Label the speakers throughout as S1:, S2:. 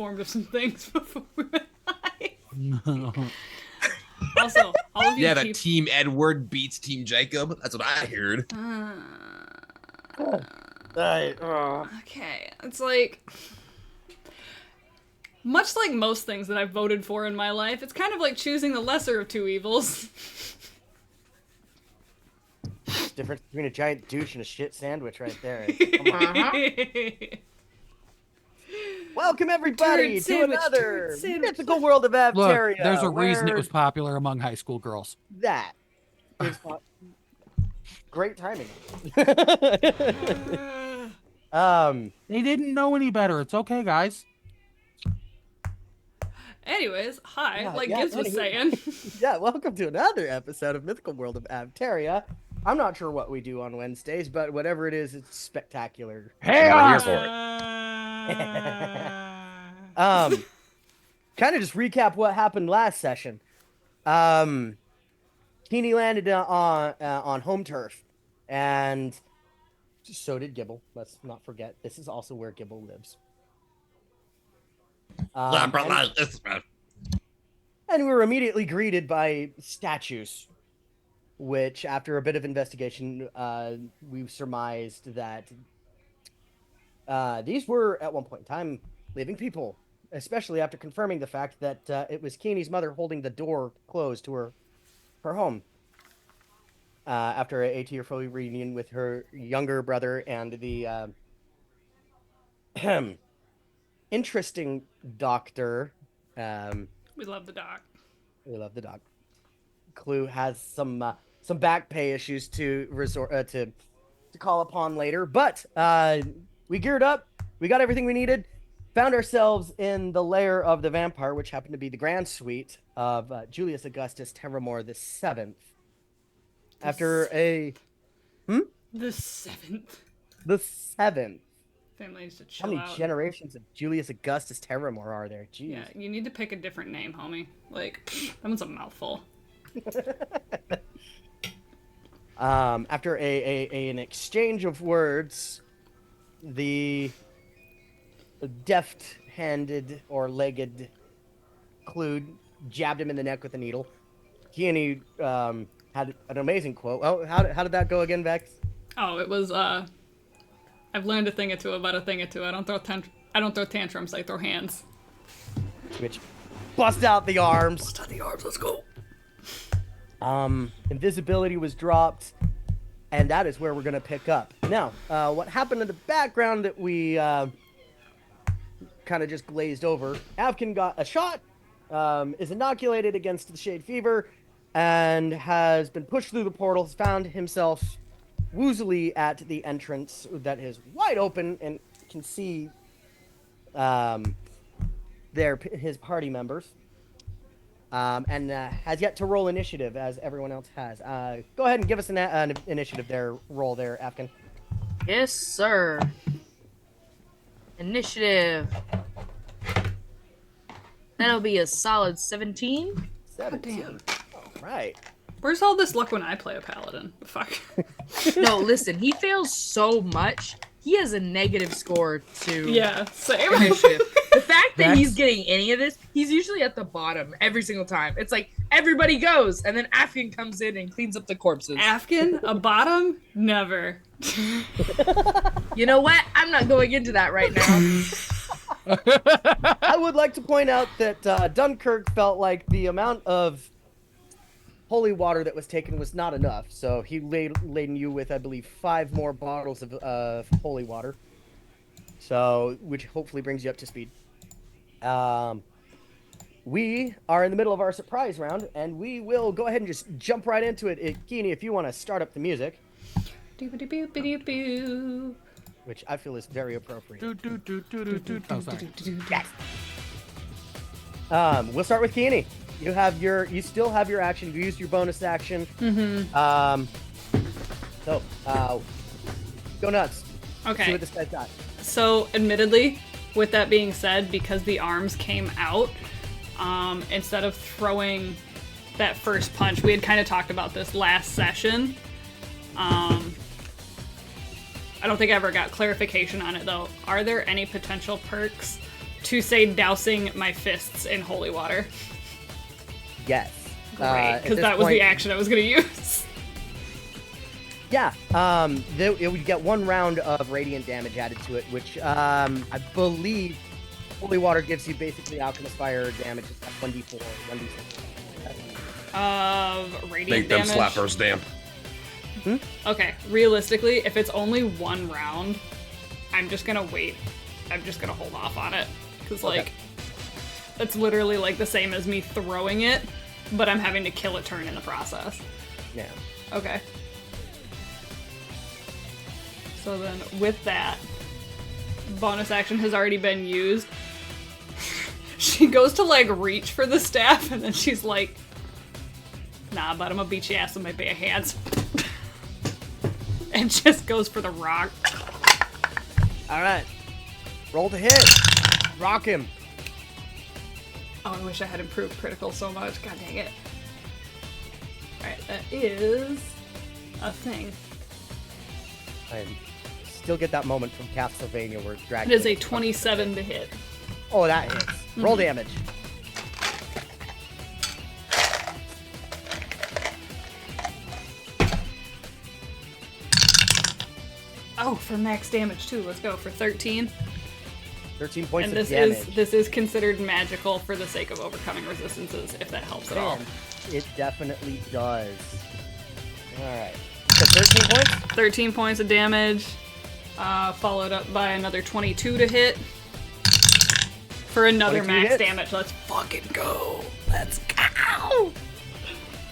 S1: informed of some things before we went live. Also, all of you
S2: Yeah, that Team Edward beats Team Jacob. That's what I heard.
S1: Okay, it's like... Much like most things that I've voted for in my life, it's kind of like choosing the lesser of two evils.
S3: Difference between a giant douche and a shit sandwich right there. Come on. Welcome everybody to another mythical world of Avteria.
S4: Look, there's a reason it was popular among high school girls.
S3: That is great timing.
S4: They didn't know any better. It's okay, guys.
S1: Anyways, hi, Gibbs was saying.
S3: Yeah, welcome to another episode of Mythical World of Avteria. I'm not sure what we do on Wednesdays, but whatever it is, it's spectacular.
S4: Hey,
S2: We're here for it.
S3: Kind of just recap what happened last session. Keeney landed on home turf, and so did Gibble. Let's not forget, this is also where Gibble lives. And we were immediately greeted by statues, which, after a bit of investigation, we've surmised that these were, at one point in time, living people, especially after confirming the fact that it was Keeney's mother holding the door closed to her home after a tearful reunion with her younger brother and the interesting doctor.
S1: We love the doc.
S3: We love the doc. Clue has some back pay issues to resort to call upon later, but we geared up. We got everything we needed. Found ourselves in the lair of the vampire, which happened to be the grand suite of Julius Augustus Terramore the Seventh. After a
S1: The seventh.
S3: The seventh.
S1: Family needs to
S3: How
S1: chill
S3: many
S1: out.
S3: generations of Julius Augustus Terramore are there? Jeez.
S1: Yeah, you need to pick a different name, homie. Like, that one's a mouthful.
S3: After an exchange of words, the deft-handed or legged Clue jabbed him in the neck with a needle. He had an amazing quote. Oh, how did that go again, Vex?
S1: Oh, it was, I've learned a thing or two about a thing or two. I don't throw tantrums, I throw hands.
S3: Which, bust out the arms.
S1: Bust out the arms, let's go.
S3: Invisibility was dropped, and that is where we're going to pick up. Now, what happened in the background that we kind of just glazed over, Avkin got a shot, is inoculated against the Shade Fever, and has been pushed through the portals, found himself woozily at the entrance that is wide open, and can see his party members. And has yet to roll initiative, as everyone else has. Go ahead and give us an initiative roll there, Afkin.
S5: Yes, sir. Initiative. That'll be a solid 17.
S3: 17.
S1: Damn.
S3: All right.
S1: Where's all this luck when I play a paladin? Fuck.
S5: No, listen, he fails so much. He has a negative score to
S1: Yeah, same.
S5: initiative. The fact that
S4: That's-
S5: he's getting any of this, he's usually at the bottom every single time. It's like everybody goes, and then Afghan comes in and cleans up the corpses.
S1: Afghan? A bottom? Never.
S5: You know what? I'm not going into that right now.
S3: I would like to point out that Dunkirk felt like the amount of holy water that was taken was not enough, so he laden you with, I believe, 5 more bottles of holy water. So, which hopefully brings you up to speed. We are in the middle of our surprise round, and we will go ahead and just jump right into it. Keeney, if you want to start up the music,
S1: Doo-ba-doo-boo-ba-doo-boo.
S3: which I feel is very appropriate.
S4: Oh, sorry.
S3: Yes. We'll start with Keeney. You still have your action. You used your bonus action.
S1: Mm-hmm.
S3: Go nuts.
S1: Okay.
S3: See what this guy's got.
S1: So, admittedly, with that being said, because the arms came out, instead of throwing that first punch, we had kind of talked about this last session. I don't think I ever got clarification on it, though. Are there any potential perks to say dousing my fists in holy water.
S3: Yes.
S1: Great,
S3: At
S1: because
S3: this
S1: that was
S3: point-
S1: the action I was going to use.
S3: Yeah. It would get 1 round of radiant damage added to it, which I believe holy water gives you basically alchemist fire damage. It's like 1d4, 1d6.
S1: Of radiant
S2: Make them
S1: damage.
S2: slappers damp.
S1: Okay, realistically, if it's only 1 round, I'm just gonna wait. I'm just gonna hold off on it. Because, like, that's literally, like, the same as me throwing it, but I'm having to kill a turn in the process.
S3: Yeah.
S1: Okay. So then, with that, bonus action has already been used. She goes to, like, reach for the staff, and then she's like, nah, but I'm gonna beat your ass with my bare hands. And just goes for the rock.
S3: All right. Roll to hit. Rock him.
S1: Oh, I wish I had improved critical so much. God dang it. Alright, that is a thing.
S3: I still get that moment from Castlevania where
S1: It
S3: Dracula.
S1: is a 27 to hit.
S3: Oh, that hits. Roll damage.
S1: Oh, for max damage too. Let's go for 13.
S3: 13 points
S1: And
S3: of
S1: this
S3: damage.
S1: is considered magical for the sake of overcoming resistances, if that helps at all.
S3: And it definitely does. All right. So 13 points.
S1: 13 points of damage, followed up by another 22 to hit. For another
S3: 22
S1: max
S3: hits.
S1: damage. Let's fucking go. Let's go.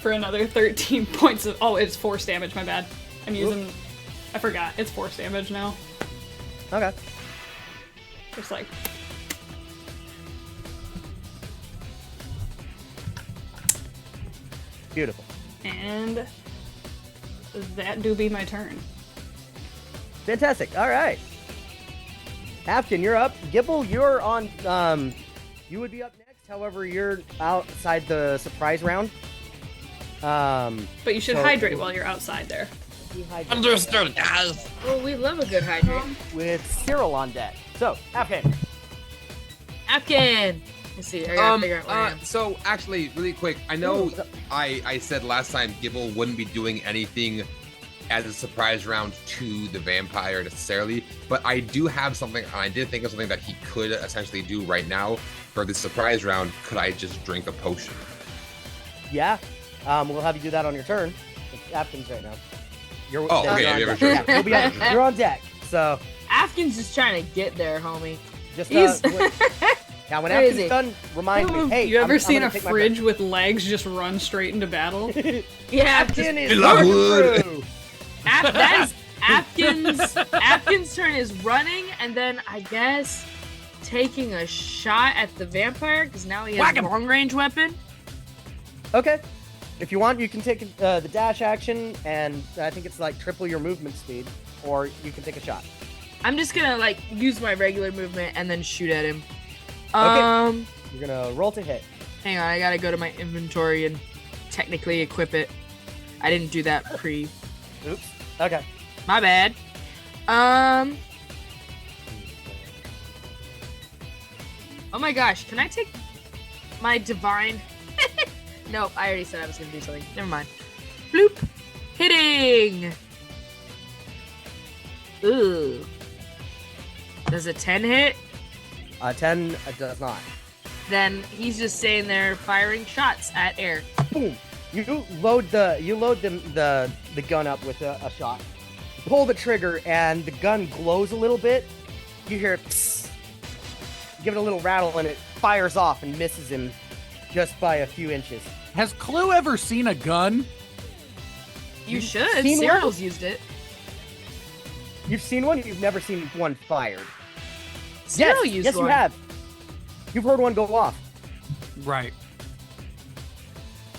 S1: For another 13 points of. Oh, it's force damage. My bad. I'm using. I forgot. It's force damage now.
S3: Okay.
S1: Just like.
S3: Beautiful.
S1: And that do be my turn.
S3: Fantastic. All right. Afkin, you're up. Gibble, you're on. You would be up next. However, you're outside the surprise round.
S1: But you should
S3: So-
S1: hydrate while you're outside there.
S2: Understood, guys.
S5: Oh, we love a good hydrate.
S3: With Cyril on deck. So, Afkin.
S5: Afghan. Let's see. I gotta figure out where I am.
S2: So actually, really quick, I know
S3: Ooh.
S2: I said last time Gibble wouldn't be doing anything as a surprise round to the vampire necessarily, but I do have something. I did think of something that he could essentially do right now for the surprise round. Could I just drink a potion?
S3: Yeah. We'll have you do that on your turn. It's Afkin's right now. You're,
S2: Oh,
S3: you're
S2: okay,
S3: on
S2: yeah,
S3: deck.
S2: sure.
S3: Yeah, you'll be on, you're on deck. So,
S5: Afghan's just trying to get there, homie.
S3: just
S5: He's
S3: now when
S5: Where is
S3: Afkin's
S5: he?
S3: done, remind me. Hey,
S1: you ever
S3: I'm
S1: seen
S3: gonna
S1: a
S3: take my
S1: fridge with legs just run straight into battle?
S5: yeah.
S3: Afkin is
S2: Lockwood.
S3: through.
S5: That is Afghan's turn is running, and then I guess taking a shot at the vampire because now he has
S4: Whack
S5: a
S4: him.
S5: long range weapon.
S3: Okay. If you want, you can take the dash action, and I think it's like triple your movement speed, or you can take a shot.
S5: I'm just gonna like use my regular movement and then shoot at him.
S3: Okay. You're gonna roll to hit.
S5: Hang on, I gotta go to my inventory and technically equip it. I didn't do that pre.
S3: Oops. Okay.
S5: My bad. Oh my gosh, can I take my divine? Nope, I already said I was gonna do something. Never mind. Bloop. Hitting. Ooh. Does a 10 hit?
S3: 10 does not.
S5: Then he's just staying there firing shots at air.
S3: Boom. You load the gun up with a shot. Pull the trigger, and the gun glows a little bit. You hear it, psst. Give it a little rattle, and it fires off and misses him just by a few inches.
S4: Has Clue ever seen a gun?
S5: You should.
S3: seen one?
S5: Cyril's used it.
S3: You've seen one, you've never seen one fired.
S5: Cyril
S3: yes,
S5: used
S3: yes,
S5: one.
S3: you have. You've heard one go off,
S4: Right.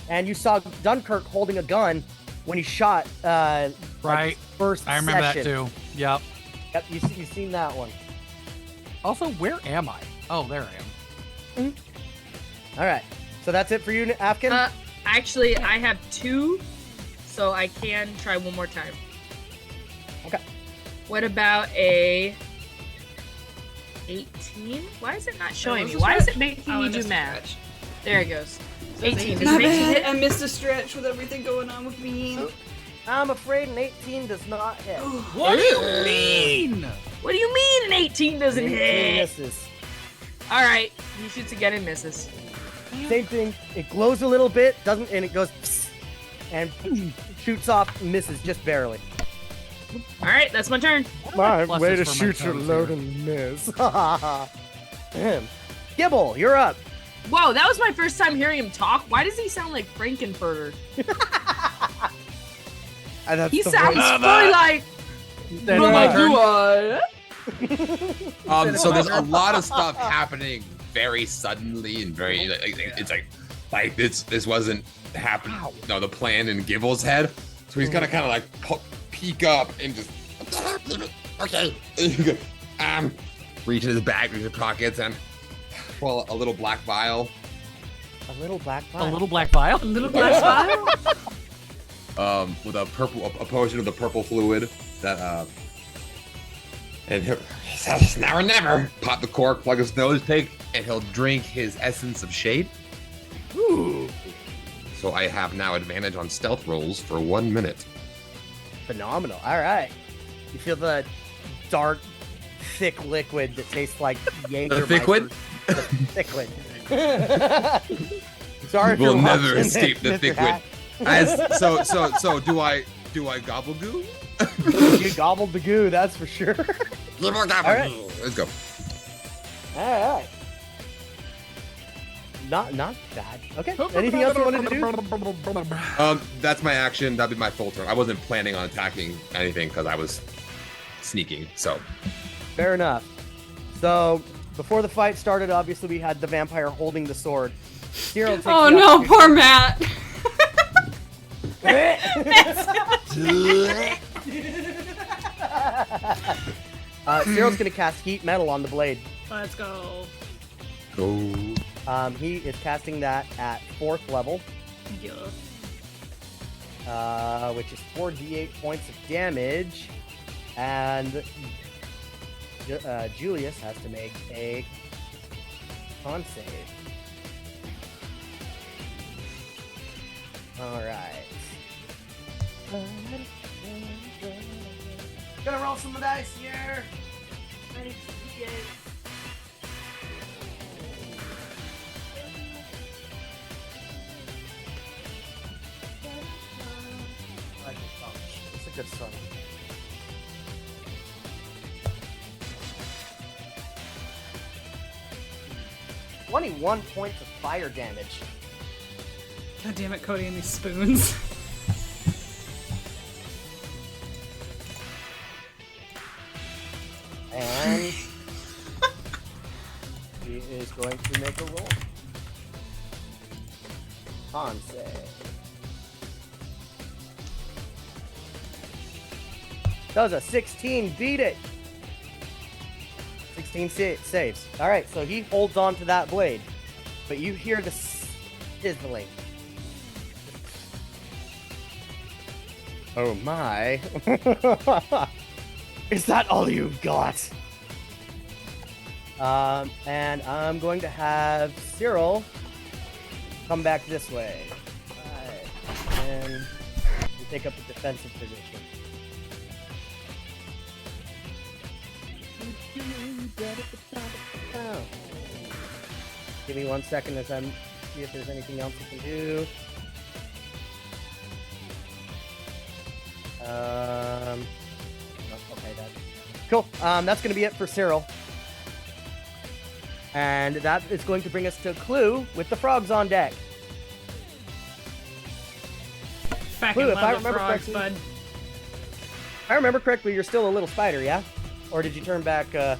S3: and you saw Dunkirk holding a gun when he shot. Like,
S4: Right.
S3: first
S4: I remember
S3: session.
S4: that too. Yep.
S3: Yep, you've seen that one.
S4: Also, where am I? Oh, there I am.
S3: All right, so that's it for you, Afkin.
S5: Actually, I have 2, so I can try one more time.
S3: Okay.
S5: What about a 18? Why is it not showing
S1: was
S5: me?
S1: a
S5: Why is
S1: stretch.
S5: it making
S1: Oh, I
S5: me do
S1: missed a
S5: math?
S1: stretch.
S5: There it goes. 18. Does
S1: My
S5: 18
S1: bad.
S5: hit?
S1: I missed a stretch with everything going on with me.
S3: I'm afraid an 18 does not hit.
S4: What do you mean?
S5: What do you mean an 18 doesn't
S3: 18
S5: hit?
S3: misses.
S5: All right, he shoots again and misses.
S3: Same thing. It glows a little bit, doesn't, and it goes psst, and shoots off, misses just barely.
S5: All right, that's my turn.
S3: My
S4: Pluses
S3: way to
S4: for my
S3: shoot your
S4: toes
S3: load
S4: here.
S3: and miss. Gibble, you're up.
S5: Whoa, that was my first time hearing him talk. Why does he sound like Frankenfurter?
S3: And that's
S5: He
S3: the
S5: sounds
S3: voice.
S5: fully like.
S4: Then my turn.
S2: So there's a lot of stuff happening very suddenly and very it's like this wasn't happening. No, the plan in Gibble's head. So he's gonna kind of like peek up and just okay. Reach in his bag, reach his pockets, and pull a little black vial.
S3: A little black
S4: A
S3: vial.
S4: little black vial.
S1: A little black vial.
S2: With a potion of the purple fluid that and he'll, now or never pop the cork, plug his nose, and he'll drink his essence of shade.
S3: Ooh,
S2: So I have now advantage on stealth rolls for 1 minute.
S3: phenomenal. All right. You feel the dark, thick liquid that tastes like Jaeger.
S2: thickwood?
S3: Thickwood. Sorry if
S2: We'll
S3: you're
S2: never
S3: watching
S2: escape
S3: this,
S2: the
S3: Mr.
S2: thickwood.
S3: Hat.
S2: So do I gobble goo?
S3: You gobbled the goo, that's for sure.
S2: All
S3: right.
S2: Let's go.
S3: All right. Not bad. Okay. Anything else you wanted to do?
S2: That's my action. That'd be my full turn. I wasn't planning on attacking anything because I was sneaking. So
S3: Fair enough. So before the fight started, obviously we had the vampire holding the sword. Cyril takes
S1: Oh
S3: the
S1: no,
S3: opportunity-
S1: poor Matt.
S3: Cyril's gonna cast heat metal on the blade.
S1: Let's go.
S2: go.
S3: He is casting that at 4th level,
S1: Yeah.
S3: which is 4d8 points of damage, and Julius has to make a con save. All right. Gonna roll some dice here. It's a good song. "21 points of fire damage."
S1: God damn it, Cody and these spoons.
S3: And he is going to make a roll. Con save. That was a 16. Beat it. 16 saves. All right, so he holds on to that blade, but you hear the sizzling. Oh my. Is that all you've got? And I'm going to have Cyril come back this way. Alright. And we take up a defensive position. Give me 1 second as I'm see if there's anything else we can do. Okay, that's cool. That's gonna be it for Cyril. And that is going to bring us to Clue with the frogs on deck.
S1: Fucking
S3: Clue, if I
S1: love the
S3: remember
S1: frogs,
S3: correctly-
S1: bud.
S3: If I remember correctly, you're still a little spider, yeah? Or did you turn back?
S4: I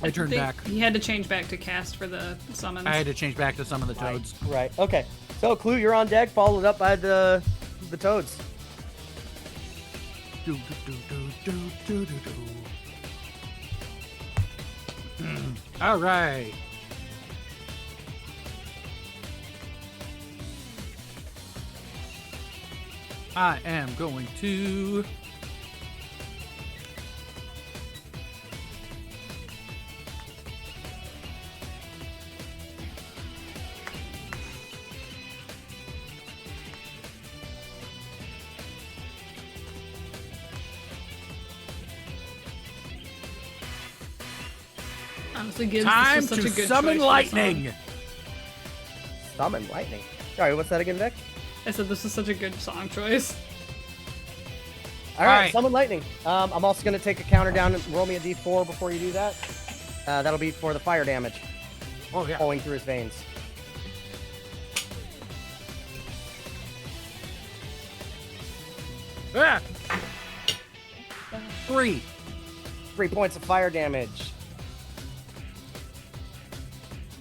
S4: turned
S1: Think
S4: back.
S1: He had to change back to cast for the summons.
S4: I had to change back to some of the toads.
S3: Right. Okay. So Clue, you're on deck, followed up by the toads.
S4: Do, do, do, do, do, do, do, do. All right. I am going to
S1: Honestly, Gibbs,
S4: Time
S1: this was
S4: to
S1: such a good
S4: summon
S1: choice for a song.
S4: lightning.
S3: Summon lightning. Sorry, what's that again, Vic?
S1: I said this is such a good song choice.
S3: All right,
S4: Alright.
S3: summon lightning. I'm also going to take a counter down and roll me a d4 before you do that. That'll be for the fire damage
S4: Oh yeah.
S3: flowing through his veins.
S4: Ah. 3.
S3: 3 points of fire damage.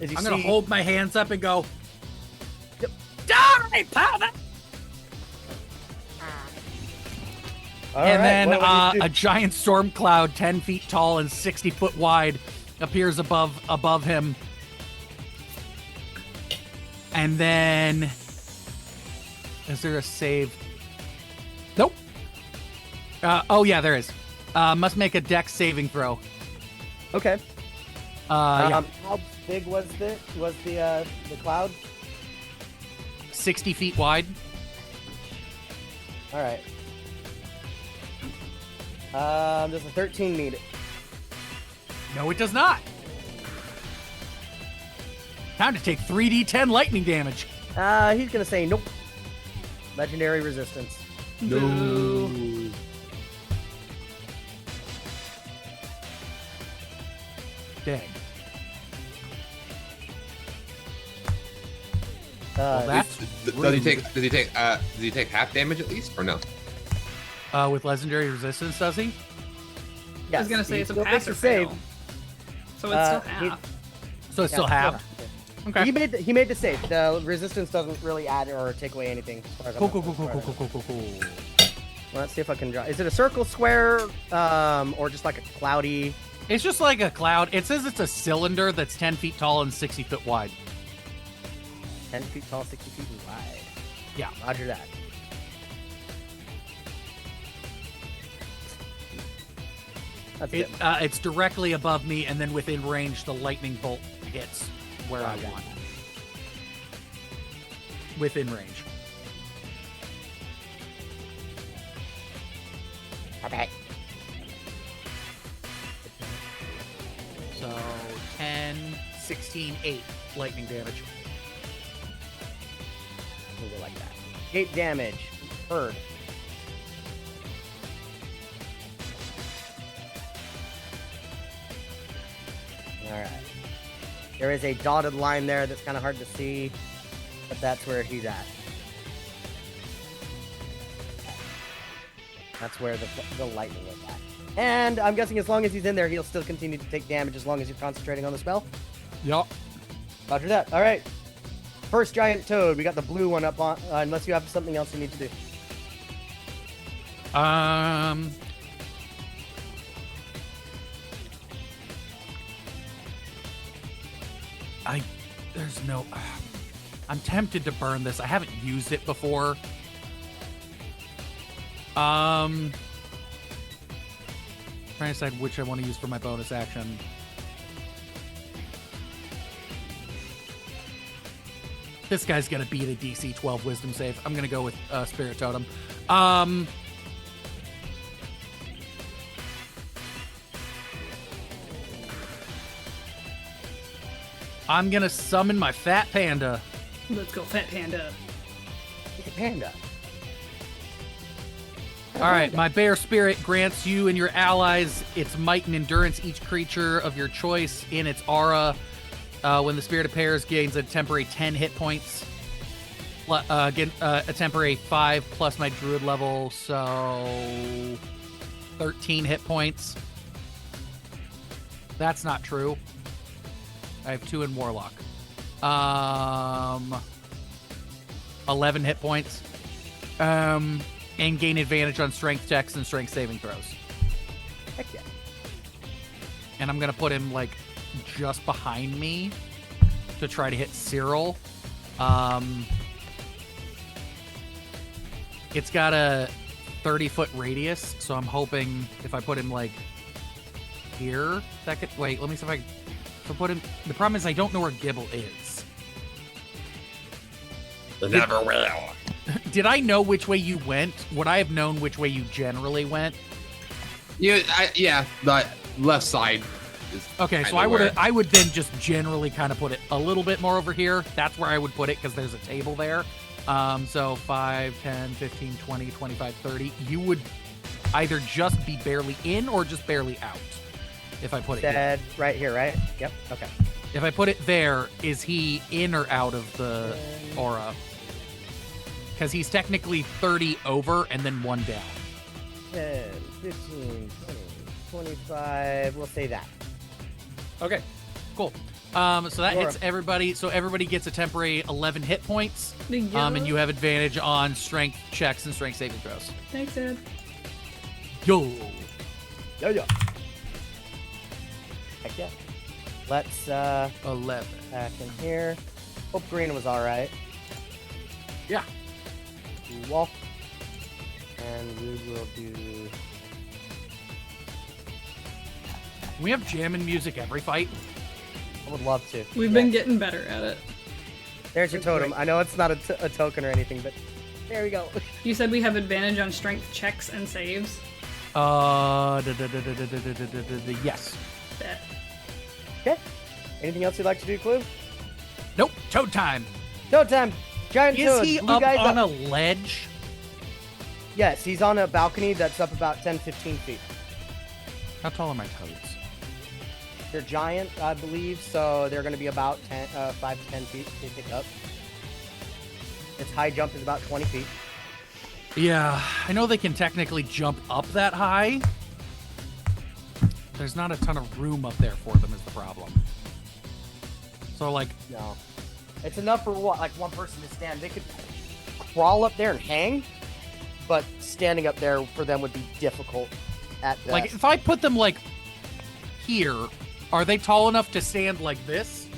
S3: As you
S4: I'm gonna
S3: see-
S4: hold my hands up and go. Die, powder!
S3: All
S4: And
S3: right,
S4: then
S3: what do you
S4: a giant storm cloud, 10 feet tall and 60 foot wide, appears above him. And then, is there a save? Nope. Oh yeah, there is. Must make a dex saving throw.
S3: Okay.
S4: Yeah,
S3: How big was the cloud?
S4: 60 feet wide.
S3: All right. Does a 13 meet it?
S4: No, it does not. Time to take 3d10 lightning damage.
S3: He's gonna say nope. Legendary resistance.
S1: Boo.
S4: Dang.
S3: Uh,
S4: That's
S2: Does he take half damage at least, or no?
S4: with legendary resistance, does he?
S1: I was gonna say
S3: he
S1: it's a
S3: still
S1: pass
S3: makes
S1: or
S3: a save.
S1: fail. So it's still
S3: he-
S1: half.
S4: So it's still
S3: Yeah,
S4: half. Okay.
S3: He made the save. The resistance doesn't really add or take away anything. As far as I'm
S4: Cool.
S3: Well, let's see if I can draw. Is it a circle, square, or just like a cloudy?
S4: It's just like a cloud. It says it's a cylinder that's 10 feet tall and 60 foot wide.
S3: 10 feet tall, 60 feet wide.
S4: Yeah.
S3: Roger that. That's it.
S4: It's directly above me, and then within range, the lightning bolt hits where I
S3: Okay.
S4: want. Within range.
S3: Okay.
S4: So 10, 16, 8 lightning damage.
S3: We'll go like that. 8 damage. Heard. Alright. There is a dotted line there that's kind of hard to see, but that's where he's at. That's where the lightning is at. And I'm guessing as long as he's in there, he'll still continue to take damage as long as you're concentrating on the spell.
S4: Yup.
S3: Roger that. All right. First giant toad. We got the blue one up on. Unless you have something else you need to do.
S4: There's no. I'm tempted to burn this. I haven't used it before. Trying to decide which I want to use for my bonus action. This guy's gonna beat a DC 12 Wisdom save. I'm gonna go with Spirit Totem. I'm gonna summon my Fat Panda.
S1: Let's go, Fat Panda.
S3: It's a panda.
S4: All right, my bear spirit grants you and your allies its might and endurance. Each creature of your choice in its aura, when the spirit appears, gains a temporary 10 hit points. Again, a temporary 5 plus my druid level, so 13 hit points. That's not true. I have 2 in warlock. 11 hit points. And gain advantage on strength checks and strength saving throws.
S3: Heck yeah.
S4: And I'm gonna put him like just behind me to try to hit Cyril. It's got a 30-foot radius, so I'm hoping if I put him like here, that could wait. Let me see if I put him. The problem is I don't know where Gibble is.
S2: Never will.
S4: Did I know which way you went? Would I have known which way you generally went?
S2: Yeah, the left side.
S4: Okay, so I would then just generally kind of put it a little bit more over here. That's where I would put it because there's a table there. So 5, 10, 15, 20, 25, 30. You would either just be barely in or just barely out if I put it here.
S3: Right here, right? Yep. Okay.
S4: If I put it there, is he in or out of the aura? Because he's technically 30 over and then 1 down.
S3: 10, 15, 20, 25. We'll say that.
S4: Okay, cool. So that
S3: Aura.
S4: hits everybody. So everybody gets a temporary 11 hit points.
S1: Yeah.
S4: And you have advantage on strength checks and strength saving throws.
S1: Thanks, Ed.
S4: Yo.
S3: Yo. Heck yeah. Let's
S4: 11.
S3: back in here. Hope green was all right.
S4: Yeah.
S3: Cool. And we will do.
S4: We have jamming music every fight.
S3: I would love to.
S1: We've been getting better at it.
S3: There's your totem. I know it's not a token or anything, but there we go.
S1: You said we have advantage on strength checks and saves.
S4: Yes.
S1: Bet.
S3: Okay. Anything else you'd like to do, Clue?
S4: Nope. Toad time.
S3: Toad time. Giant
S4: Is
S3: toad.
S4: he
S3: Blue
S4: up
S3: guy's
S4: on a ledge?
S3: Yes, he's on a balcony that's up about 10, 15 feet.
S4: How tall are my toads?
S3: They're giant, I believe, so they're going to be about 5 to 10 feet to pick up. Its high jump is about 20 feet.
S4: Yeah, I know they can technically jump up that high. There's not a ton of room up there for them is the problem. So, like...
S3: No. It's enough for like one person to stand. They could crawl up there and hang, but standing up there for them would be difficult at best.
S4: Like, if I put them, like, here, are they tall enough to stand like this?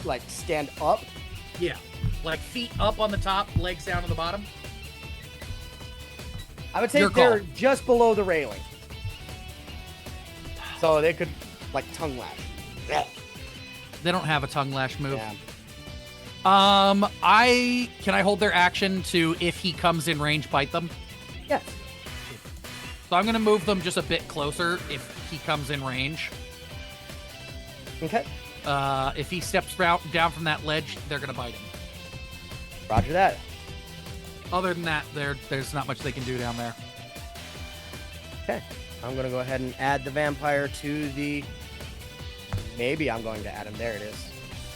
S3: Like, stand up?
S4: Yeah. Like, feet up on the top, legs down on the bottom?
S3: I would say
S4: Your
S3: they're
S4: call.
S3: just below the railing. So they could, like, tongue lash. Yeah.
S4: They don't have a tongue lash move.
S3: Yeah.
S4: Can I hold their action to, if he comes in range, bite them?
S3: Yes.
S4: So I'm going to move them just a bit closer if he comes in range.
S3: Okay.
S4: If he steps down from that ledge, they're going to bite him.
S3: Roger that.
S4: Other than that, there's not much they can do down there.
S3: Okay. I'm going to go ahead and add the vampire to the... Maybe I'm going to add him. There it is.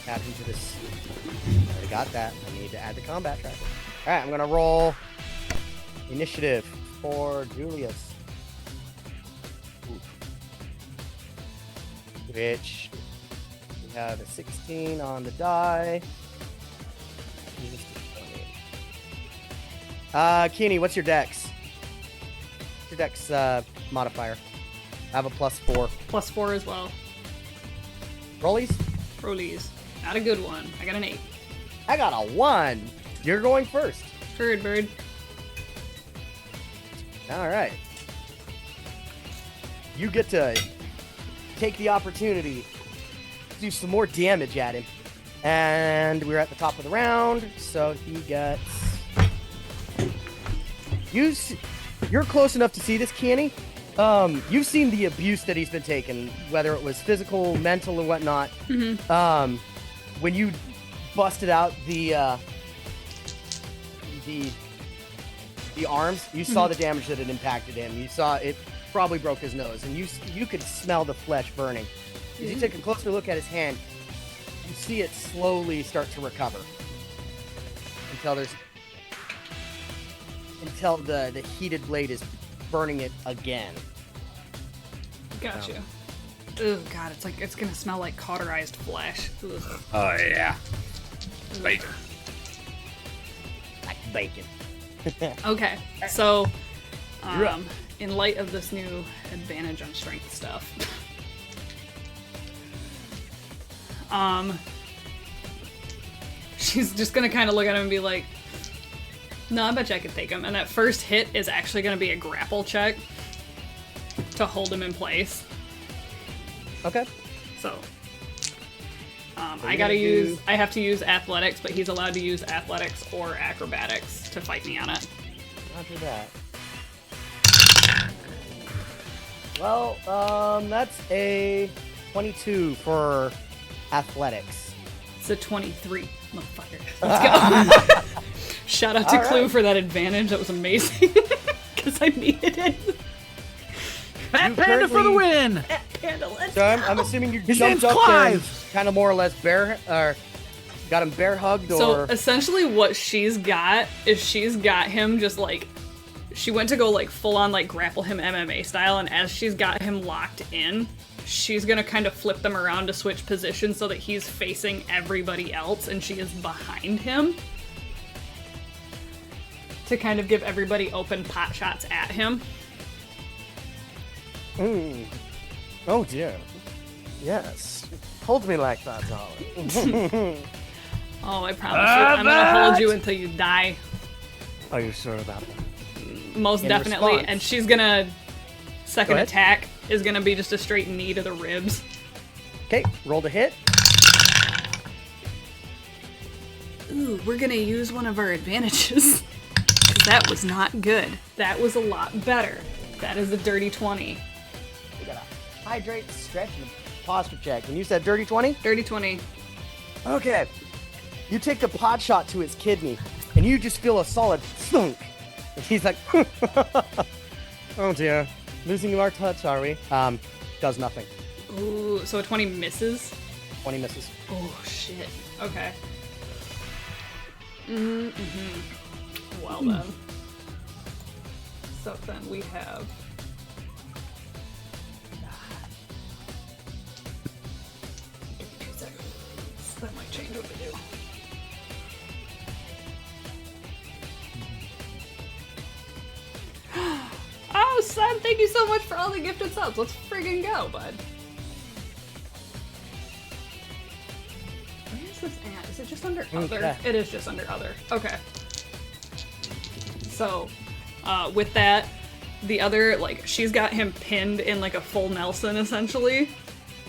S3: Add him to this. Already got that. I need to add the combat tracker. All right, I'm going to roll initiative for Julius. Which we have a 16 on the die. Keeney, what's your dex? What's your dex modifier? I have a +4.
S1: +4 as well.
S3: Rollies?
S1: Rollies. Not a good one. I got an 8.
S3: I got a 1. You're going first.
S1: Heard, bird.
S3: All right. You get to take the opportunity to do some more damage at him. And we're at the top of the round, so he gets... You're close enough to see this, Kenny. You've seen the abuse that he's been taking, whether it was physical, mental, and whatnot.
S1: Mm-hmm.
S3: When you busted out the arms, you saw the damage that it impacted him. You saw it probably broke his nose, and you could smell the flesh burning. As you take a closer look at his hand, you see it slowly start to recover until the heated blade is burning it again.
S1: Gotcha. Oh god, it's gonna smell like cauterized flesh. Ugh.
S2: Oh yeah. Bacon.
S3: Like bacon.
S1: Okay, so
S3: You're up.
S1: in light of this new advantage on strength stuff, she's just gonna kind of look at him and be like, "No, I bet you I could take him." And that first hit is actually gonna be a grapple check to hold him in place.
S3: Okay.
S1: So,
S3: So
S1: I
S3: you're
S1: gotta
S3: gonna
S1: use.
S3: do-
S1: I have to use athletics, but he's allowed to use athletics or acrobatics to fight me on it.
S3: Roger that. Well, that's a 22 for athletics.
S1: It's a 23, motherfucker. Let's go. Shout out to
S3: All
S1: Clue
S3: right.
S1: for that advantage. That was amazing. Because I needed it.
S4: Fat
S3: You
S4: Panda for the
S3: currently-
S4: win!
S1: Panda, let's
S3: So I'm assuming you
S4: His
S3: jumped
S4: name's
S3: up there and
S4: Clive.
S3: kind of more or less got him bear hugged,
S1: So
S3: or
S1: essentially what she's got is she's got him just like, she went to go like full on like grapple him MMA style, and as she's got him locked in, she's gonna kind of flip them around to switch positions so that he's facing everybody else and she is behind him. To kind of give everybody open pot shots at him.
S3: oh dear, yes, hold me like that, darling.
S1: Oh, I promise you, I'm gonna hold you until you die.
S3: Are you sure about that?
S1: Most
S3: In
S1: definitely.
S3: response-
S1: And she's gonna, second
S3: Go ahead.
S1: attack is gonna be just a straight knee to the ribs.
S3: Okay, roll to hit.
S1: Ooh, we're gonna use one of our advantages. 'Cause that was not good. That was a lot better. That is a dirty 20.
S3: We gotta hydrate, stretch, and posture check. And you said dirty 20?
S1: Dirty 20.
S3: Okay. You take the pot shot to his kidney, and you just feel a solid thunk. And he's like, oh dear, losing our touch, are we? Does nothing.
S1: Ooh, so a 20 misses?
S3: 20 misses.
S1: Oh, shit. Okay. Mm-hmm. Well then. So then we have... Give me 2 seconds. That might change what we do. Oh, son, thank you so much for all the gifted subs. Let's friggin' go, bud. Where is this at? Is it just under other?
S3: Okay.
S1: It is just under other. Okay. So, with that, the other, like, she's got him pinned in, like, a full Nelson, essentially,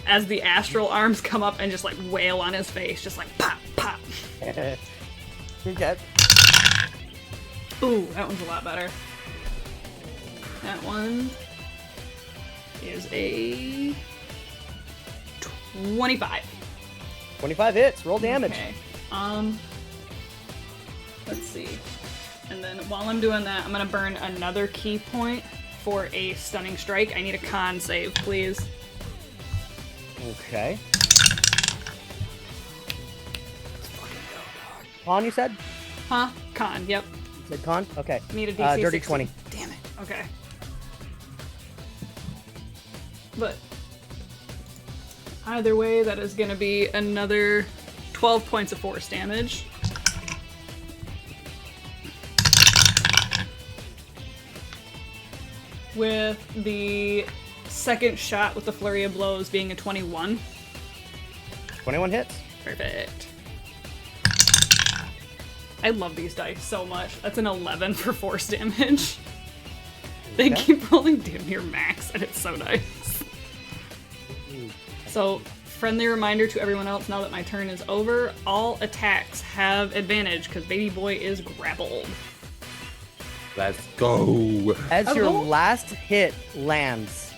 S1: as the astral arms come up and just, like, wail on his face, just like, pop, pop.
S3: Okay.
S1: Ooh, that one's a lot better. That one is a 25.
S3: 25 hits. Roll damage.
S1: Okay. Let's see. And then while I'm doing that, I'm gonna burn another key point for a stunning strike. I need a con save, please.
S3: Okay. Con, you said?
S1: Huh? Con, yep.
S3: You said con? Okay.
S1: Need a DC
S3: dirty
S1: 16.
S3: 20.
S1: Damn it. Okay. But either way, that is gonna be another 12 points of force damage. With the second shot with the flurry of blows being a 21.
S3: 21 hits.
S1: Perfect. I love these dice so much. That's an 11 for force damage. They
S3: Okay.
S1: keep rolling damn near max, and it's so nice. So, friendly reminder to everyone else now that my turn is over, all attacks have advantage because baby boy is grappled.
S2: Let's go.
S3: As your
S1: Hello?
S3: last hit lands,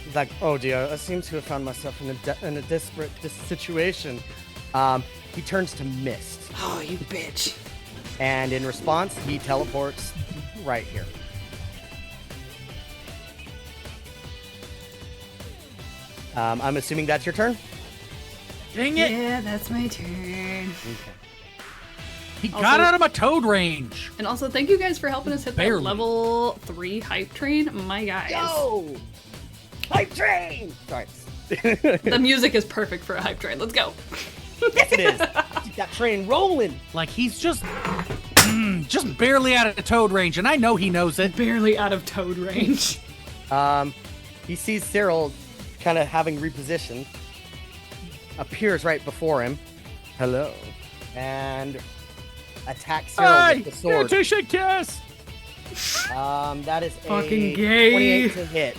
S3: he's like, oh dear, I seem to have found myself in a desperate situation. He turns to mist,
S1: Oh, you bitch.
S3: and in response, he teleports right here. I'm assuming that's your turn?
S4: Dang it!
S1: Yeah, that's my turn.
S4: He
S1: Also-
S4: got out of my toad range.
S1: And also, thank you guys for helping us hit that
S4: Barely.
S1: level 3 hype train. My guys.
S3: Go! Hype train! Sorry.
S1: The music is perfect for a hype train. Let's go.
S3: Yes, it is. Keep that train rolling.
S4: Like he's just barely out of toad range, and I know he knows it.
S1: Barely out of toad range.
S3: He sees Cyril kind of having repositioned, appears right before him. Hello. And attacks Cyril with the sword.
S4: Tisha kiss.
S3: That is a
S1: Fucking gay.
S3: 28 to hit.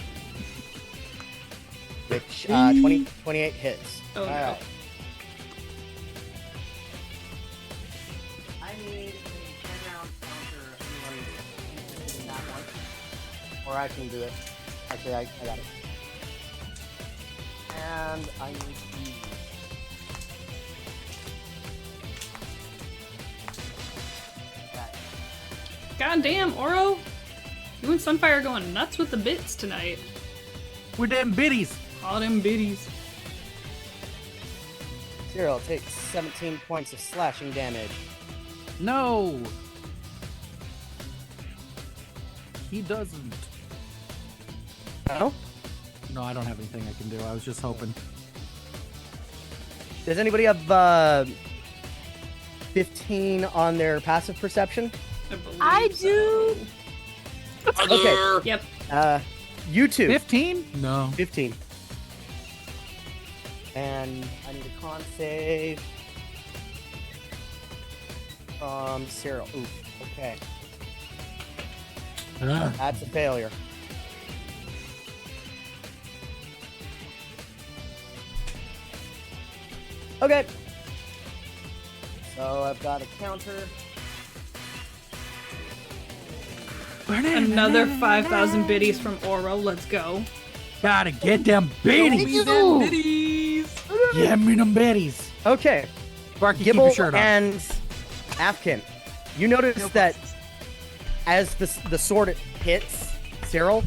S3: Which, 28 hits.
S1: Oh, no.
S3: Alright. I need a 10-round counter if anyone is interested in that one. Or I can do it. I Actually, I got it. And I need to use. That.
S1: God damn, Oro! You and Sunfire are going nuts with the bits tonight.
S4: With them biddies.
S1: All them biddies.
S3: Cyril takes 17 points of slashing damage.
S4: No. He doesn't.
S3: No?
S4: No, I don't have anything I can do. I was just hoping.
S3: Does anybody have 15 on their passive perception?
S5: I do.
S3: Okay.
S1: Yep.
S3: You two.
S4: 15? No.
S3: 15. And I need a con save from Cyril. Oof. Okay.
S4: Ugh.
S3: That's a failure. Okay. So I've got a counter.
S1: Another 5,000 biddies from Oro. Let's go.
S4: Gotta get them biddies. Get me them biddies.
S3: Okay.
S4: Barky, keep your
S3: Gibble
S4: shirt on.
S3: and Afkin. You notice that as the sword hits Cyril,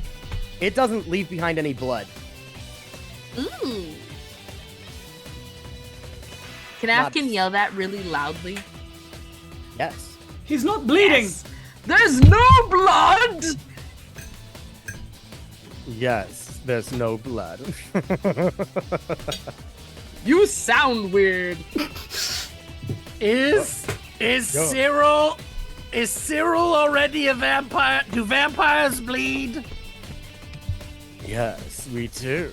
S3: it doesn't leave behind any blood.
S5: Ooh. Can
S3: Not-
S5: Afkin yell that really loudly?
S3: Yes.
S1: He's not bleeding!
S5: Yes. There's no blood!
S3: Yes. There's no blood.
S5: You sound weird.
S4: Is
S3: Go.
S4: Cyril already a vampire? Do vampires bleed?
S3: Yes, we do.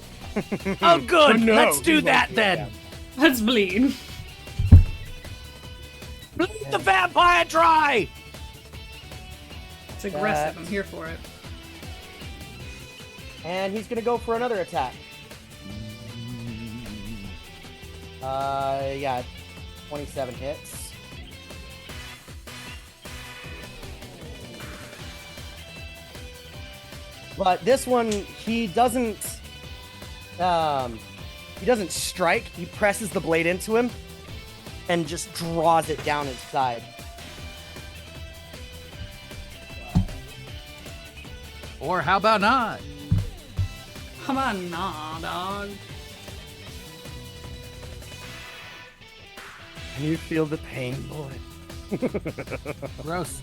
S4: Oh, good.
S3: No,
S4: Let's
S3: we
S4: do
S3: won't
S4: that
S3: do
S4: then.
S3: that.
S1: Let's bleed.
S4: Bleed the vampire dry.
S1: It's aggressive. I'm here for it.
S3: And he's gonna go for another attack. Yeah, 27 hits. But this one, he doesn't strike. He presses the blade into him and just draws it down his side.
S4: Or how about not?
S1: Come on, nah, dog.
S3: Can you feel the pain, boy?
S4: Gross.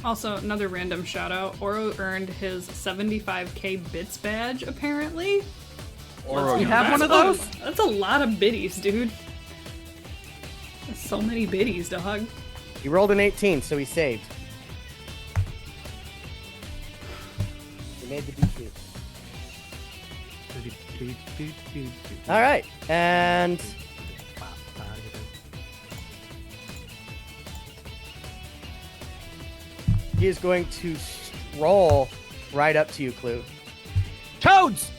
S1: Also, another random shout out. Oro earned his 75k bits badge, apparently.
S2: Oro,
S4: You have one of
S1: That's
S4: those?
S1: That's a lot of biddies, dude. That's so many biddies, dog.
S3: He rolled an 18, so he saved. He made the DC. All right, and he is going to stroll right up to you, Clue.
S4: Toads!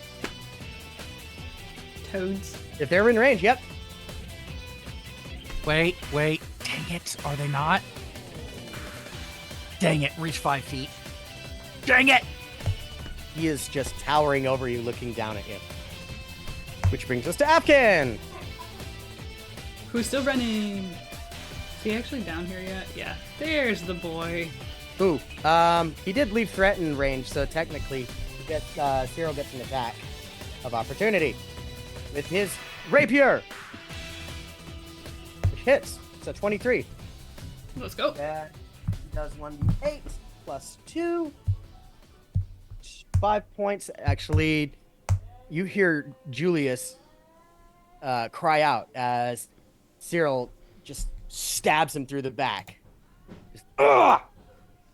S1: Toads.
S3: If they're in range, yep.
S4: Wait. Dang it. Are they not? Dang it. Reach 5 feet. Dang it!
S3: He is just towering over you, looking down at you. Which brings us to Afkin.
S1: Who's still running? Is he actually down here yet? Yeah. There's the boy.
S3: Ooh, he did leave threaten range, so technically, Cyril gets an attack of opportunity with his rapier, which hits. It's a 23.
S1: Let's go.
S3: That does 1d8 plus 2. 5 points. Actually, you hear Julius cry out as Cyril just stabs him through the back. Just, ugh!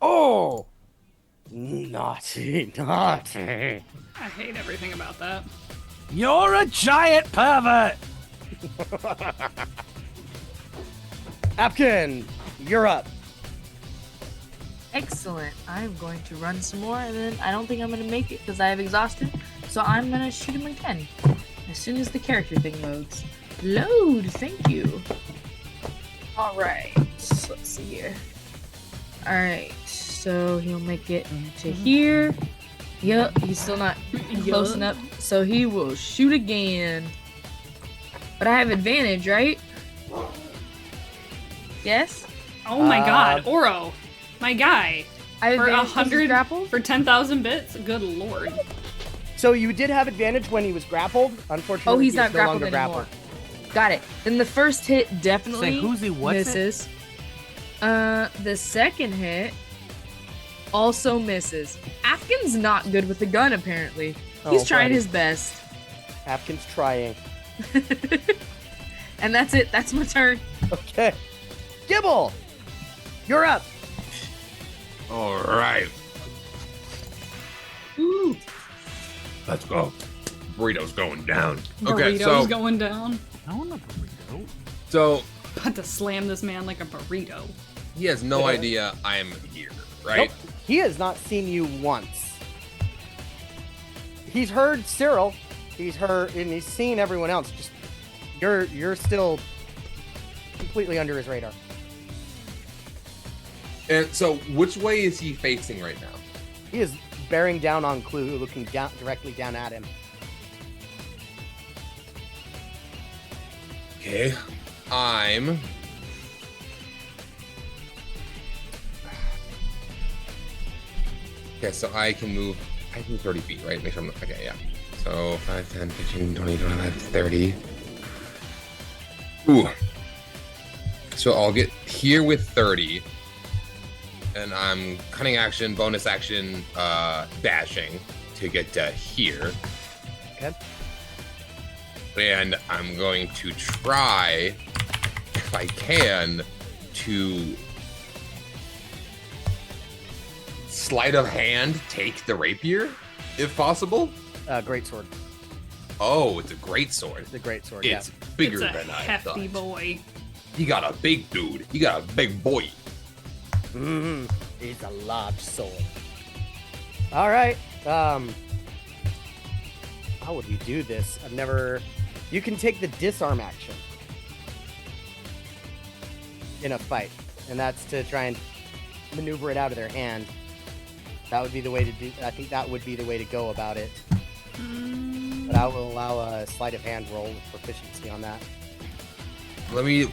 S3: Oh! Naughty.
S1: I hate everything about that.
S4: You're a giant pervert!
S3: Apkin, you're up.
S5: Excellent. I'm going to run some more, and then I don't think I'm going to make it because I have exhausted. So I'm going to shoot him again as soon as the character thing loads. Load, thank you. All right, so let's see here. All right, so he'll make it to here. Yup, he's still not close
S1: Yup.
S5: enough, so he will shoot again. But I have advantage, right? Yes?
S1: Oh my god, Oro, my guy.
S5: I have
S1: For
S5: advantage 'cause he's
S1: 100
S5: grappled?
S1: for 10,000 bits? Good lord.
S3: So you did have advantage when he was grappled. Unfortunately,
S5: Oh, he's
S3: he
S5: not
S3: is no
S5: grappled
S3: longer
S5: anymore. Got it. Then the first hit definitely
S4: Say, who's he, what's it?
S5: misses. The second hit also misses. Afkin's not good with the gun, apparently. He's
S3: Oh,
S5: trying
S3: buddy.
S5: his best.
S3: Hapkins trying.
S5: And that's it. That's my turn.
S3: Okay. Gibble, you're up.
S2: All right.
S5: Ooh.
S2: Let's go. Burrito's going down. Okay,
S1: Burrito's
S2: so
S1: going down.
S4: I want a burrito.
S2: so
S1: About to slam this man like a burrito.
S2: he has no idea I'm here, right?
S3: Nope. He has not seen you once. He's heard Cyril. He's heard and he's seen everyone else. Just you're still completely under his radar.
S2: And so, which way is he facing right now?
S3: He is bearing down on Clue, looking down directly down at him.
S2: Okay, I'm. Okay, so I can move 30 feet, right? Make sure I'm okay, yeah. So 5, 10, 15, 20, 25, 30. Ooh. So I'll get here with 30. And I'm cunning action, bonus action, dashing to get to here.
S3: Okay.
S2: And I'm going to try, if I can, to sleight of hand take the rapier, if possible.
S3: Great sword.
S2: Oh, it's a great sword.
S3: It's a great sword.
S2: It's bigger
S1: It's a
S2: than I
S1: hefty
S2: thought.
S1: boy.
S2: You got a big dude. You got a big boy.
S3: Yeah. Mm-hmm. It's a large sword. All right. How would you do this? I've never. You can take the disarm action in a fight, and that's to try and maneuver it out of their hand. That would be the way to do. I think that would be the way to go about it. But I will allow a sleight of hand roll with proficiency on that.
S2: Let me.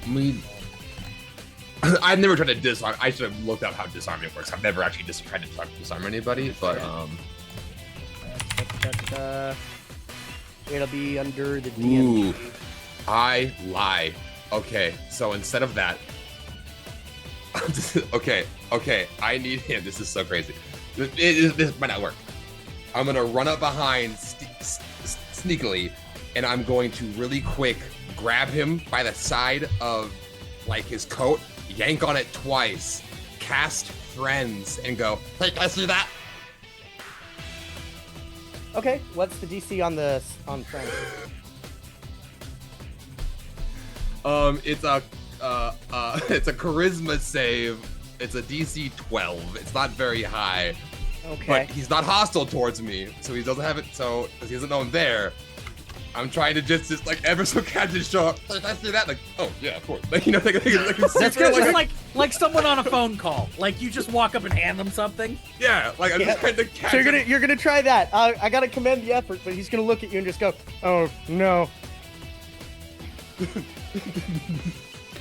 S2: I've never tried to disarm. I should have looked up how disarming works. I've never actually tried to disarm anybody, but
S3: It'll be under the
S2: Ooh.
S3: DMG.
S2: I lie. Okay, so instead of that, okay, I need him. This is so crazy. This might not work. I'm gonna run up behind sneakily, and I'm going to really quick grab him by the side of like his coat, yank on it twice, cast friends, and go, hey, can I see that?
S3: Okay, what's the DC on friends?
S2: It's a it's a charisma save. It's a DC 12. It's not very high,
S3: Okay.
S2: but he's not hostile towards me, so he doesn't have it. So because he doesn't know I'm there, I'm trying to just like ever so casually show up. Like, I see that, like, oh yeah, of course. Like, you know, like
S3: That's
S2: super,
S3: good.
S4: Like someone on a phone call. Like you just walk up and hand them something.
S2: yeah, like I'm just trying to catch.
S3: So
S2: him.
S3: you're gonna try that. I gotta commend the effort, but he's gonna look at you and just go, "Oh no."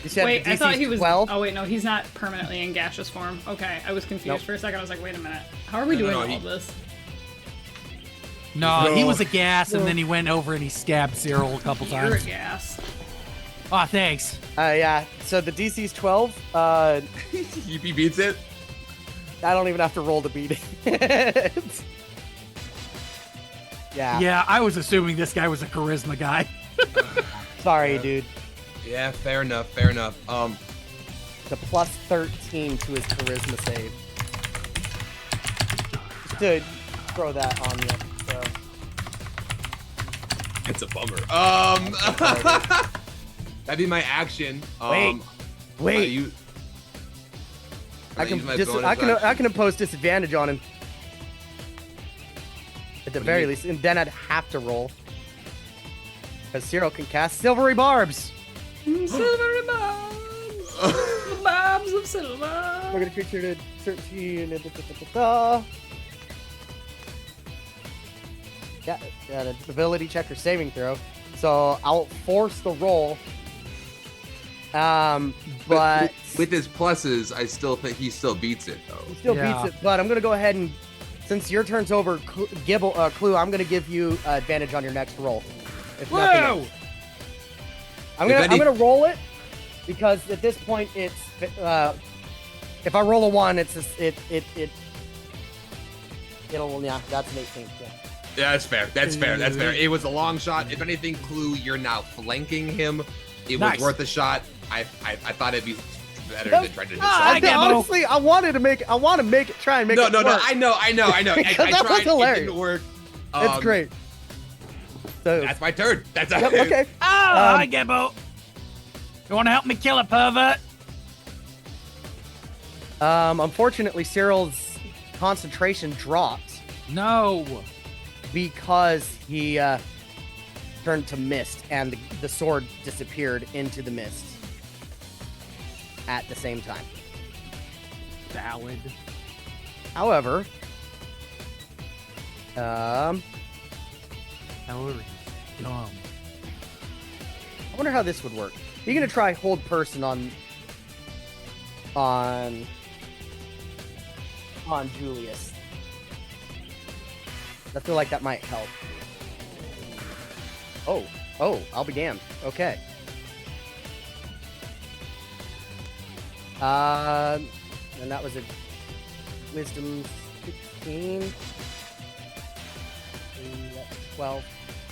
S3: You said
S1: Wait, I
S3: DC's
S1: thought he was.
S3: 12?
S1: Oh wait, no, he's not permanently in gaseous form. Okay, I was confused
S3: Nope.
S1: for a second. I was like, wait a minute, how are we
S2: No,
S1: doing
S2: no,
S1: all
S2: he-
S1: this?
S4: No, he
S2: No.
S4: was a gas, and then he went over and he stabbed Cyril a couple
S1: You're a
S4: times.
S1: gas.
S4: Aw, thanks.
S3: Yeah. So the DC's 12.
S2: He beats it.
S3: I don't even have to roll to beat it. Yeah.
S4: Yeah, I was assuming this guy was a charisma guy.
S3: Sorry, dude.
S2: Yeah, fair enough. Fair enough.
S3: The plus 13 to his charisma save. Just to throw that on you. So.
S2: It's a bummer. That'd be my action.
S3: Wait.
S2: You.
S3: I can I can impose disadvantage on him. At the
S2: What do
S3: very
S2: you-
S3: least, and then I'd have to roll. Because Cyril can cast Silvery Barbs.
S1: Silvery bombs, the bombs of silver.
S3: We're gonna creature to 13. Yeah, an ability check or saving throw. So I'll force the roll. But
S2: with his pluses, I still think he still beats it though.
S3: he still
S4: Yeah.
S3: beats it. But I'm gonna go ahead and, since your turn's over, Clue, I'm gonna give you advantage on your next roll. If nothing
S4: Whoa!
S3: else. I'm gonna roll it because at this point it's if I roll a 1, it's just, it'll that's an 18. Yeah.
S2: Yeah, that's fair. That's fair. It was a long shot. If anything, Clue, you're now flanking him. It was
S4: Nice.
S2: worth a shot. I thought it'd be better
S3: Nope.
S2: than trying to
S4: I
S2: decide.
S4: get it.
S3: Honestly, I want to make it try and make
S2: No,
S3: it
S2: no.
S3: work.
S2: I know. I
S3: That was
S2: tried. It
S3: hilarious.
S2: didn't work.
S3: It's great. So
S2: That's my turn. That's
S3: yep, okay.
S4: Oh, hi,
S3: Um,
S4: Gibbo. You want to help me kill a pervert?
S3: Unfortunately, Cyril's concentration dropped
S4: No.
S3: because he turned to mist, and the sword disappeared into the mist at the same time.
S4: Valid.
S3: However,
S4: However, dumb.
S3: I wonder how this would work. You're gonna try hold person on Julius. I feel like that might help. Oh, I'll be damned. Okay. And that was a wisdom 16. 12.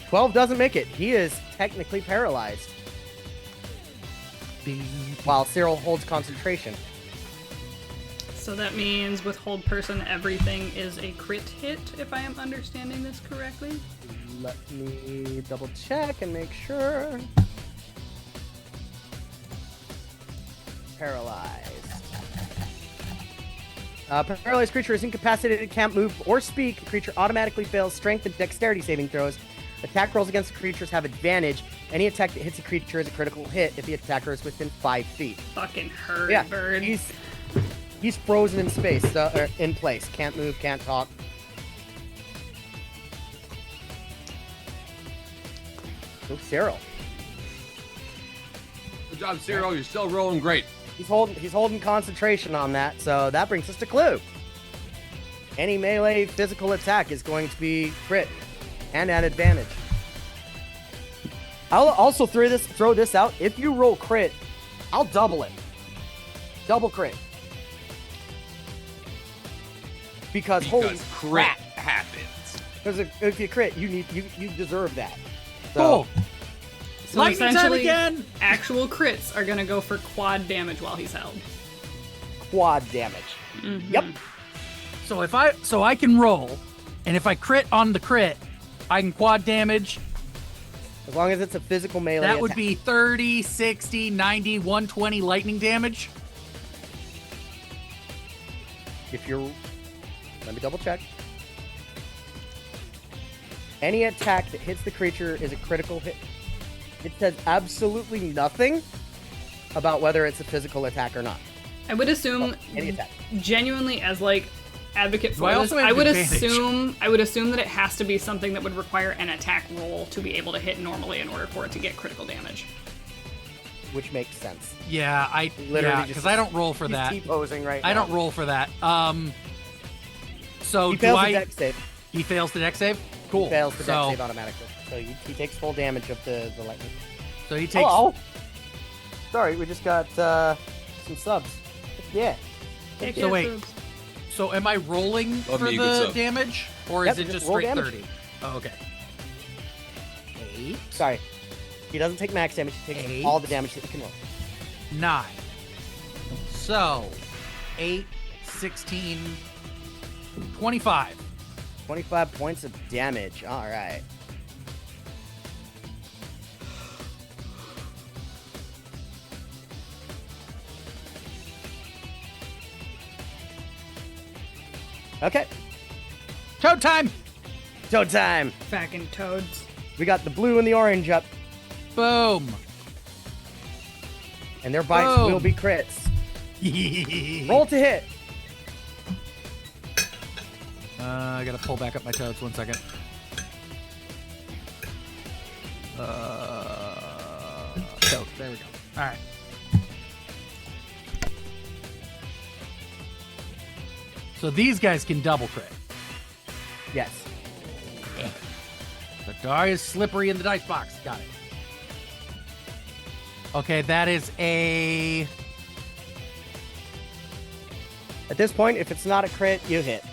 S3: 12 doesn't make it. He is technically paralyzed while Cyril holds concentration.
S1: So that means with hold person, everything is a crit hit, if I am understanding this correctly.
S3: Let me double check and make sure. Paralyzed. Paralyzed creature is incapacitated, can't move or speak. Creature automatically fails strength and dexterity saving throws. Attack rolls against the creatures have advantage. Any attack that hits a creature is a critical hit if the attacker is within 5 feet.
S1: Fucking hurt,
S3: Yeah,
S1: bird.
S3: he's frozen in space, or in place. Can't move, can't talk. Oh, Cyril.
S2: Good job, Cyril. You're still rolling great.
S3: He's holding concentration on that, so that brings us to Clue. Any melee physical attack is going to be crit and at advantage. I'll also throw this out. If you roll crit, I'll double it. Double crit. Because holy
S2: crit
S3: crap.
S2: happens.
S3: Because if you crit, you deserve that. So,
S4: Cool.
S1: So
S4: Lightning time
S1: essentially,
S4: again.
S1: actual crits are gonna go for quad damage while he's held.
S3: quad damage.
S1: Mhm.
S3: Yep.
S4: So I can roll, and if I crit on the crit, I can quad damage.
S3: As long as it's a physical melee
S4: That would
S3: attack.
S4: be 30, 60, 90, 120 lightning damage.
S3: If you're... Let me double check. Any attack that hits the creature is a critical hit. It says absolutely nothing about whether it's a physical attack or not.
S1: I would assume,
S3: Any attack.
S1: genuinely, as like advocate
S4: Do
S1: for
S4: I
S1: this,
S4: also have
S1: I would
S4: advantage?
S1: assume that it has to be something that would require an attack roll to be able to hit normally in order for it to get critical damage.
S3: Which makes sense.
S4: Yeah,
S3: Literally
S4: because
S3: just-
S4: I don't roll for
S3: He's
S4: that.
S3: T-posing right now.
S4: I don't roll for that. So
S3: He
S4: do
S3: fails
S4: I?
S3: the dex save.
S4: He fails the dex save. Cool.
S3: He fails the dex
S4: so,
S3: save automatically. So he takes full damage of the lightning.
S4: so he takes.
S3: Oh! Sorry, we just got some subs. Yeah.
S1: Heck
S4: So
S1: yeah,
S4: wait.
S1: subs.
S4: So am I rolling
S2: Love
S4: for
S2: me a good
S4: the
S2: sub.
S4: damage, or
S3: Yep,
S4: is it
S3: just
S4: just
S3: roll
S4: straight
S3: damage.
S4: 30? Oh, okay. 8,
S3: Sorry. He doesn't take max damage. He takes
S4: 8.
S3: all the damage that you can roll.
S4: 9. So 8, 16, 25.
S3: 25 points of damage. All right. Okay.
S4: Toad time!
S3: Toad time.
S1: Fucking toads.
S3: We got the blue and the orange up,
S4: Boom.
S3: and their bites
S4: Boom.
S3: will be crits. Roll to hit.
S4: I gotta pull back up my toads 1 second. Toad. There we go. All right. So these guys can double crit.
S3: Yes.
S4: The die is slippery in the dice box. Got it. Okay, that is a...
S3: At this point, if it's not a crit, you hit.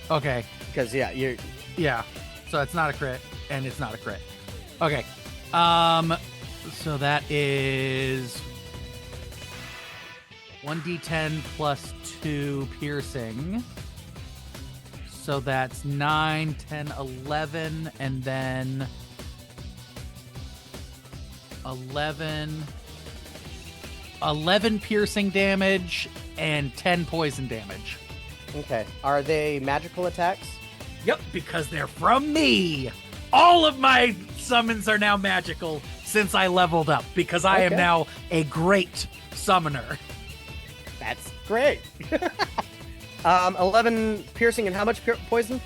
S4: Okay.
S3: Because, yeah, you're...
S4: Yeah. So it's not a crit, and it's not a crit. Okay. So that is 1d10 plus 2 piercing. So that's 9, 10, 11, and then 11 piercing damage and 10 poison damage.
S3: Okay. Are they magical attacks?
S4: Yep, because they're from me. All of my summons are now magical since I leveled up, because I am
S3: Okay.
S4: now a great summoner.
S3: That's great. 11 piercing and how much poison?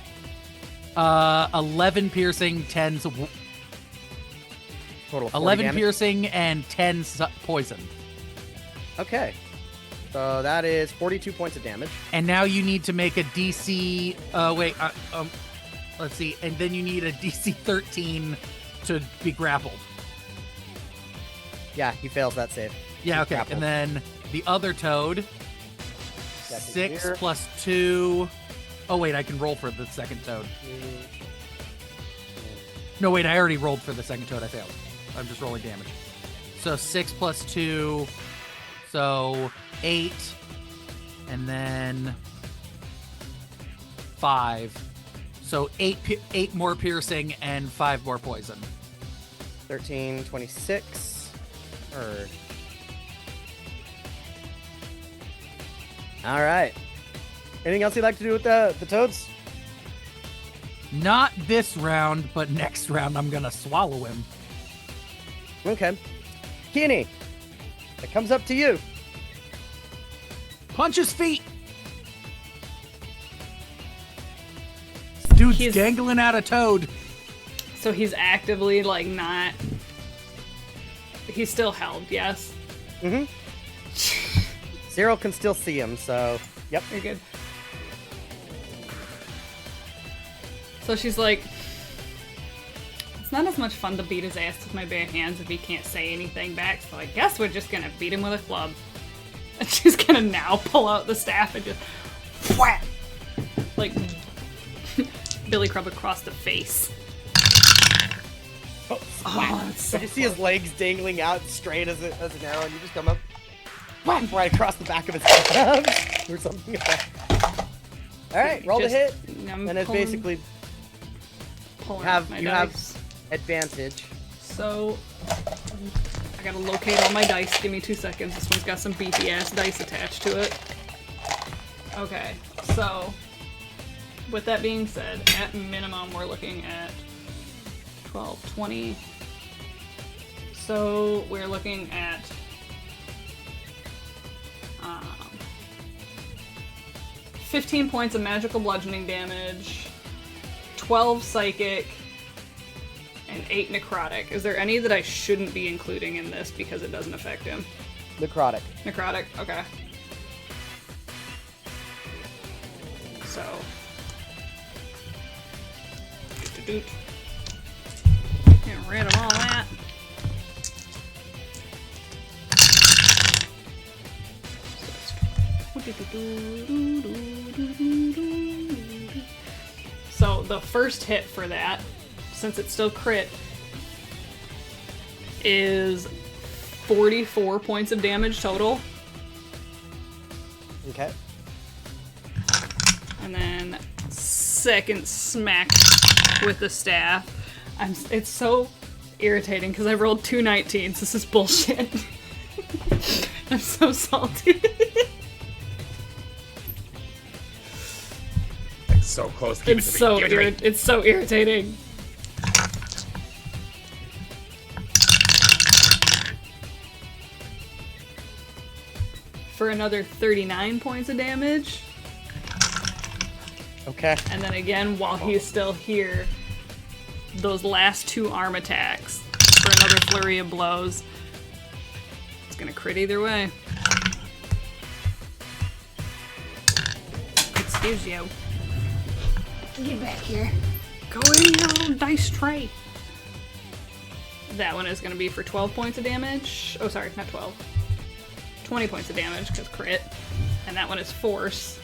S4: 11 piercing, 10
S3: Total 40
S4: 11
S3: damage?
S4: piercing and 10 poison.
S3: Okay. So that is 42 points of damage.
S4: And now you need to make a DC. Let's see. And then you need a DC 13 to be grappled.
S3: Yeah, he fails that save.
S4: Yeah,
S3: He's
S4: okay.
S3: grappled.
S4: And then the other toad,
S3: Second
S4: 6
S3: here.
S4: plus 2. Oh, wait, I can roll for the second toad. No, wait, I already rolled for the second toad. I failed. I'm just rolling damage. So 6 plus 2. So 8. And then 5. So 8 more piercing and 5 more poison.
S3: 13, 26. Or... All right. Anything else you'd like to do with the toads?
S4: Not this round, but next round I'm gonna swallow him.
S3: Okay. Keeney, it comes up to you.
S4: Punch his feet! Dude's
S1: He's-
S4: dangling out a toad.
S1: So he's actively, like, not... He's still held, yes?
S3: Mm-hmm. Zero can still see him, so... Yep.
S1: You're good. So she's like... It's not as much fun to beat his ass with my bare hands if he can't say anything back, so I guess we're just gonna beat him with a club. And she's gonna now pull out the staff and just... whack! Like... Billy Crump across the face. Oh, that's so
S3: You see his legs dangling out straight as an arrow, and you just come up, whack, right across the back of his head, or something like that. All right, roll the hit,
S1: I'm
S3: and it's
S1: pulling-
S3: basically
S1: pulling
S3: have-
S1: off my
S3: you have-
S1: dice.
S3: advantage.
S1: So, I gotta locate all my dice. Give me 2 seconds. This one's got some beefy ass dice attached to it. Okay, so, with that being said, at minimum, we're looking at 12, 20. So, we're looking at 15 points of magical bludgeoning damage, 12 psychic, and 8 necrotic. Is there any that I shouldn't be including in this because it doesn't affect him?
S3: Necrotic.
S1: Necrotic, okay. So. Doot. Get rid of all that. So the first hit for that, since it's still crit, is 44 points of damage total.
S3: Okay.
S1: And then second smack with the staff. It's so irritating because I rolled 2 19s. This is bullshit. I'm so salty.
S2: Like, so close. Give it
S1: It's
S2: to me.
S1: so
S2: Give it to me.
S1: it's so irritating. For another 39 points of damage.
S3: Okay.
S1: And then again, while he's still here, those last 2 arm attacks for another flurry of blows. It's gonna crit either way. Excuse you.
S5: Get back here.
S1: Go in your little dice tray. That one is gonna be for 12 points of damage. Oh, sorry, not 12. 20 points of damage, because crit. And that one is force.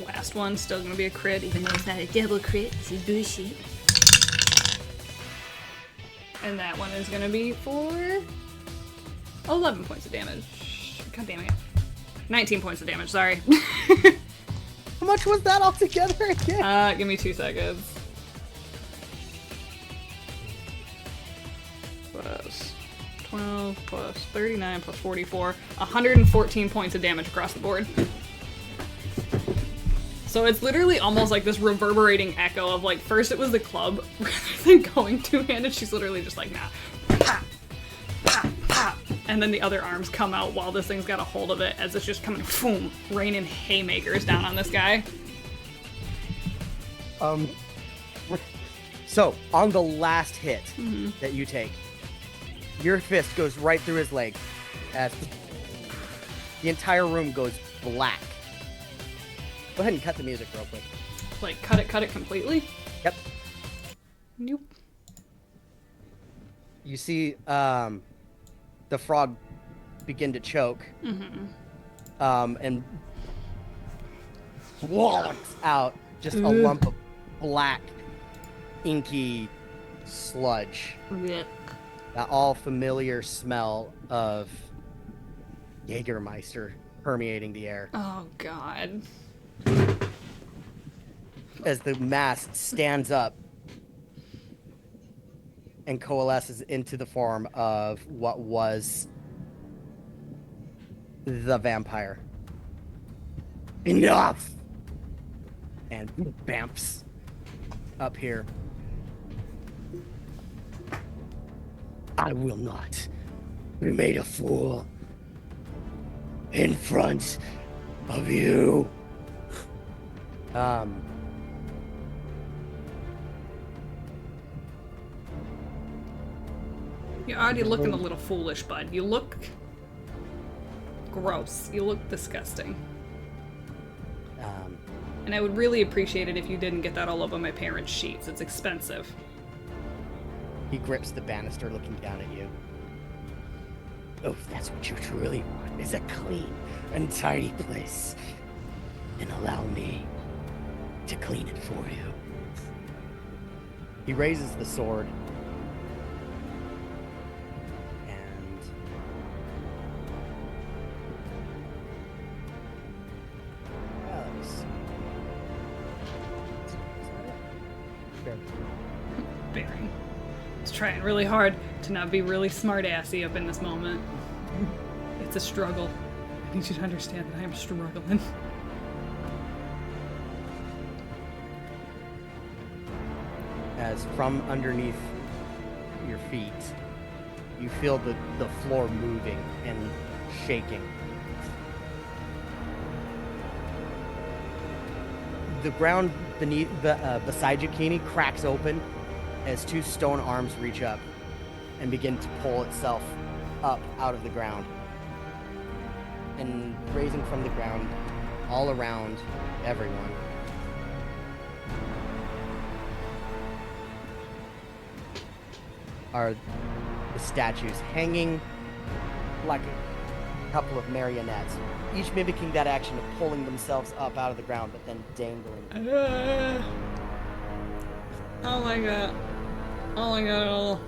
S1: Last one, still gonna be a crit, even though it's not a double crit. This is bullshit. And that one is gonna be for 11 points of damage. God damn it. 19 points of damage, sorry.
S3: How much was that altogether again?
S1: Give me 2 seconds. Plus 12 plus 39 plus 44. 114 points of damage across the board. So it's literally almost like this reverberating echo of like, first it was the club rather than going two-handed. She's literally just like, nah. Pop, pop, pop. And then the other arms come out while this thing's got a hold of it as it's just coming, boom, raining haymakers down on this guy.
S3: So on the last hit that you take, your fist goes right through his leg as the entire room goes black. Go ahead and cut the music real quick.
S1: Like, cut it completely?
S3: Yep.
S1: Nope.
S3: You see the frog begin to choke. And walks out just a lump of black, inky sludge.
S1: Yeah.
S3: That all familiar smell of Jägermeister permeating the air.
S1: Oh, God.
S3: As the mass stands up and coalesces into the form of what was the vampire. Enough! And bamps up here. I will not be made a fool in front of you.
S1: You're already looking a little foolish, bud. You look gross. You look disgusting. And I would really appreciate it if you didn't get that all over my parents' sheets. It's expensive.
S3: He grips the banister, looking down at you. Oh, if that's what you truly want, is a clean and tidy place. Then allow me to clean it for you. He raises the sword. And let me see. Is that it? Sure.
S1: Bearing. It's trying really hard to not be really smart-assy up in this moment. It's a struggle. I need you to understand that I am struggling.
S3: As from underneath your feet, you feel the floor moving and shaking. The ground beneath, beside you, Keeney, cracks open as 2 stone arms reach up and begin to pull itself up out of the ground. And raising from the ground all around everyone are the statues hanging like a couple of marionettes, each mimicking that action of pulling themselves up out of the ground but then dangling.
S1: Oh my god. Oh my god.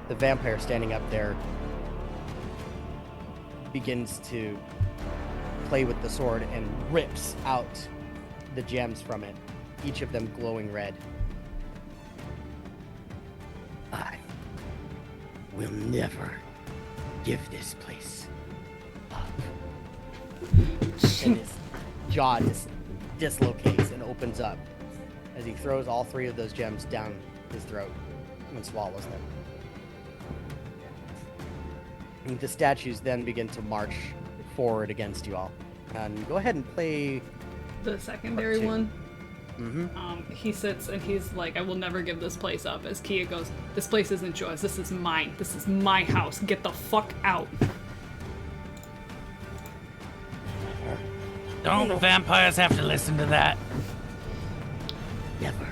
S3: The vampire standing up there begins to play with the sword and rips out the gems from it, each of them glowing red. I will never give this place up. And his jaw dislocates and opens up as he throws all 3 of those gems down his throat and swallows them. And the statues then begin to march forward against you all. And go ahead and play.
S1: The secondary
S3: Part two.
S1: one.
S3: Mm-hmm.
S1: He sits and he's like, I will never give this place up. As Kia goes, this place isn't yours. This is mine. This is my house. Get the fuck out.
S4: Don't vampires have to listen to that?
S3: Never.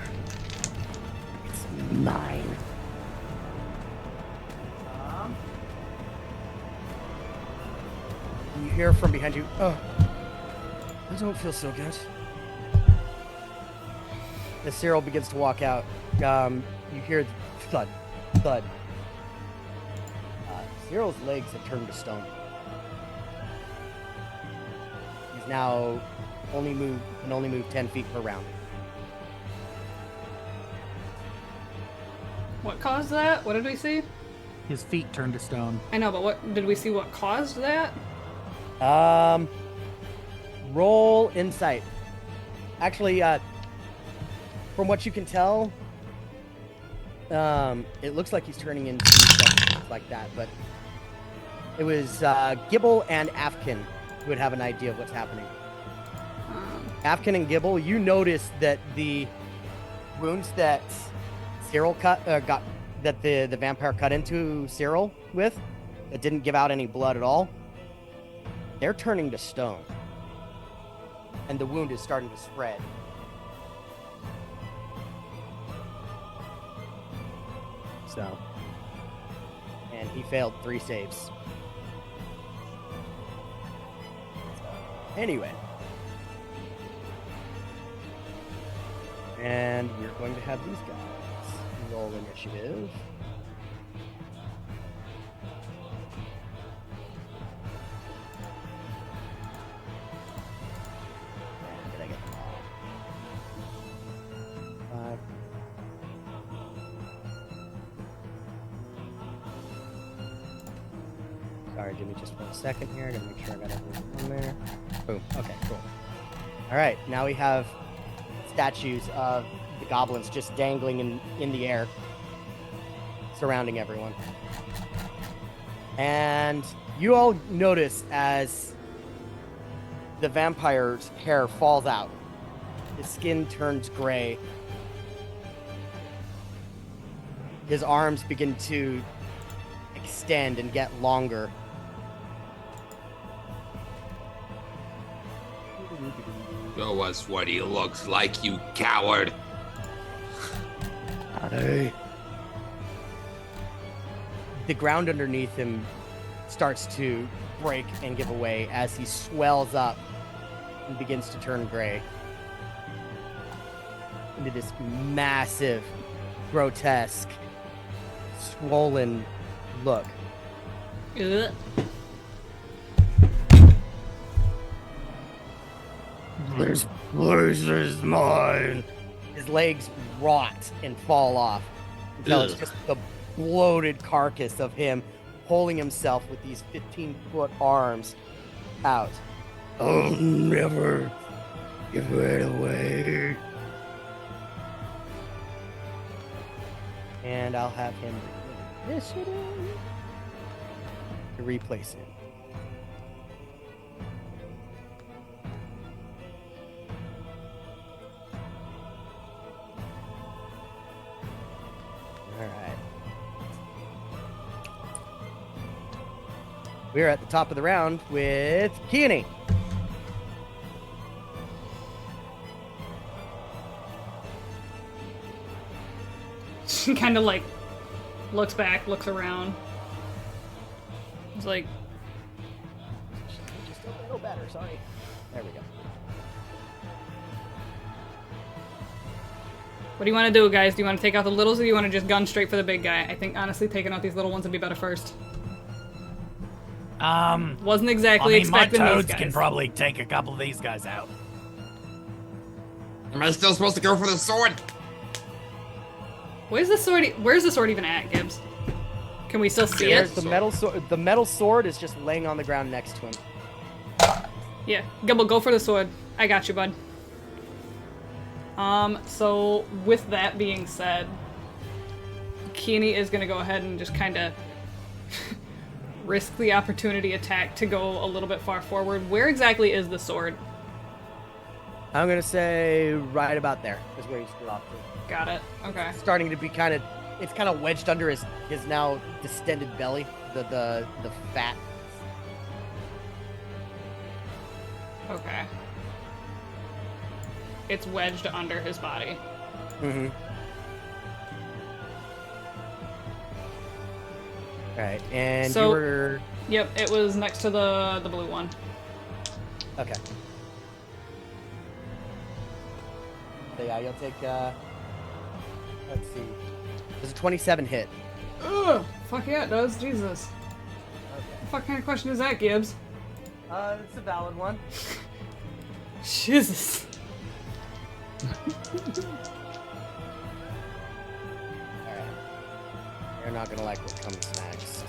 S3: It's mine. You hear from behind you. Oh, I don't feel so good. As Cyril begins to walk out, you hear thud, thud. Cyril's legs have turned to stone. He's now can only move 10 feet per round.
S1: What caused that? What did we see?
S4: His feet turned to stone.
S1: I know, but what did we see? What caused that?
S3: Roll insight. Actually, from what you can tell, it looks like he's turning into stuff like that, but it was Gibble and Afkin who would have an idea of what's happening. Afkin and Gibble, you notice that the wounds that Cyril got that the vampire cut into Cyril with, that didn't give out any blood at all, they're turning to stone. And the wound is starting to spread. So, and he failed 3 saves. Anyway. And we're going to have these guys roll initiative. Did I get them all? 5. Sorry, give me just 1 second here. I gotta make sure I got everything on there. Boom. Okay, cool. All right, now we have statues of the goblins just dangling in the air, surrounding everyone. And you all notice as the vampire's hair falls out, his skin turns gray, his arms begin to extend and get longer.
S2: Show us what he looks like, you coward.
S3: Hey. The ground underneath him starts to break and give away as he swells up and begins to turn gray into this massive, grotesque, swollen look.
S1: Ugh.
S3: This place is mine. His legs rot and fall off until it's just the bloated carcass of him holding himself with these 15-foot arms out. I'll never give it away. And I'll have him initiative to replace him. All right. We're at the top of the round with Keany.
S1: She kind of like looks back, looks around. It's like,
S3: Just a little better, sorry. There we go.
S1: what do you want to do, guys? Do you want to take out the littles, or do you want to just gun straight for the big guy? I think honestly, taking out these little ones would be better first. Wasn't exactly expecting
S4: my
S1: these
S4: toads
S1: guys.
S4: can probably take a couple of these guys out.
S2: Am I still supposed to go for the sword?
S1: Where's the sword? Where's the sword even at, Gibbs? Can we still see
S3: There's
S1: it?
S3: the metal sword. The metal sword is just laying on the ground next to him.
S1: Yeah, Gibble, go for the sword. I got you, bud. So with that being said, Keany is gonna go ahead and just kind of risk the opportunity attack to go a little bit far forward. Where exactly is the sword?
S3: I'm gonna say right about there is where he stood off to.
S1: Got it. Okay.
S3: Starting to be it's kind of wedged under his now distended belly. The fat.
S1: Okay. It's wedged under his body.
S3: Mm-hmm. All right, and
S1: So-
S3: you were
S1: Yep, it was next to the blue one.
S3: okay. So yeah, you'll take. Let's see. There's a 27 hit.
S1: Ugh! Fuck yeah, it does. Jesus.
S3: Okay.
S1: What fuck kind of question is that, Gibbs?
S3: It's a valid one.
S1: Jesus.
S3: All right. You're not gonna like what comes next.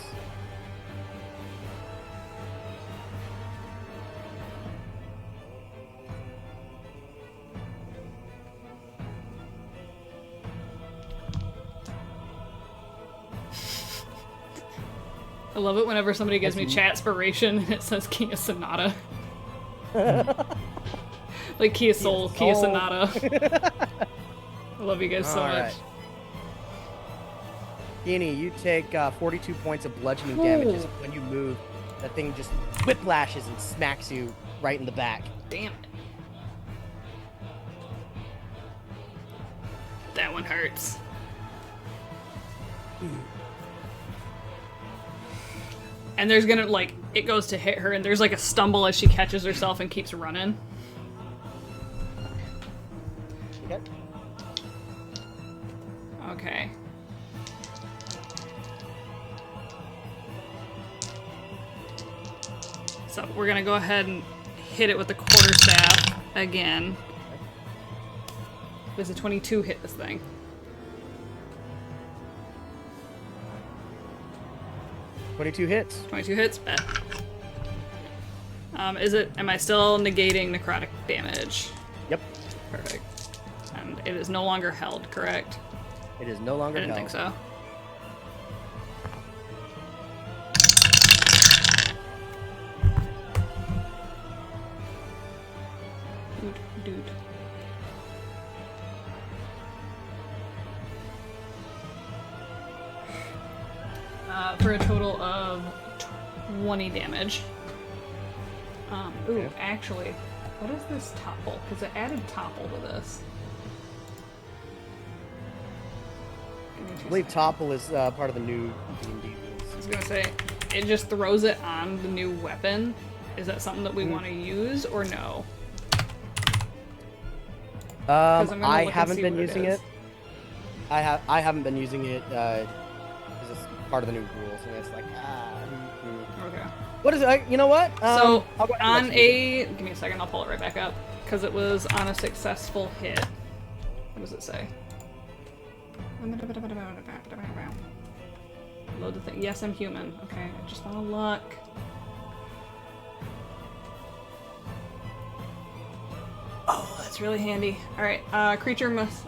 S1: I love it whenever somebody gives me chat-spiration and it says Kia Sonata. Like Kia Soul, Kia
S3: Soul.
S1: Sonata. I love you guys so
S3: All
S1: much.
S3: right. Guinea, you take 42 points of bludgeoning damages when you move. That thing just whiplashes and smacks you right in the back.
S1: Damn it. That one hurts. And there's gonna, like, it goes to hit her, and there's like a stumble as she catches herself and keeps running.
S3: Okay.
S1: Okay. So we're gonna go ahead and hit it with the quarterstaff again. Does a 22 hit this thing?
S3: 22 hits.
S1: 22 hits? Bet. Am I still negating necrotic damage?
S3: Yep.
S1: Perfect. And it is no longer held, correct?
S3: It is no
S1: I
S3: longer
S1: didn't
S3: held.
S1: think so. Dude. For a total of 20 damage. Ooh,
S3: Okay.
S1: actually, what is this topple? Because it added topple to this. Give me
S3: I
S1: two
S3: believe
S1: seconds.
S3: Topple is part of the new D&D
S1: I
S3: rules.
S1: was gonna say, it just throws it on the new weapon. Is that something that we want to use, or no? I'm gonna
S3: I
S1: look and
S3: haven't
S1: see
S3: been
S1: what it
S3: using
S1: is.
S3: it. I haven't been using it because it's part of the new rules, and it's like
S1: Okay.
S3: What is it? You know what?
S1: So,
S3: I'll go ahead and
S1: on
S3: let you use it.
S1: give me a second, I'll pull it right back up. Because it was on a successful hit. What does it say? Load the thing. Yes, I'm human. Okay, I just want to look. Oh, that's really handy. Alright, creature must...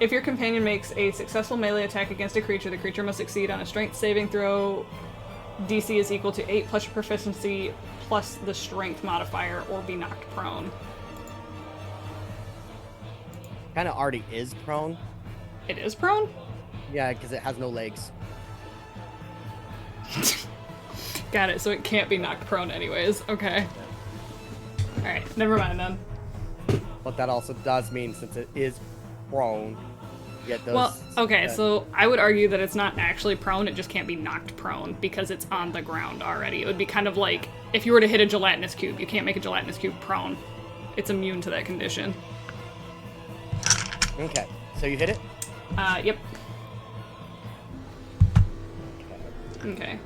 S1: If your companion makes a successful melee attack against a creature, the creature must succeed on a strength saving throw. DC is equal to 8 plus your proficiency plus the strength modifier or be knocked prone.
S3: Kind of already is prone.
S1: It is prone?
S3: Yeah, because it has no legs.
S1: Got it, so it can't be knocked prone anyways. Okay. Alright, never mind then.
S3: But that also does mean, since it is prone, you get those.
S1: Well, okay, so I would argue that it's not actually prone, it just can't be knocked prone because it's on the ground already. It would be kind of like if you were to hit a gelatinous cube, you can't make a gelatinous cube prone. It's immune to that condition.
S3: Okay, so you hit it.
S1: Yep.
S3: Okay.
S1: Okay.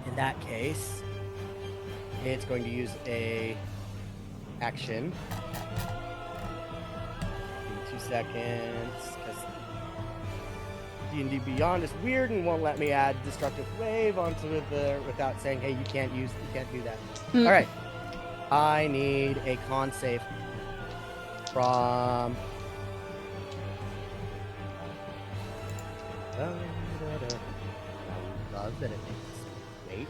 S3: In that case, it's going to use a action. Give me 2 seconds, because D&D Beyond is weird and won't let me add Destructive Wave onto the without saying, hey, you can't do that. All right. I need a con save from. love that it makes wait.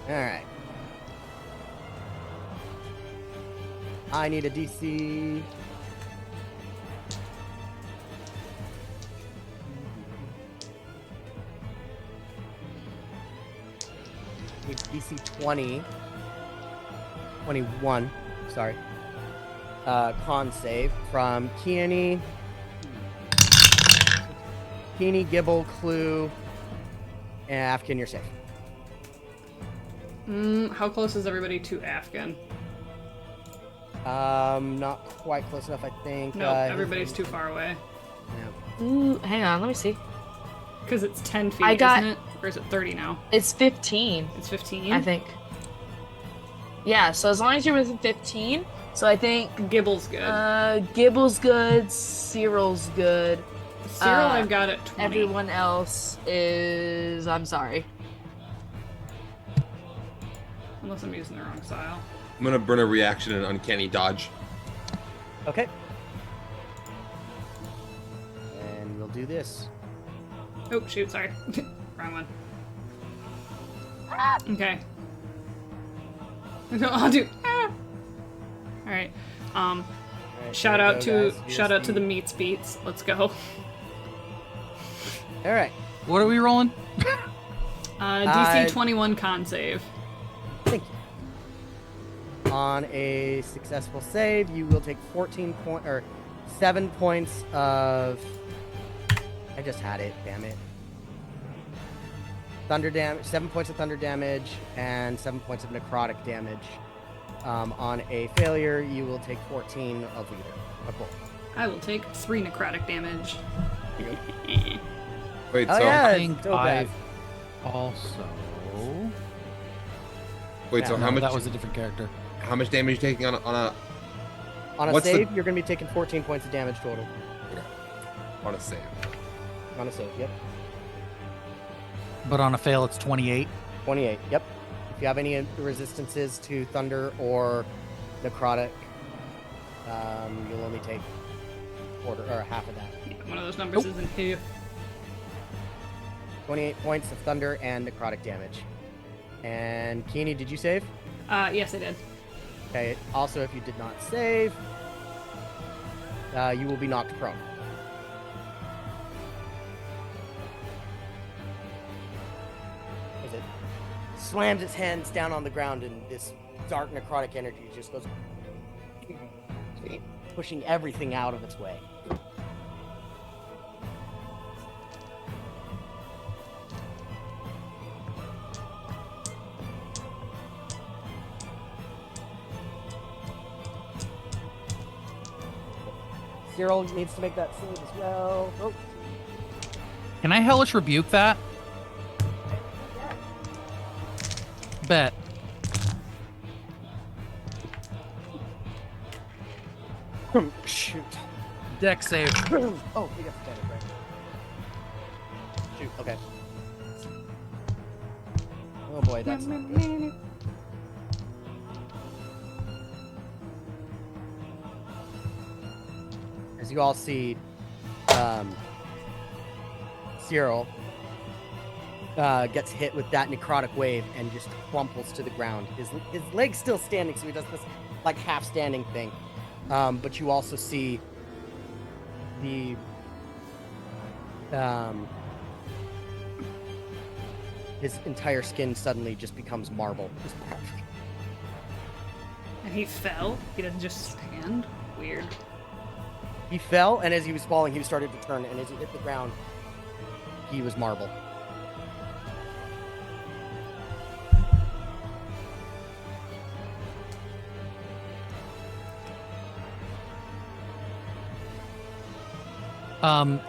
S3: All right. I need a DC. Need DC 20. 21. Sorry. Con save from Keany. Keany, Gibble, Clue, and Afghan. You're safe.
S1: How close is everybody to Afghan?
S3: Not quite close enough, I think.
S1: No, everybody's too far away.
S3: Yeah.
S5: Ooh, hang on, let me see.
S1: Because it's 10 feet,
S5: I got-
S1: isn't it? Or is it 30 now?
S5: It's 15,
S1: It's 15?
S5: I think. Yeah, so as long as you're within 15, so I think
S1: Gibble's good.
S5: Gibble's good, Cyril's good.
S1: Cyril I've got at 20.
S5: Everyone else is, I'm sorry.
S1: Unless I'm using the wrong style.
S2: I'm gonna burn a reaction and uncanny dodge.
S3: Okay. And we'll do this.
S1: Oh, shoot, sorry. Wrong one. Okay. No, I'll do. Alright.
S3: All right,
S1: Shout
S3: there we
S1: out
S3: go,
S1: to
S3: guys.
S1: shout out to
S3: VSP.
S1: the meats beats. Let's go.
S3: All right.
S4: What are we rolling?
S1: DC 21 con save.
S3: Thank you. On a successful save, you will take 7 points of. I just had it. Damn it. Thunder damage. 7 points of thunder damage and 7 points of necrotic damage. On a failure, you will take 14 of either. Of both.
S1: I will take 3 necrotic damage.
S2: Wait,
S3: Oh
S2: so
S3: yeah,
S4: I think
S3: so bad.
S4: also.
S2: wait, so
S3: Yeah,
S2: how much?
S4: That was a different character.
S2: How much damage are you taking on a
S3: On a
S2: what's the-
S3: save, you're going to be taking 14 points of damage total.
S2: on a save?
S3: On a save, yep.
S4: But on a fail, it's 28.
S3: 28, yep. If you have any resistances to thunder or necrotic, you'll only take quarter or half of that.
S1: One of those numbers isn't here.
S3: 28 points of thunder and necrotic damage. And Keany, did you save?
S1: Yes, I did.
S3: Okay. Also, if you did not save, you will be knocked prone. As it slams its hands down on the ground, and this dark necrotic energy just goes pushing everything out of its way. Cyril needs to make that save as well. Oh,
S4: Can I hellish rebuke that? Bet.
S3: shoot.
S4: Deck save.
S3: Oh, we got the right. Shoot, okay. Oh boy, that's not good. As you all see, Cyril gets hit with that necrotic wave and just crumples to the ground. His leg's still standing, so he does this like half standing thing. But you also see the his entire skin suddenly just becomes marble. Just-
S1: And he fell. He doesn't just stand. Weird.
S3: He fell, and as he was falling, he started to turn, and as he hit the ground, he was marble.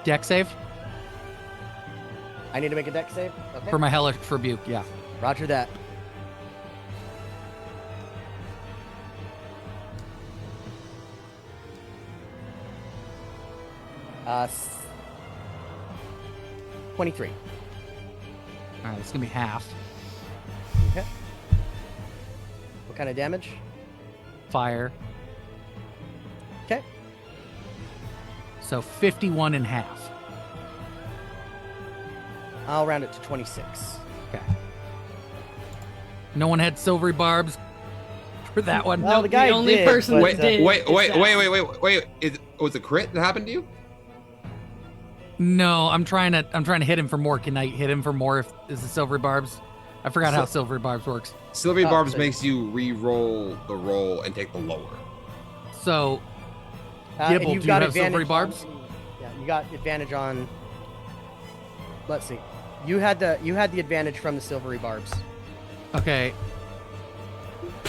S4: Deck save
S3: I need to make a deck save? Okay.
S4: for my hellish rebuke. Yeah.
S3: Roger that. Uh, 23.
S4: All right, it's gonna be half.
S3: Okay. What kind of damage?
S4: Fire.
S3: Okay.
S4: So 51 and half.
S3: I'll round it to 26.
S4: Okay. No one had silvery barbs for that one.
S3: Well, the guy
S1: only
S3: did,
S1: person
S3: but,
S1: that did.
S2: Wait.
S1: is
S2: Was it a crit that happened to you?
S4: No, I'm trying to hit him for more. Can I hit him for more if is the silvery barbs? I forgot how silvery barbs works.
S2: Silvery Barbs
S3: so-
S2: makes you re-roll the roll and take the lower.
S4: So,
S3: and
S4: Gibble,
S3: you've
S4: do you
S3: got
S4: have
S3: advantage
S4: silvery
S3: on
S4: barbs?
S3: any- Yeah, you got advantage on. Let's see. You had the advantage from the silvery barbs.
S4: Okay.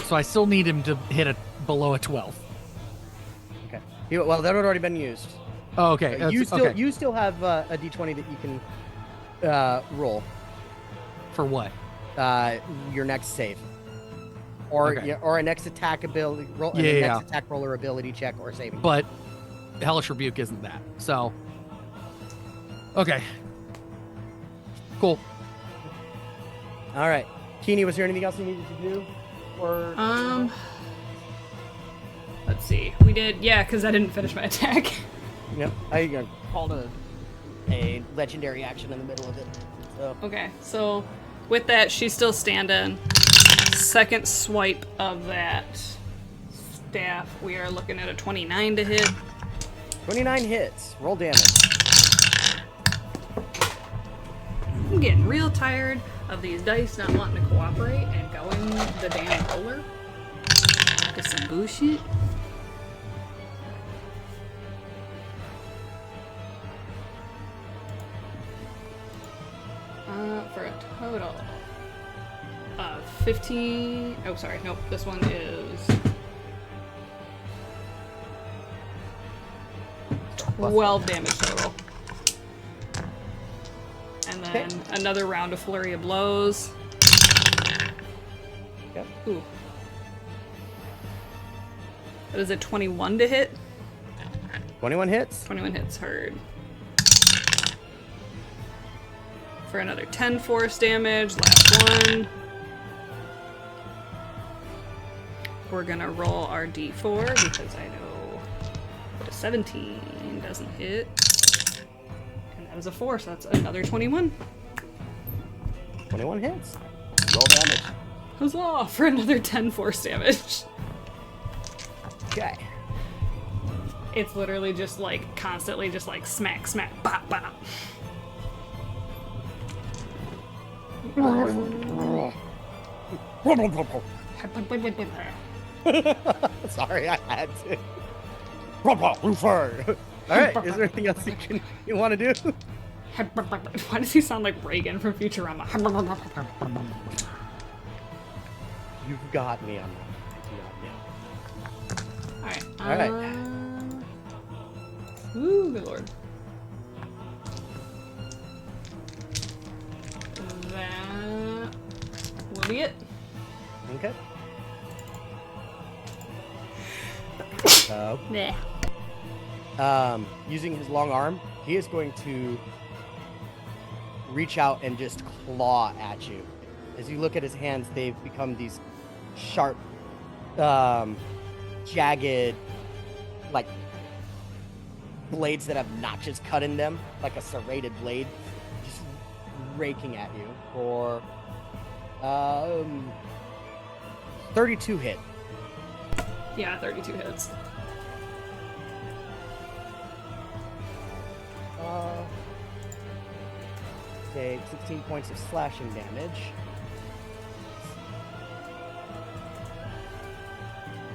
S4: So I still need him to hit a below a 12.
S3: Okay. Well, that had already been used.
S4: Oh, okay.
S3: You still have a d20 that you can roll
S4: For what?
S3: your next save, or
S4: Okay.
S3: or a next attack ability roll, and
S4: Yeah,
S3: a
S4: yeah,
S3: next attack roll or ability check or saving.
S4: But Hellish Rebuke isn't that. So, okay. Cool.
S3: All right, Keeney, was there anything else you needed to do? Or
S1: Let's see. We did, yeah, because I didn't finish my attack.
S3: Yep, I called a legendary action in the middle of it. So
S1: Okay, so with that, she's still standing. Second swipe of that staff, we are looking at a 29 to hit.
S3: 29 hits. Roll damage.
S1: I'm getting real tired of these dice not wanting to cooperate and going the damn roller. That's some bullshit. For a total of 15. Oh, sorry. Nope. This one is 12 damage total. And then another round of flurry of blows.
S3: Yep.
S1: Ooh. That is a 21 to hit.
S3: 21 hits.
S1: 21 hits, heard. For another 10 force damage, last one. We're gonna roll our d4 because I know the 17 doesn't hit. And that is a 4, so that's another 21.
S3: 21 hits. Roll damage.
S1: Huzzah! For another 10 force damage.
S3: Okay.
S1: It's literally just like constantly just like smack, smack, bop, bop.
S3: Sorry, I had to. All right. Is there anything else you want to do?
S1: Why does he sound like Reagan from Futurama?
S3: You've got me on that.
S1: Alright.
S3: Alright.
S1: Ooh, good lord. That will be it.
S3: Okay. So,
S1: Nah.
S3: using his long arm, he is going to reach out and just claw at you. As you look at his hands, they've become these sharp, jagged, like blades that have notches cut in them, like a serrated blade, just raking at you for 32 hit.
S1: Yeah, 32 hits.
S3: Take 16 points of slashing damage.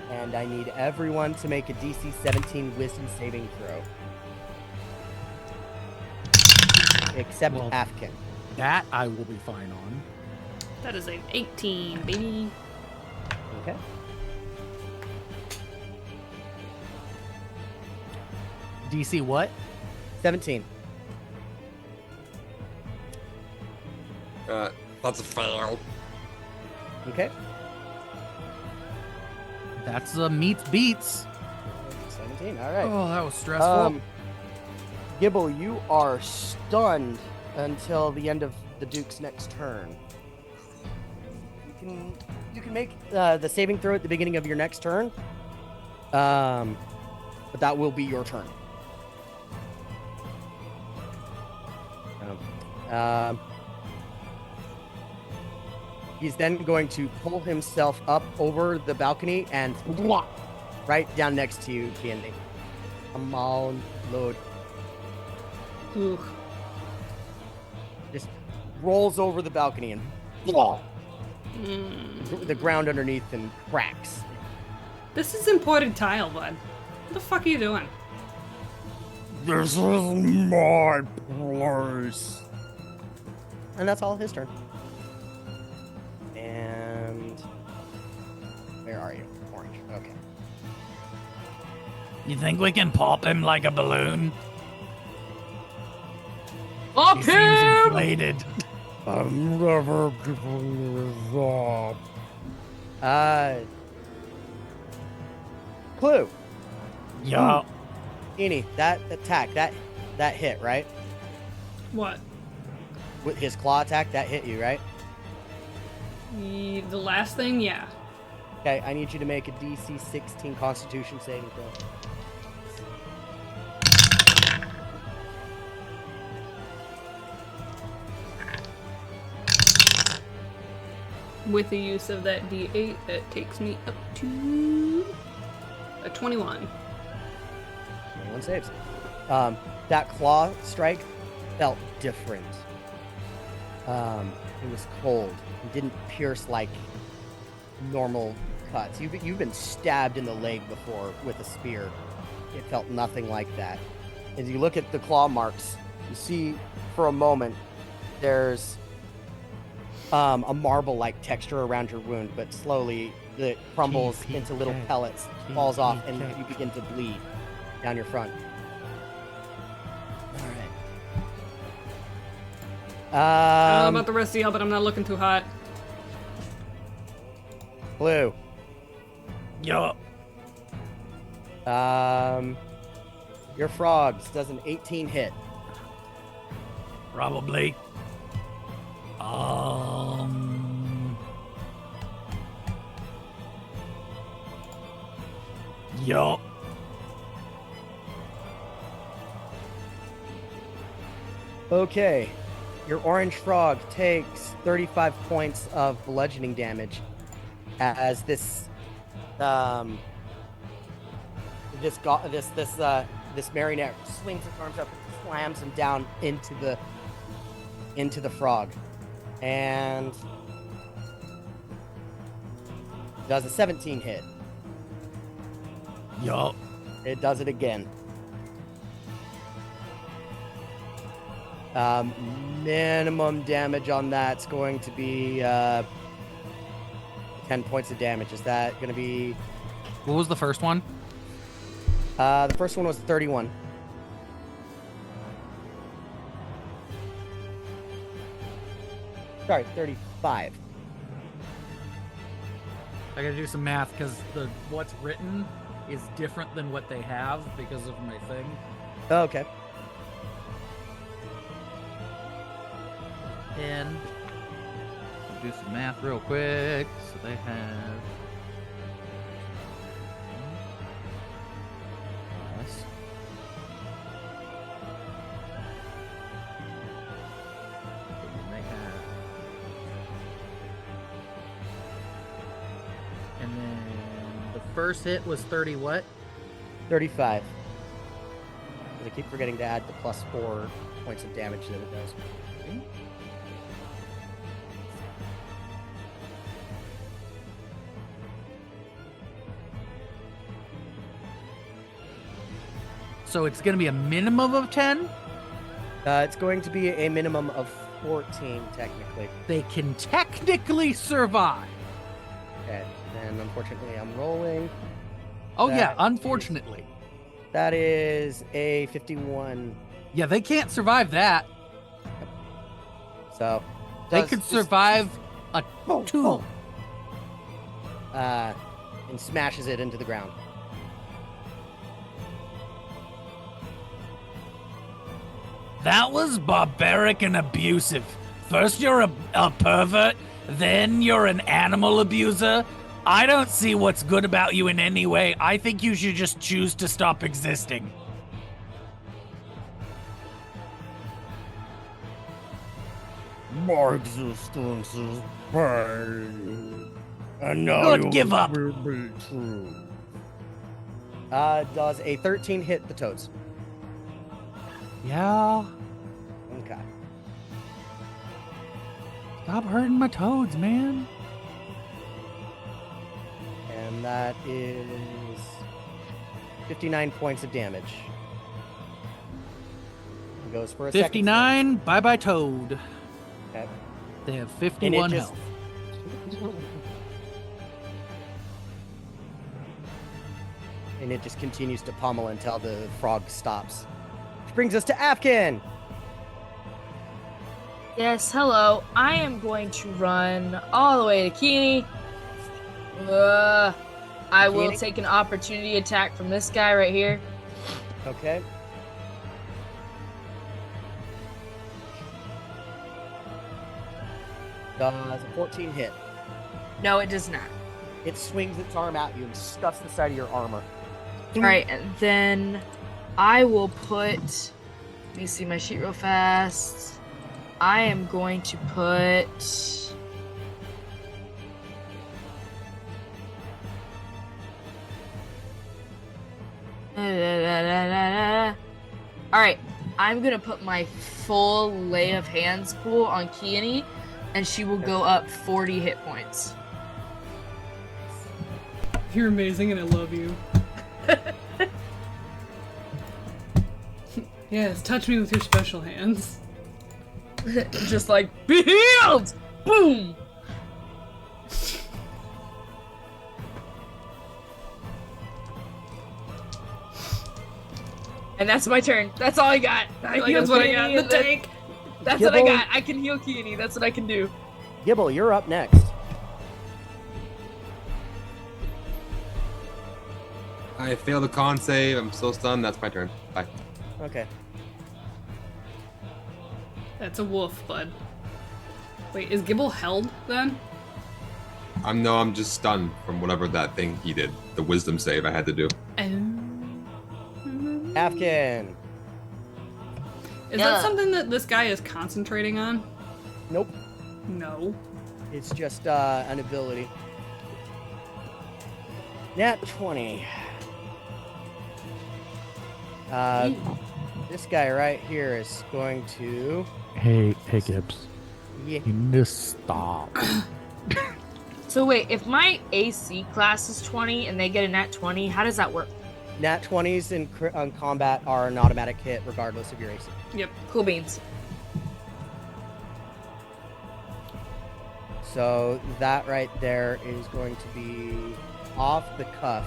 S3: And I need everyone to make a DC 17 Wisdom saving throw. Except
S4: Well,
S3: Afkin.
S4: That I will be fine on.
S1: That is an 18, baby.
S3: Okay.
S4: DC what?
S3: 17.
S2: That's a fail.
S3: Okay.
S4: That's meets beats.
S3: 17. All right.
S4: Oh, that was stressful.
S3: Gibble, you are stunned until the end of the Duke's next turn. You can make the saving throw at the beginning of your next turn, but that will be your turn. He's then going to pull himself up over the balcony and right down next to you, Candy. Come on, load.
S1: Ooh.
S3: Just rolls over the balcony and the ground underneath him cracks.
S1: This is imported tile, bud. What the fuck are you doing?
S3: This is my place. And that's all his turn. And where are you? Orange. Okay.
S6: You think we can pop him like a balloon?
S1: Up
S6: He seems
S1: him!
S6: inflated.
S3: I'm never giving this up. Clue.
S6: Yeah.
S3: Eni, that attack, that hit, right?
S1: What?
S3: With his claw attack, that hit you, right?
S1: The last thing, yeah.
S3: Okay, I need you to make a DC 16 Constitution saving throw.
S1: With the use of that D8, that takes me up to a 21.
S3: 21 saves. That claw strike felt different. It was cold. It didn't pierce like normal cuts. You've been stabbed in the leg before with a spear. It felt nothing like that. As you look at the claw marks, you see for a moment there's a marble-like texture around your wound, but slowly it crumbles into little pellets, falls off, and you begin to bleed down your front. All right.
S1: I don't know about the rest of y'all, but I'm not looking too hot.
S3: Blue.
S6: Yeah.
S3: Your frogs does an 18 hit.
S6: Probably. Yup.
S3: Okay. Your orange frog takes 35 points of bludgeoning damage as this marionette swings his arms up and slams him down into the frog. And does a 17 hit.
S6: Yup.
S3: It does it again. Minimum damage on that's going to be 10 points of damage. Is that going to be...
S4: What was the first one?
S3: The first one was 31. Sorry, 35.
S4: I gotta do some math because what's written is different than what they have because of my thing.
S3: Oh, okay.
S4: And do some math real quick. So they have plus. And they have, and then the first hit was 30 what?
S3: 35. I keep forgetting to add the plus 4 points of damage that it does.
S4: So it's gonna be a minimum of 10?
S3: It's going to be a minimum of 14, technically.
S4: They can technically survive.
S3: Okay, and unfortunately, I'm rolling.
S4: Oh yeah,
S3: That
S4: unfortunately.
S3: That is a 51.
S4: Yeah, they can't survive that.
S3: So
S4: They
S3: does
S4: could
S3: this-
S4: survive a 2.
S3: and smashes it into the ground.
S6: That was barbaric and abusive. First you're a pervert, then you're an animal abuser. I don't see what's good about you in any way. I think you should just choose to stop existing.
S3: My existence is pain, and now
S6: Good,
S3: yours
S6: give up.
S3: will be true. Does a 13 hit the toads?
S4: Yeah.
S3: Okay.
S4: Stop hurting my toads, man.
S3: And that is 59 points of damage. It goes for a second
S4: 59. Bye bye, toad.
S3: swing. Okay.
S4: They have
S3: And
S4: 51
S3: it just,
S4: health.
S3: and it just continues to pummel until the frog stops. Which brings us to Afkin.
S5: Yes, hello. I am going to run all the way to Keeney. I will
S3: Keeney?
S5: take an opportunity attack from this guy right here.
S3: Okay. Does a 14 hit.
S5: No, it does not.
S3: It swings its arm at you and stuffs the side of your armor.
S5: All right, and then I will put. Let me see my sheet real fast. I am going to put. All right, I'm gonna put my full lay of hands pool on Kiani, and she will go up 40 hit points.
S1: You're amazing and I love you. Yes, touch me with your special hands.
S5: Just like, be healed! Boom! And that's my turn. That's all I got.
S1: That's what I got. The tank.
S5: That's what I
S3: Gibble.
S5: got. I can heal Kiani. That's what I can do.
S3: Gibble, you're up next.
S2: I failed the con save. I'm still stunned. That's my turn. Bye.
S3: Okay.
S1: That's a wolf, bud. Wait, is Gibble held then?
S2: I'm just stunned from whatever that thing he did. The wisdom save I had to do.
S3: Afkin.
S1: Is
S5: Yeah.
S1: that something that this guy is concentrating on?
S3: Nope.
S1: No.
S3: It's just an ability. Nat 20. This guy right here is going to.
S7: Hey, Gibbs.
S3: Yeah.
S7: You need to stop.
S5: So wait, if my AC class is 20 and they get a nat 20, how does that work?
S3: Nat 20s in combat are an automatic hit regardless of your AC.
S1: Yep.
S5: Cool beans.
S3: So that right there is going to be off the cuff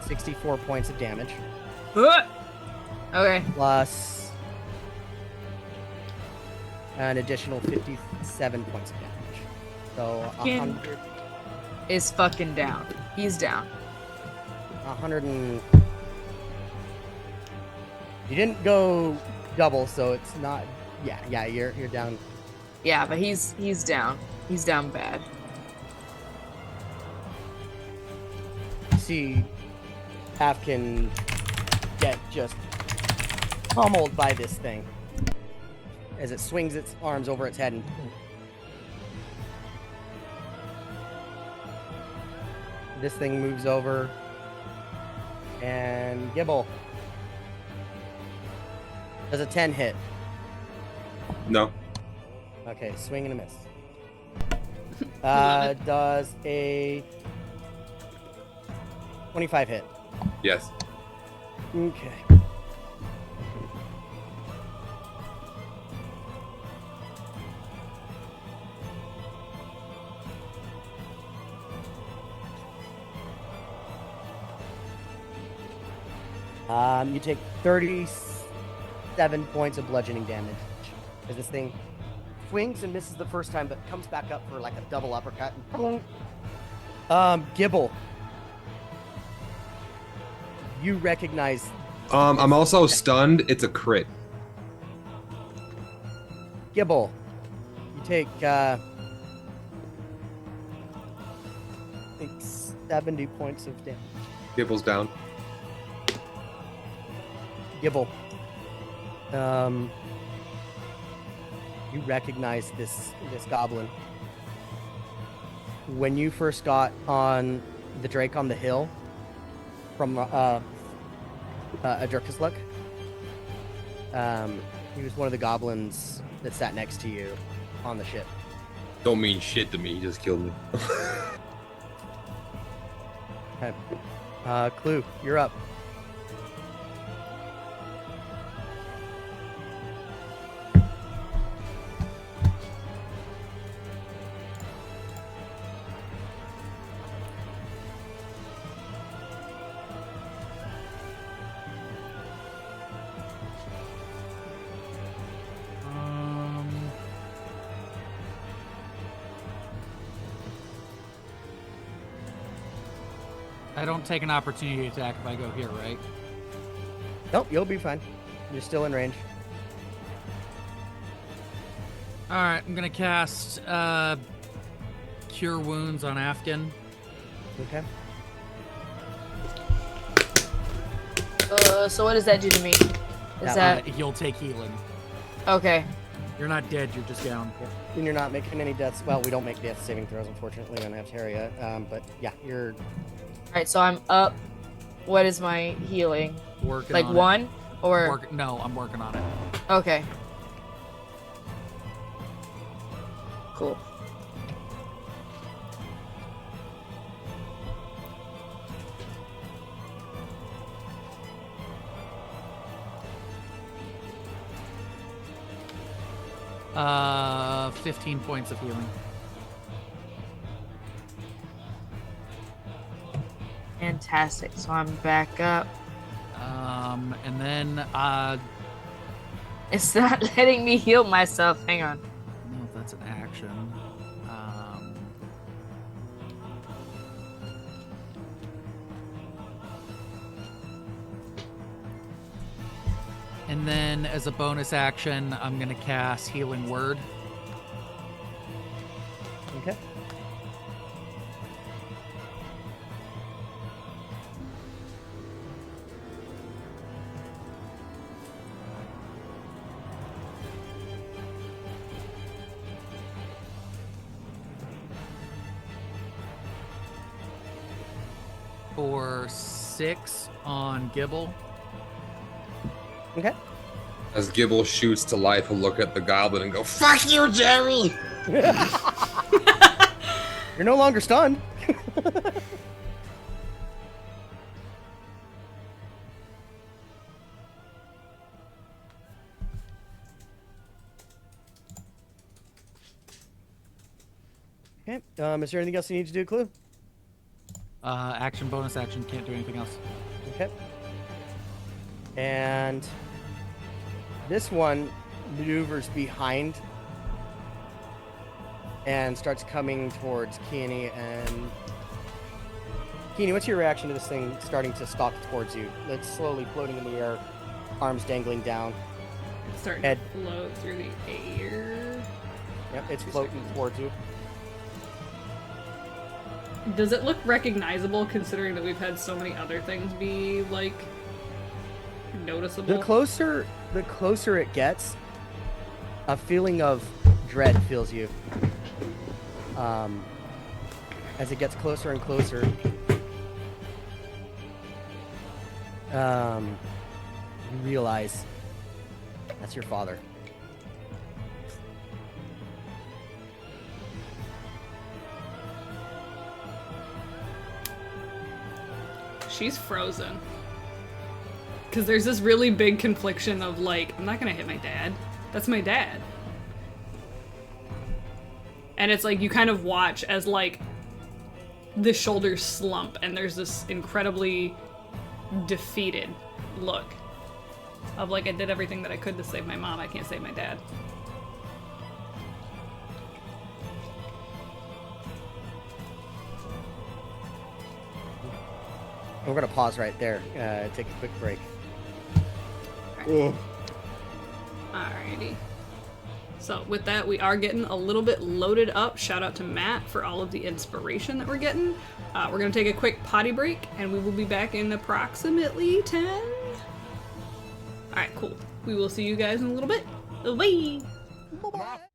S3: 64 points of damage
S5: Okay.
S3: plus an additional 57 points of damage. So
S5: Fucking
S3: 100,
S5: Is fucking down. He's down.
S3: 100 and... You didn't go double, so it's not... Yeah, you're down.
S5: Yeah, but he's down. He's down bad.
S3: See Afkin get just pummeled by this thing as it swings its arms over its head and this thing moves over and Gibble does a 10 hit.
S2: No.
S3: Okay, swing and a miss. Does a 25 hit.
S2: Yes.
S3: Okay. You take 37 points of bludgeoning damage as this thing swings and misses the first time, but comes back up for like a double uppercut. And boom. Gibble. You recognize
S2: I'm also stunned. It's a crit.
S3: Gibble. You take I think 70 points of damage.
S2: Gibble's down.
S3: Gibble. You recognize this goblin. When you first got on the Drake on the hill from Adurkasluck, he was one of the goblins that sat next to you on the ship.
S2: Don't mean shit to me. He just killed me.
S3: Okay. Clue, you're up.
S4: I don't take an opportunity attack if I go here, right?
S3: Nope, you'll be fine. You're still in range.
S4: All right, I'm gonna cast Cure Wounds on Afghan.
S3: Okay.
S5: So what does that do to me? Is that
S4: You'll take healing.
S5: okay?
S4: You're not dead. You're just down.
S3: And you're not making any deaths. Well, we don't make death saving throws, unfortunately, on Avteria. But yeah, you're.
S5: All right, so I'm up. What is my healing?
S4: Working
S5: Like
S4: on
S5: one
S4: it.
S5: or
S4: No, I'm working on it.
S5: okay? Cool.
S4: Uh, 15 points of healing.
S5: Fantastic. So I'm back up.
S4: And then
S5: It's not letting me heal myself. Hang on.
S4: I don't know if that's an action. And then as a bonus action, I'm gonna cast Healing Word.
S3: Okay.
S4: For 6 on Gibble.
S3: Okay.
S2: As Gibble shoots to life, he'll look at the goblin and go, "Fuck you, Jerry!"
S3: You're no longer stunned. Okay. Is there anything else you need to do, Clue?
S4: Action, bonus action, can't do anything else.
S3: Okay. And this one maneuvers behind and starts coming towards Keany. And Keany, what's your reaction to this thing starting to stalk towards you? It's slowly floating in the air, arms dangling down.
S1: It's starting
S3: Head.
S1: to float through the air.
S3: Yep, it's
S1: 2
S3: floating
S1: seconds.
S3: towards you.
S1: Does it look recognizable considering that we've had so many other things be, like, noticeable?
S3: The closer it gets, a feeling of dread fills you. As it gets closer and closer, you realize that's your father.
S1: She's frozen. Because there's this really big confliction of, like, I'm not gonna hit my dad. That's my dad. And it's like, you kind of watch as, like, the shoulders slump, and there's this incredibly defeated look of, like, I did everything that I could to save my mom, I can't save my dad.
S3: And we're gonna pause right there, take a quick break.
S1: Alrighty. So with that, we are getting a little bit loaded up. Shout out to Matt for all of the inspiration that we're getting. We're gonna take a quick potty break, and we will be back in approximately 10. Alright, cool. We will see you guys in a little bit. Bye!
S3: Bye-bye.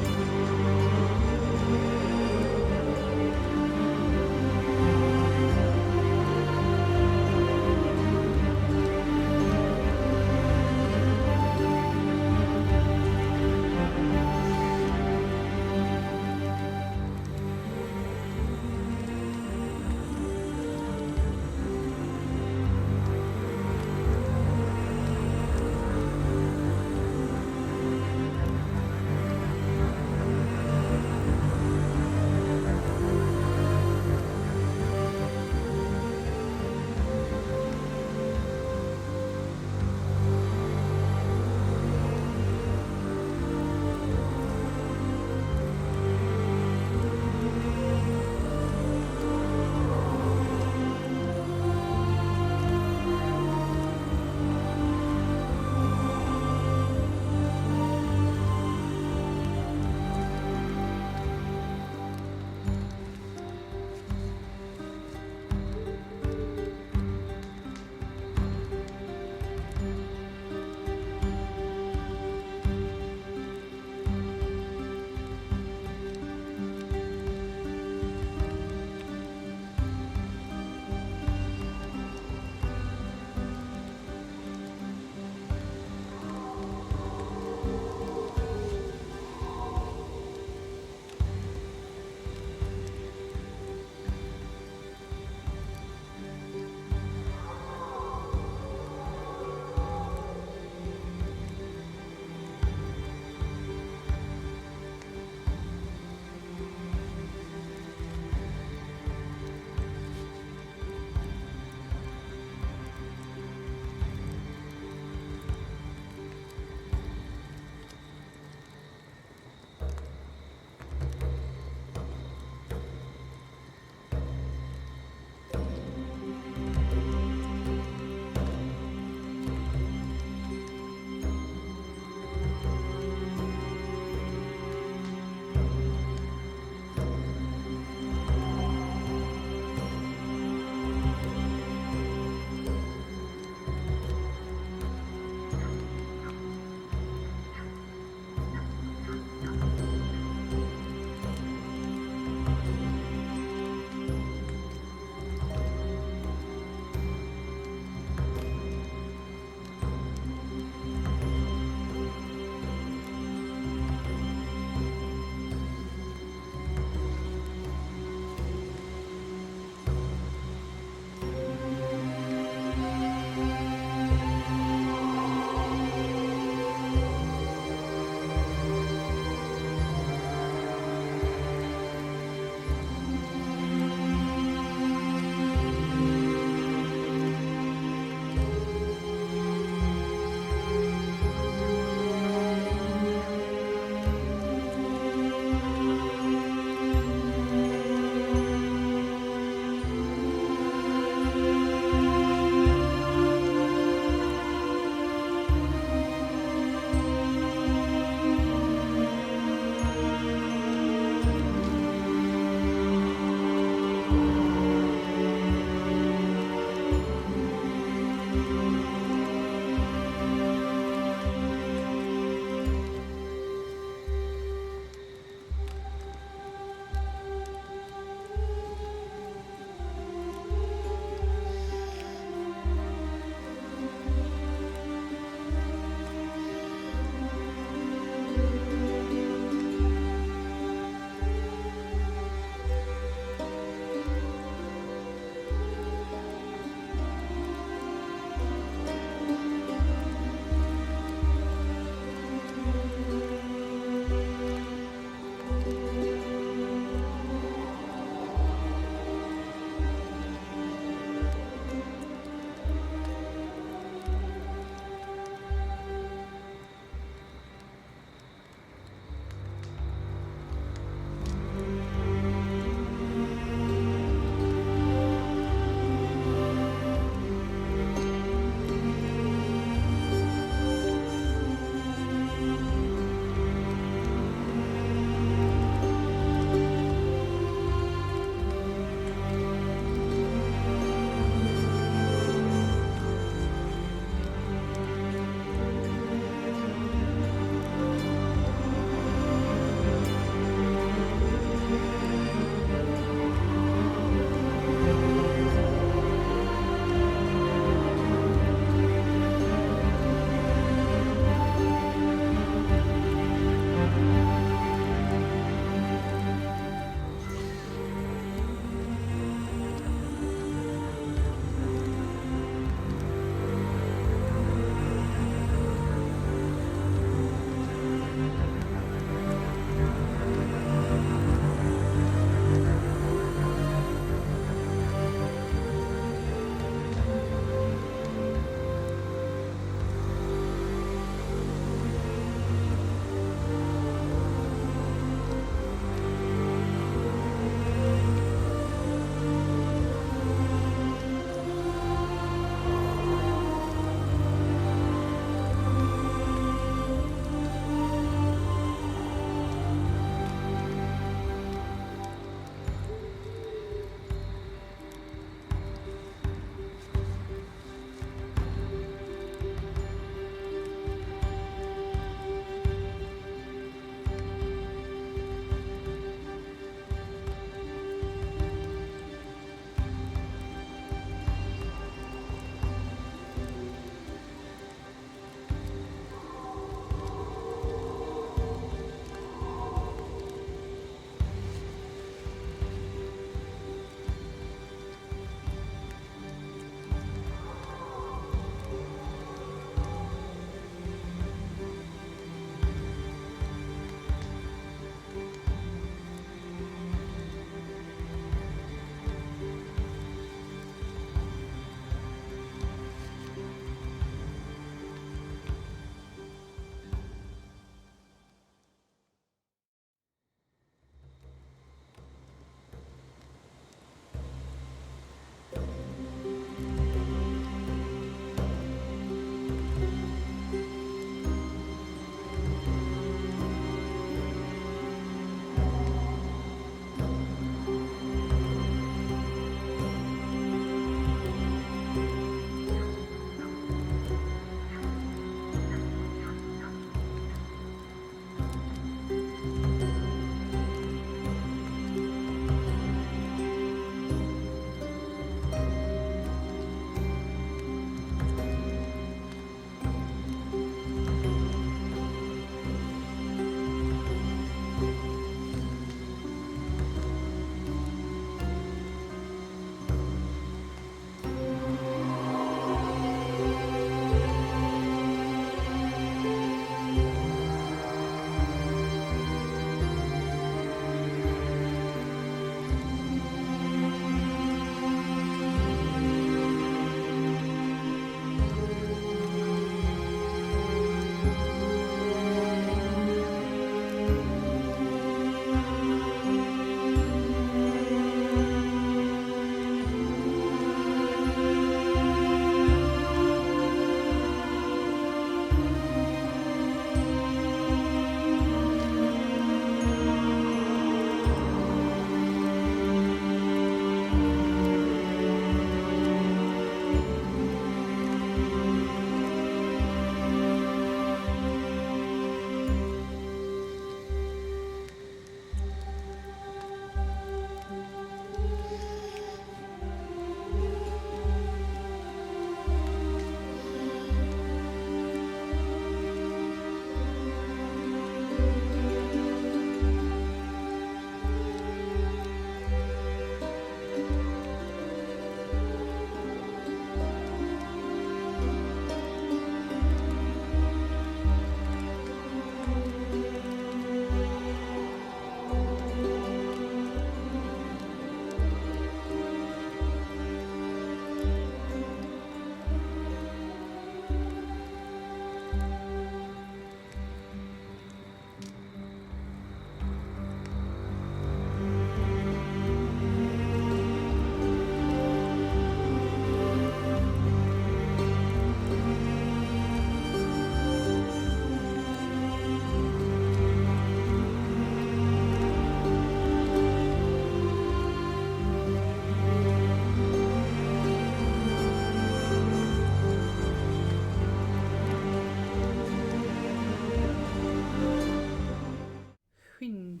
S1: Queen.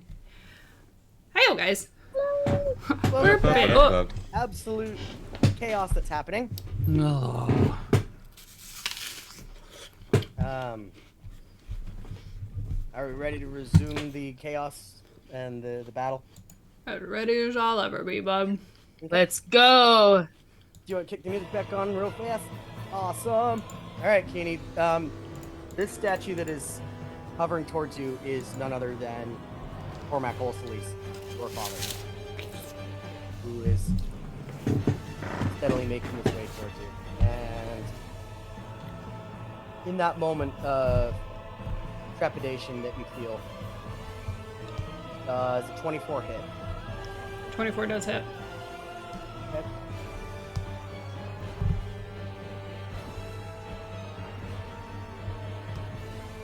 S1: Hiyo, guys.
S3: Well,
S1: We're
S3: the
S1: back.
S3: absolute chaos that's happening.
S4: No.
S3: Are we ready to resume the chaos and the battle?
S1: As ready as I'll ever be, bub.
S5: Let's go.
S3: Do you want to kick the music back on real fast? Awesome. All right, Keeney. This statue that is hovering towards you is none other than Cormac Olsolis, your father, who is steadily making his way towards you. And in that moment of trepidation that you feel, is a 24 hit.
S1: 24 does hit.
S3: Okay.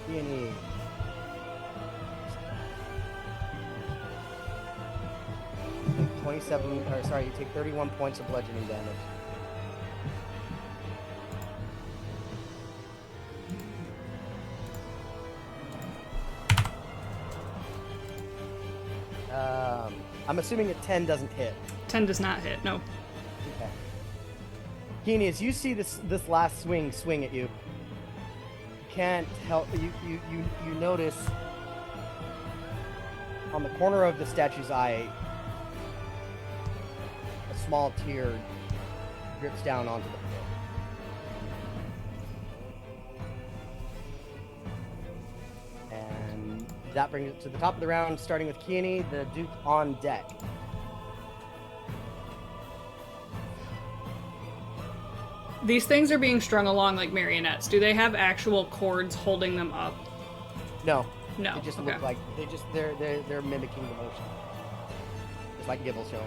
S3: Peony. You take 27, or sorry, you take 31 points of bludgeoning damage. I'm assuming a 10 doesn't hit.
S1: 10 does not hit, no.
S3: Okay. Keeney, as you see this last swing at you, you can't help you notice on the corner of the statue's eye a small tear drips down onto the floor. And that brings it to the top of the round, starting with Keeney, the Duke on deck.
S1: These things are being strung along like marionettes. Do they have actual cords holding them up?
S3: No.
S1: No.
S3: They just
S1: okay.
S3: look like they're mimicking the motion. Just like Gibble's showing.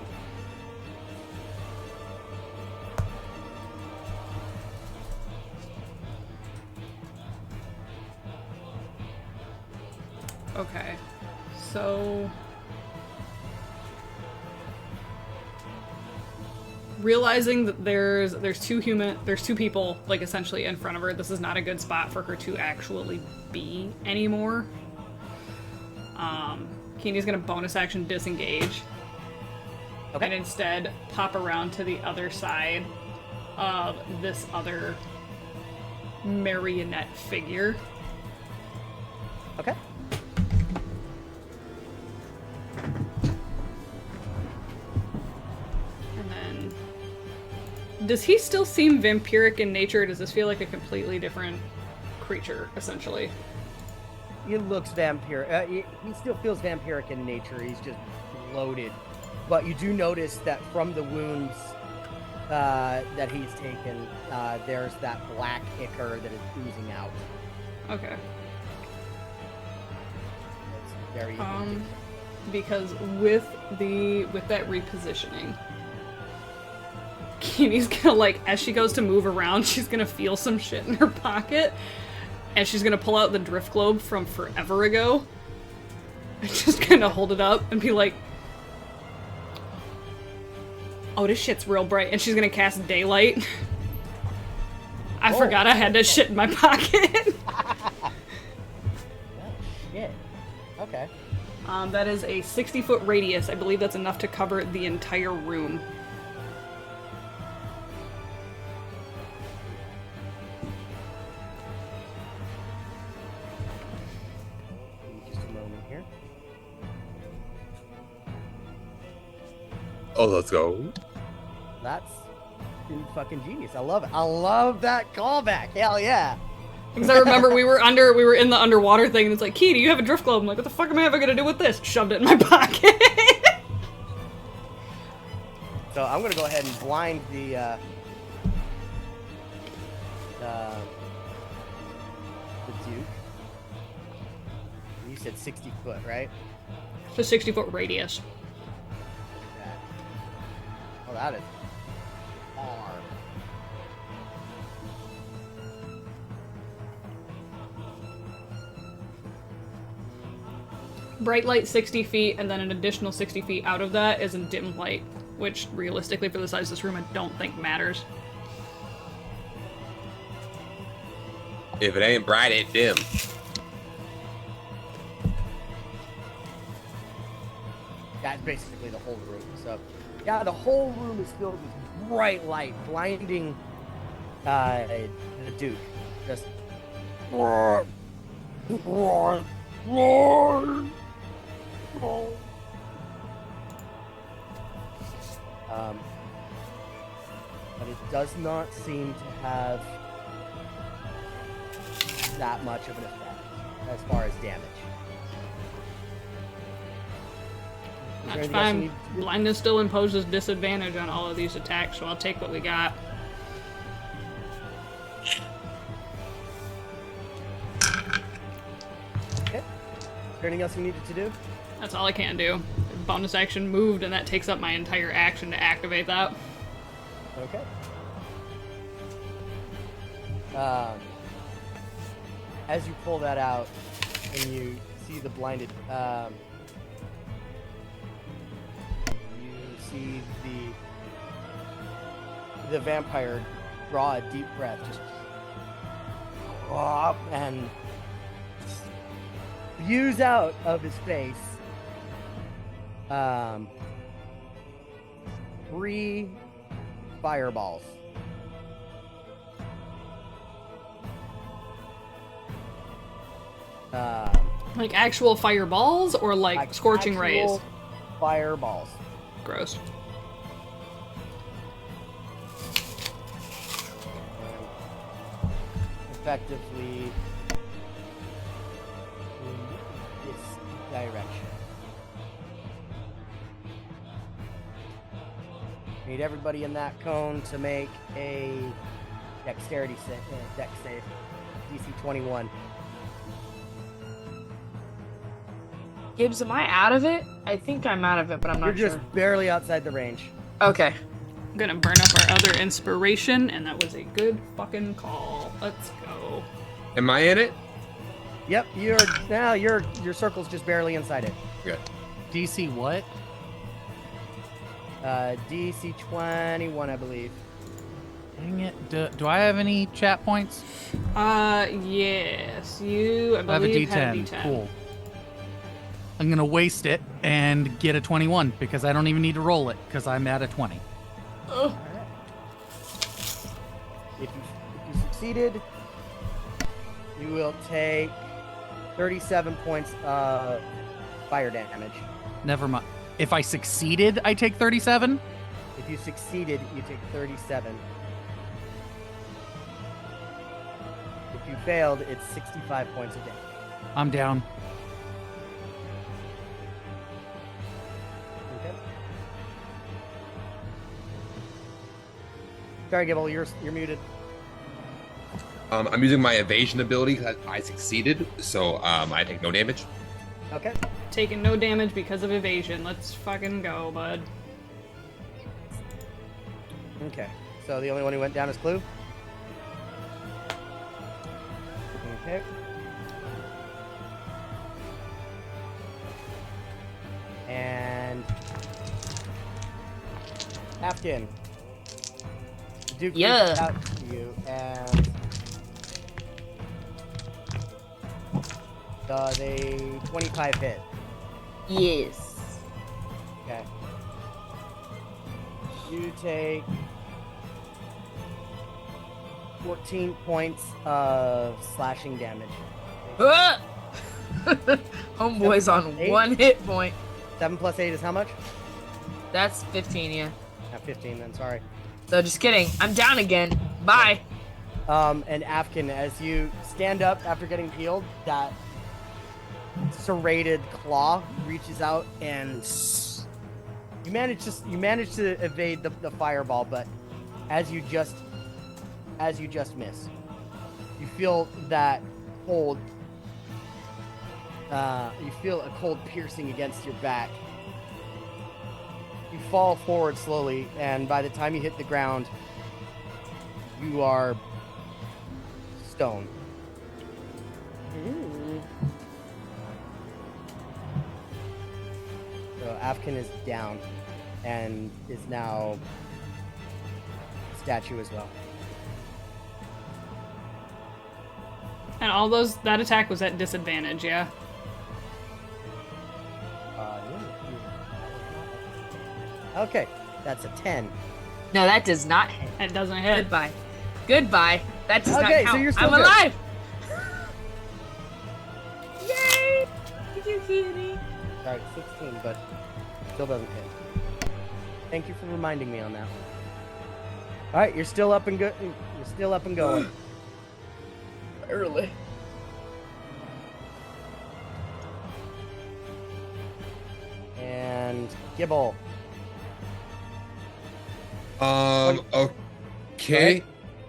S1: Okay. So realizing that there's two people like essentially in front of her, this is not a good spot for her to actually be anymore. Keeney's gonna bonus action disengage.
S3: Okay.
S1: And instead pop around to the other side of this other marionette figure.
S3: Okay.
S1: And then, does he still seem vampiric in nature, or does this feel like a completely different creature, essentially?
S3: He looks vampire. He still feels vampiric in nature. He's just bloated. But you do notice that from the wounds that he's taken, there's that black ichor that is oozing out.
S1: Okay.
S3: It's very
S1: Because with that repositioning, Keeney's gonna, like, as she goes to move around, she's gonna feel some shit in her pocket, and she's gonna pull out the drift globe from forever ago, and just kind of hold it up and be like, oh, this shit's real bright, and she's gonna cast daylight. I forgot I had that shit in my pocket.
S3: Oh, shit. Okay.
S1: That is a 60-foot radius. I believe that's enough to cover the entire room.
S3: Just a moment here.
S2: Oh, let's go.
S3: That's fucking genius. I love it. I love that callback. Hell yeah.
S1: Because I remember we were in the underwater thing, and it's like, Key, do you have a drift globe? I'm like, what the fuck am I ever gonna do with this? Shoved it in my pocket.
S3: So I'm gonna go ahead and blind the Duke. You said 60 foot, right?
S1: It's a 60-foot radius.
S3: Okay. Oh, that is far.
S1: Bright light 60 feet, and then an additional 60 feet out of that is in dim light, which realistically for the size of this room I don't think matters.
S2: If it ain't bright, it's dim.
S3: That's basically the whole room. So, yeah, the whole room is filled with bright light, blinding the Duke. Just roar, roar, roar, roar. But it does not seem to have that much of an effect as far as damage. Is there
S1: That's
S3: anything else you
S1: fine.
S3: need to do?
S1: Blindness still imposes disadvantage on all of these attacks, so I'll take what we got.
S3: Okay. Is there anything else you needed to do?
S1: That's all I can do. Bonus action moved, and that takes up my entire action to activate that.
S3: Okay. As you pull that out and you see the blinded, you see the vampire draw a deep breath, just and spews out of his face 3 fireballs.
S1: Like actual fireballs or like scorching rays?
S3: Actual fireballs.
S1: Gross.
S3: Effectively in this direction. Need everybody in that cone to make a dexterity dex save. DC 21.
S5: Gibbs, am I out of it? I think I'm out of it, but I'm
S3: You're
S5: not
S3: just
S5: sure.
S3: barely outside the range.
S5: Okay.
S1: I'm gonna burn up our other inspiration, and that was a good fucking call. Let's go.
S2: Am I in it?
S3: Yep, your circle's just barely inside it.
S2: Good.
S4: DC what?
S3: DC 21, I believe.
S4: Dang it. Do I have any chat points?
S1: Yes. You, I
S4: I have a
S1: believe,
S4: D10.
S1: have a D10.
S4: Cool. I'm going to waste it and get a 21 because I don't even need to roll it because I'm at a 20.
S3: If you succeeded, you will take 37 points of fire damage.
S4: Never mind. If I succeeded, I take 37?
S3: If you succeeded, you take 37. If you failed, it's 65 points of damage.
S4: I'm down.
S3: Okay. Sorry, Gibble, you're muted.
S2: I'm using my evasion ability because I succeeded, so I take no damage.
S3: Okay.
S1: Taking no damage because of evasion. Let's fucking go, bud.
S3: Okay. So the only one who went down is Clue. Okay. And Afghan. Duke
S5: Yeah.
S3: reaches out to you and does a 25 hit.
S5: Yes.
S3: Okay. You take 14 points of slashing damage.
S5: Ah! Homeboy's on
S3: 8?
S5: 1 hit point.
S3: 7 plus 8 is how much?
S5: That's 15, yeah.
S3: Not 15 then, sorry.
S5: So just kidding. I'm down again. Bye.
S3: And Afghan, as you stand up after getting healed, that serrated claw reaches out and you manage to evade the fireball, but as you just miss, you feel that cold. You feel a cold piercing against your back. You fall forward slowly, and by the time you hit the ground, you are stone. So Afghan is down and is now a statue as well.
S1: And all that attack was at disadvantage, yeah?
S3: Yeah. Okay, that's a 10.
S5: No, that does not hit.
S1: It doesn't hit.
S5: Goodbye. Goodbye. That does
S3: Okay,
S5: not
S3: so
S5: count.
S3: you're still
S5: I'm
S3: good.
S5: alive! Yay! Thank you, Kitty.
S3: Sorry, 16, but still doesn't hit. Thank you for reminding me on that one. All right, you're still up and good. You're still up and going.
S5: Early.
S3: And Gibble.
S2: Okay.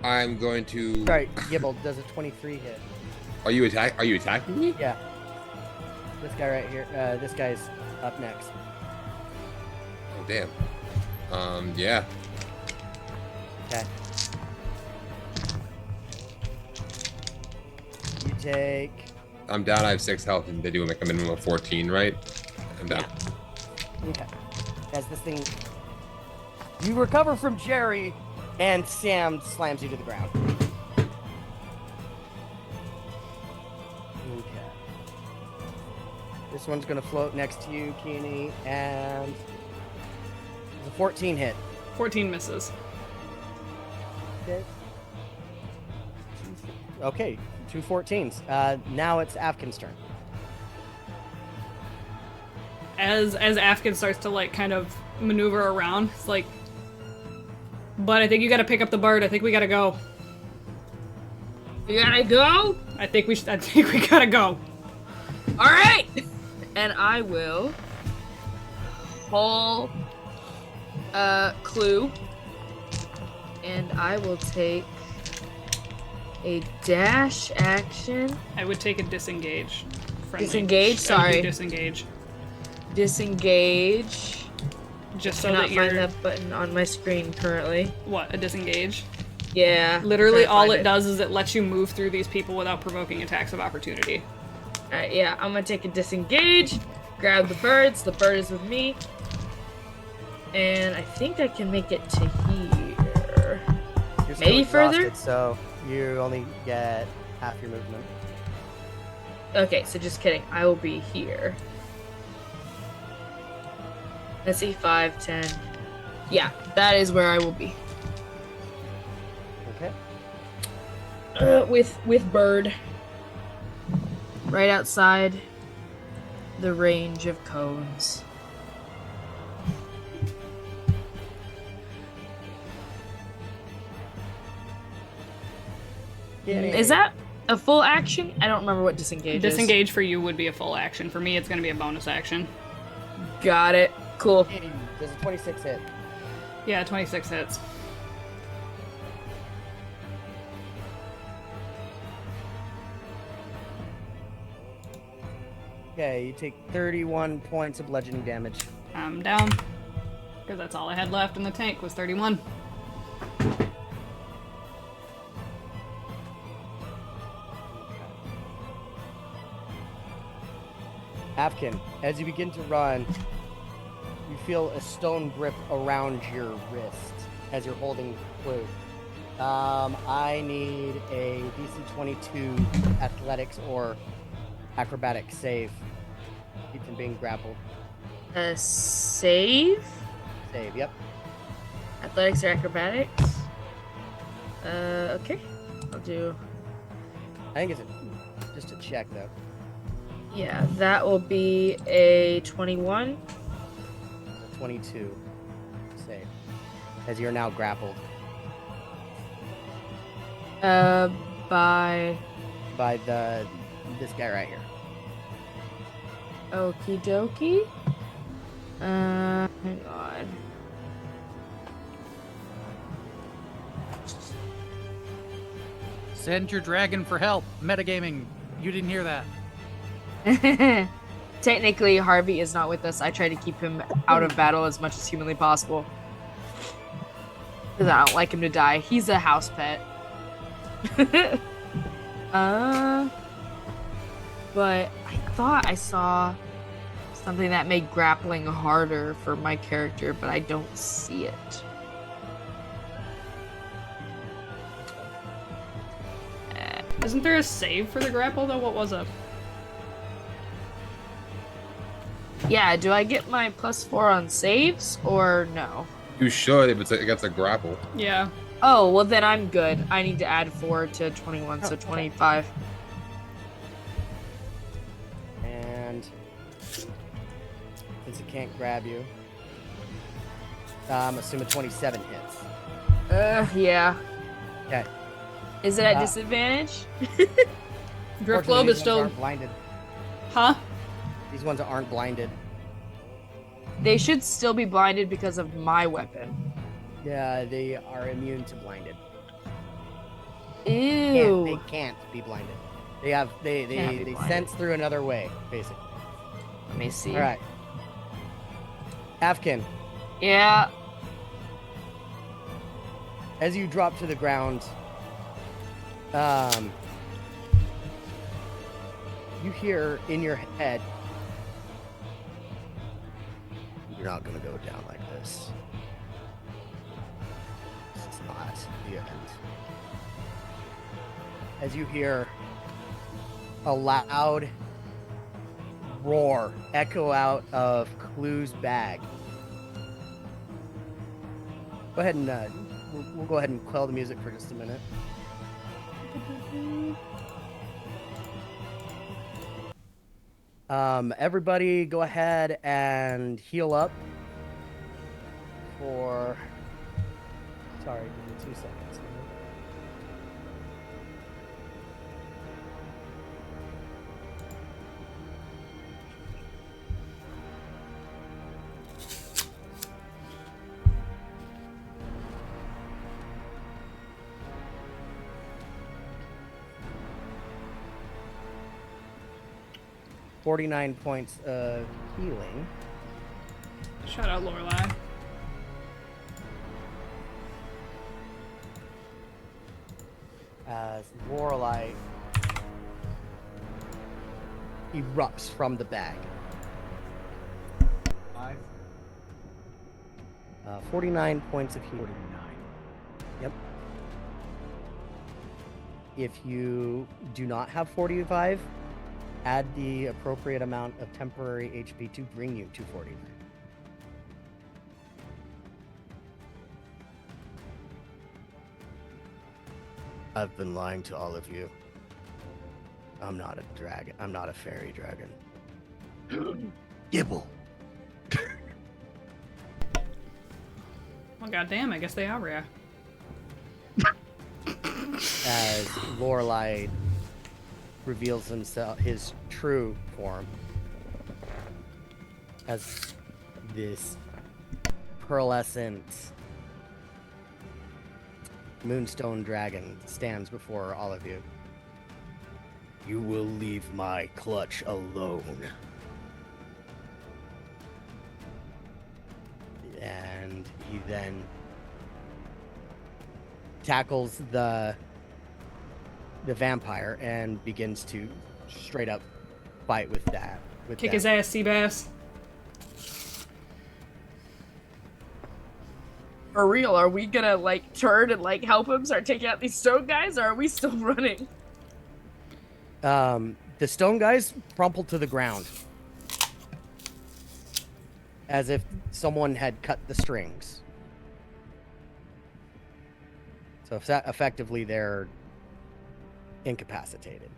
S2: I'm going to.
S3: Sorry, Gibble does a 23 hit.
S2: Are you attacking me?
S3: Yeah. This guy right here. This guy's up next.
S2: Oh damn. Yeah.
S3: Okay. You take.
S2: I'm down. I have 6 health, and they do make a minimum of 14, right? I'm down.
S3: Okay. As this thing. You recover from Jerry, and Sam slams you to the ground. Okay. This one's gonna float next to you, Keeney, and it's a 14 hit.
S1: 14 misses.
S3: Okay. Okay, 2 14s. Now it's Afkin's turn.
S1: As Afkin starts to like kind of maneuver around, it's like, but I think you gotta pick up the bird. I think we gotta go.
S5: You gotta go?
S1: I think we gotta go.
S5: Alright! And I will pull Clue. And I will take a dash action.
S1: I would take a disengage. Friendly.
S5: Disengage?
S1: I would do
S5: Sorry.
S1: disengage.
S5: Disengage.
S1: Just so
S5: Cannot
S1: that you're
S5: find that button on my screen currently.
S1: what, a disengage?
S5: Yeah.
S1: Literally
S5: trying to
S1: all
S5: find
S1: it does is it lets you move through these people without provoking attacks of opportunity.
S5: Alright, yeah, I'm gonna take a disengage, grab the birds, the bird is with me, and I think I can make it to here.
S3: You're still
S5: Maybe further?
S3: exhausted, so you only get half your movement.
S5: Okay, so just kidding, I will be here. Let's see, 5, 10. Yeah, that is where I will be.
S3: Okay.
S5: With bird. Right outside the range of cones. Is that a full action? I don't remember what disengage is.
S1: Disengage for you would be a full action. For me, it's gonna be a bonus action.
S5: Got it. Cool.
S3: Does a 26 hit?
S1: Yeah, 26 hits.
S3: Okay, you take 31 points of bludgeoning damage.
S1: I'm down. Because that's all I had left in the tank was 31.
S3: Afkin, as you begin to run, you feel a stone grip around your wrist as you're holding Clue. I need a DC 22 athletics or acrobatics save. Keep from being grappled.
S5: Save?
S3: Save, yep.
S5: Athletics or acrobatics? Okay. I'll do...
S3: I think it's just a check, though.
S5: Yeah, that will be a 21.
S3: 22 save. As you're now grappled
S5: By...
S3: by this guy right here.
S5: Okie dokie. Hang on.
S4: Send your dragon for help. Metagaming. You didn't hear that.
S5: Technically, Harvey is not with us. I try to keep him out of battle as much as humanly possible. Because I don't like him to die. He's a house pet. But I thought I saw something that made grappling harder for my character, but I don't see it.
S1: Isn't there a save for the grapple though? What was it?
S5: Yeah, do I get my +4 on saves or no?
S2: You should if it's against a grapple.
S1: Yeah.
S5: Oh, well then I'm good. I need to add 4 to 21, so 25.
S3: And since it can't grab you, assume a 27 hits.
S5: Yeah.
S3: Okay.
S5: Is it at
S3: Uh,
S5: disadvantage?
S1: Drift
S3: Fortunately,
S1: Globe is
S3: these ones
S1: still.
S3: aren't blinded.
S1: Huh?
S3: These ones aren't blinded.
S5: They should still be blinded because of my weapon.
S3: Yeah, they are immune to blinded.
S5: Ew.
S3: They can't be blinded. They
S5: Can't be
S3: they
S5: blinded.
S3: sense through another way, basically.
S5: Let me see.
S3: All right. Afkin,
S5: Yeah.
S3: as you drop to the ground, you hear in your head, "You're not gonna go down like this. This is not the end." As you hear a loud roar echo out of Clue's bag. Go ahead and we'll go ahead and quell the music for just a minute. Everybody go ahead and heal up for... Sorry, give me 2 seconds here. $49 points of healing.
S1: Shout out Lorelai.
S3: As Lorelai erupts from the bag. 49 points of healing.
S7: 49.
S3: Yep. If you do not have 45, add the appropriate amount of temporary HP to bring you to 49. I've been lying to all of you. I'm not a dragon. I'm not a fairy dragon. Gibble.
S1: Well, goddamn, I guess they are rare.
S3: As Lorelai reveals his true form as this pearlescent moonstone dragon stands before all of you. You will leave my clutch alone. And he then tackles the vampire and begins to straight up fight with that.
S1: Kick his ass, Seabass.
S5: For real, are we gonna like turn and like help him start taking out these stone guys, or are we still running?
S3: The stone guys crumple to the ground as if someone had cut the strings. So effectively, they're incapacitated.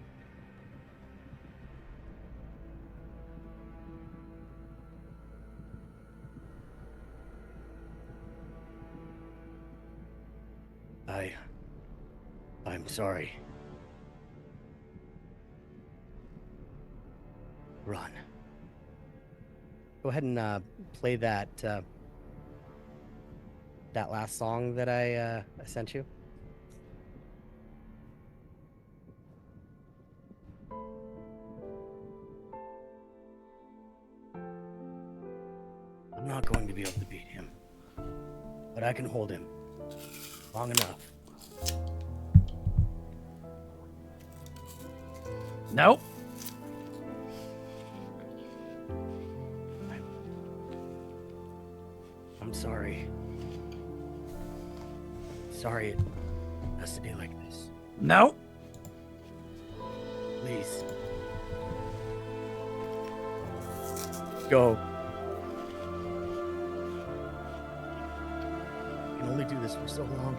S3: I'm sorry. Run. Go ahead and play that that last song that I sent you. I'm not going to be able to beat him, but I can hold him long enough.
S6: Nope.
S3: I'm sorry. Sorry it has to be like this.
S6: Nope.
S3: Please. go. I can only do this for so long.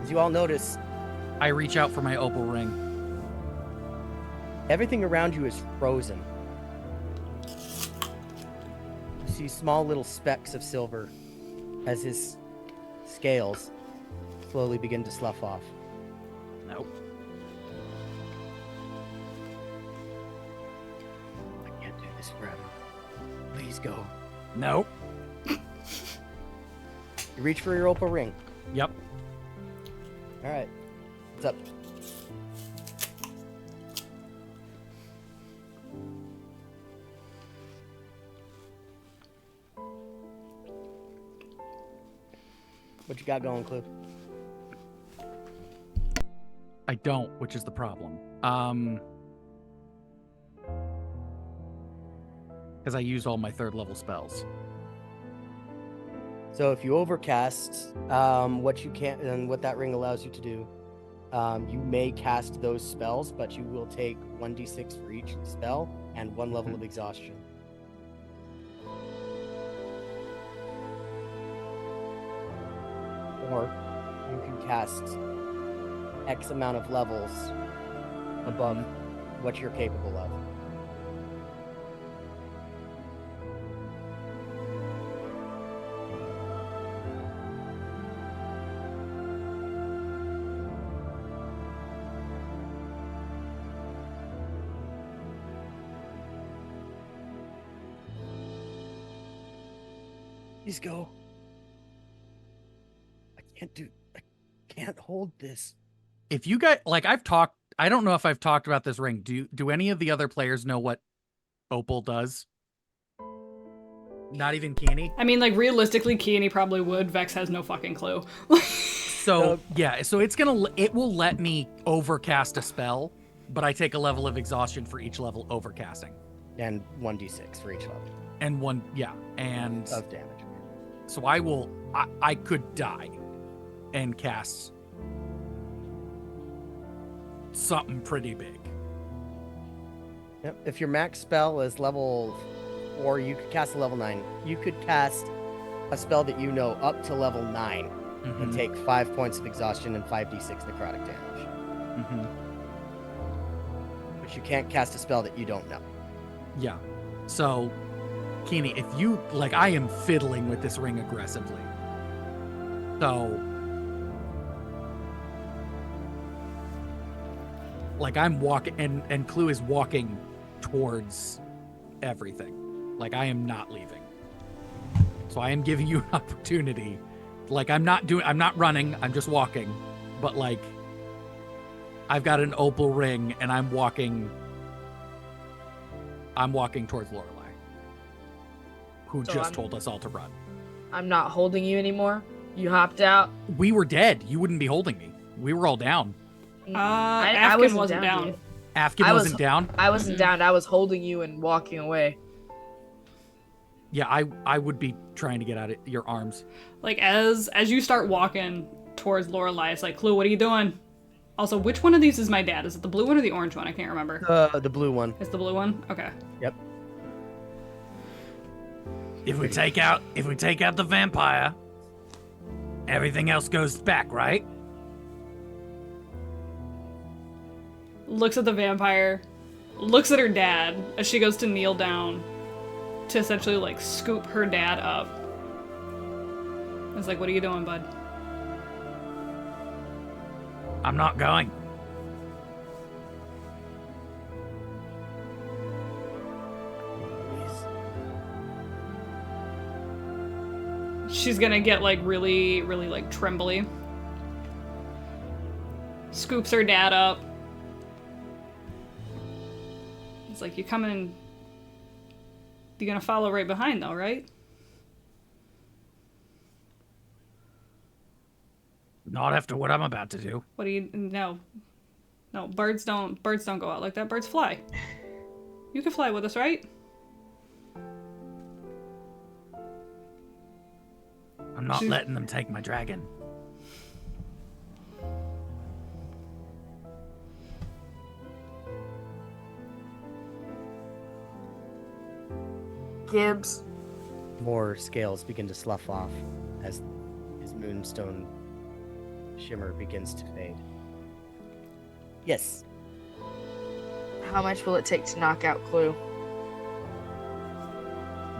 S3: As you all notice,
S4: I reach out for my opal ring.
S3: everything around you is frozen. You see small little specks of silver as his scales slowly begin to slough off.
S4: Nope.
S3: I can't do this forever. Please go.
S6: Nope.
S3: You reach for your opal ring.
S4: Yep.
S3: All right. What's up? What you got going, Clue?
S4: I don't, which is the problem. Because I used all my 3rd level spells.
S3: So if you overcast, what you can and what that ring allows you to do, you may cast those spells, but you will take 1d6 for each spell and 1 level of exhaustion. Or you can cast X amount of levels above what you're capable of. Please go. I can't hold this.
S4: If you guys like, I've talked. I don't know if I've talked about this ring. Do any of the other players know what opal does? Not even Keany.
S1: I mean, like, realistically, Keany probably would. Vex has no fucking clue.
S4: So yeah, so it will let me overcast a spell, but I take a level of exhaustion for each level overcasting.
S3: And 1d6 for each level
S4: And and
S3: of damage.
S4: so I could die and cast something pretty big.
S3: Yep. If your max spell is level 4, you could cast a level 9. You could cast a spell that you know up to level 9 and take 5 points of exhaustion and 5d6 necrotic damage. But you can't cast a spell that you don't know.
S4: Yeah. So, Keany, if you like, I am fiddling with this ring aggressively. So, like, I'm walking, and Clue is walking towards everything. Like, I am not leaving. So I am giving you an opportunity. Like, I'm not running, I'm just walking. But, like, I've got an opal ring, and I'm walking towards Lorelei, who
S5: So
S4: just told us all to run.
S5: I'm not holding you anymore. You hopped out.
S4: We were dead. You wouldn't be holding me. We were all down.
S5: I
S1: Afkin wasn't down.
S5: yet.
S4: Afkin
S5: I
S4: wasn't down.
S5: I wasn't down. I was holding you and walking away.
S4: Yeah, I would be trying to get out of your arms.
S1: Like, as you start walking towards Lorelei, it's like, Clue, what are you doing? Also, which one of these is my dad? Is it the blue one or the orange one? I can't remember.
S3: The blue one.
S1: It's the blue one? Okay.
S3: Yep.
S6: If we take out the vampire, everything else goes back, right?
S1: Looks at the vampire, looks at her dad as she goes to kneel down to essentially, like, scoop her dad up. It's like, what are you doing, bud?
S6: I'm not going.
S1: She's gonna get, like, really, really, like, trembly. Scoops her dad up. It's like, you coming... You're gonna follow right behind, though, right?
S6: Not after what I'm about to do.
S1: What do you... No. No, birds don't go out like that. Birds fly. You can fly with us, right?
S6: I'm not letting them take my dragon.
S5: Gibbs.
S3: More scales begin to slough off as his moonstone shimmer begins to fade. Yes.
S5: How much will it take to knock out Clue?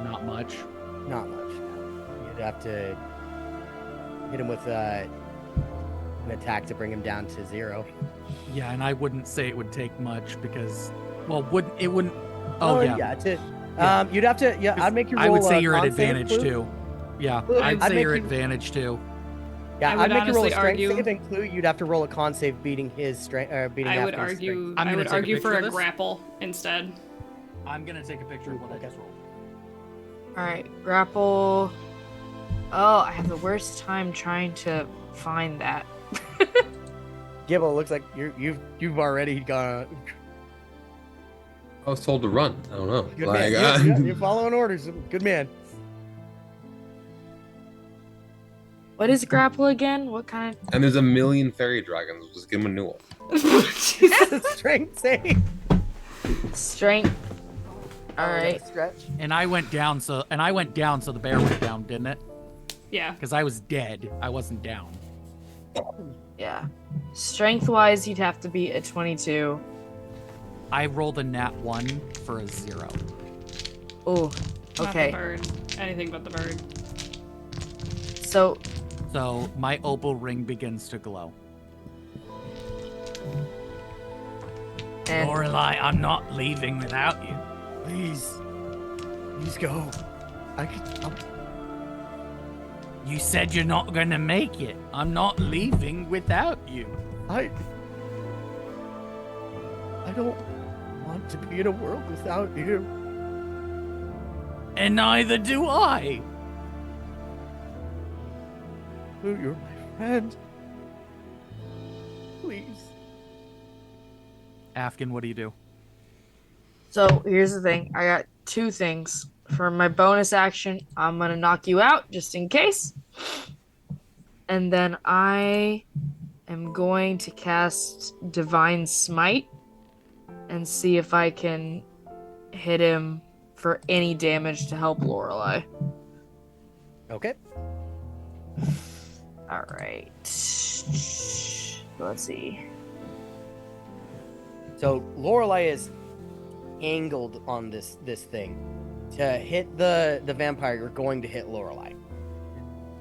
S4: Not much.
S3: Not much. You'd have to hit him with an attack to bring him down to 0.
S4: Yeah, and I wouldn't say it would take much because, well, wouldn't? Oh yeah.
S3: Yeah. You'd have to. Yeah, I'd make you roll.
S4: I would say
S3: a
S4: you're at
S3: con save,
S4: advantage
S3: Clue.
S4: too. Yeah,
S3: I'd
S4: I'd say
S3: make
S4: you're
S3: you-
S4: advantage too.
S3: Yeah,
S1: I would
S3: I'd make you roll a
S1: honestly
S3: strength
S1: argue-
S3: save, and Clue, you'd have to roll a con save beating his strength. Beating
S1: I would
S3: Afghan's strength.
S1: argue.
S4: I'm
S1: I
S4: gonna
S1: would
S4: take a
S1: argue
S4: picture
S1: for
S4: of
S1: a
S4: this.
S1: grapple instead.
S4: I'm gonna take a picture of what I just rolled.
S5: All right, grapple. Oh, I have the worst time trying to find that.
S3: Gibble, looks like you've already gone.
S2: I was told to run. I don't know.
S3: Good
S2: Like,
S3: man. Yeah, you're following orders. Good man.
S5: What is grapple again? What kind
S2: and there's a million fairy dragons. Just give him a new one.
S3: It's a strength save.
S5: of strength? All right.
S3: Stretch.
S4: And I went down, so the bear went down, didn't it?
S1: Yeah.
S4: Because I was dead. I wasn't down.
S5: Yeah. Strength-wise, you'd have to be a 22.
S4: I rolled a nat 1 for a 0.
S5: Oh,
S1: Not the
S5: okay.
S1: bird. Anything but the bird.
S5: So
S4: So my opal ring begins to glow.
S5: and
S6: Lorelai, I'm not leaving without you.
S3: Please go.
S6: You said you're not gonna make it. I'm not leaving without you.
S3: I don't want to be in a world without you.
S6: And neither do I.
S3: You're my friend. Please.
S4: Afghan, what do you do?
S5: so here's the thing. I got two things. For my bonus action, I'm gonna knock you out just in case. And then I am going to cast Divine Smite and see if I can hit him for any damage to help Lorelai.
S3: Okay.
S5: All right. Let's see.
S3: So Lorelai is angled on this thing. To hit the vampire, you're going to hit Lorelai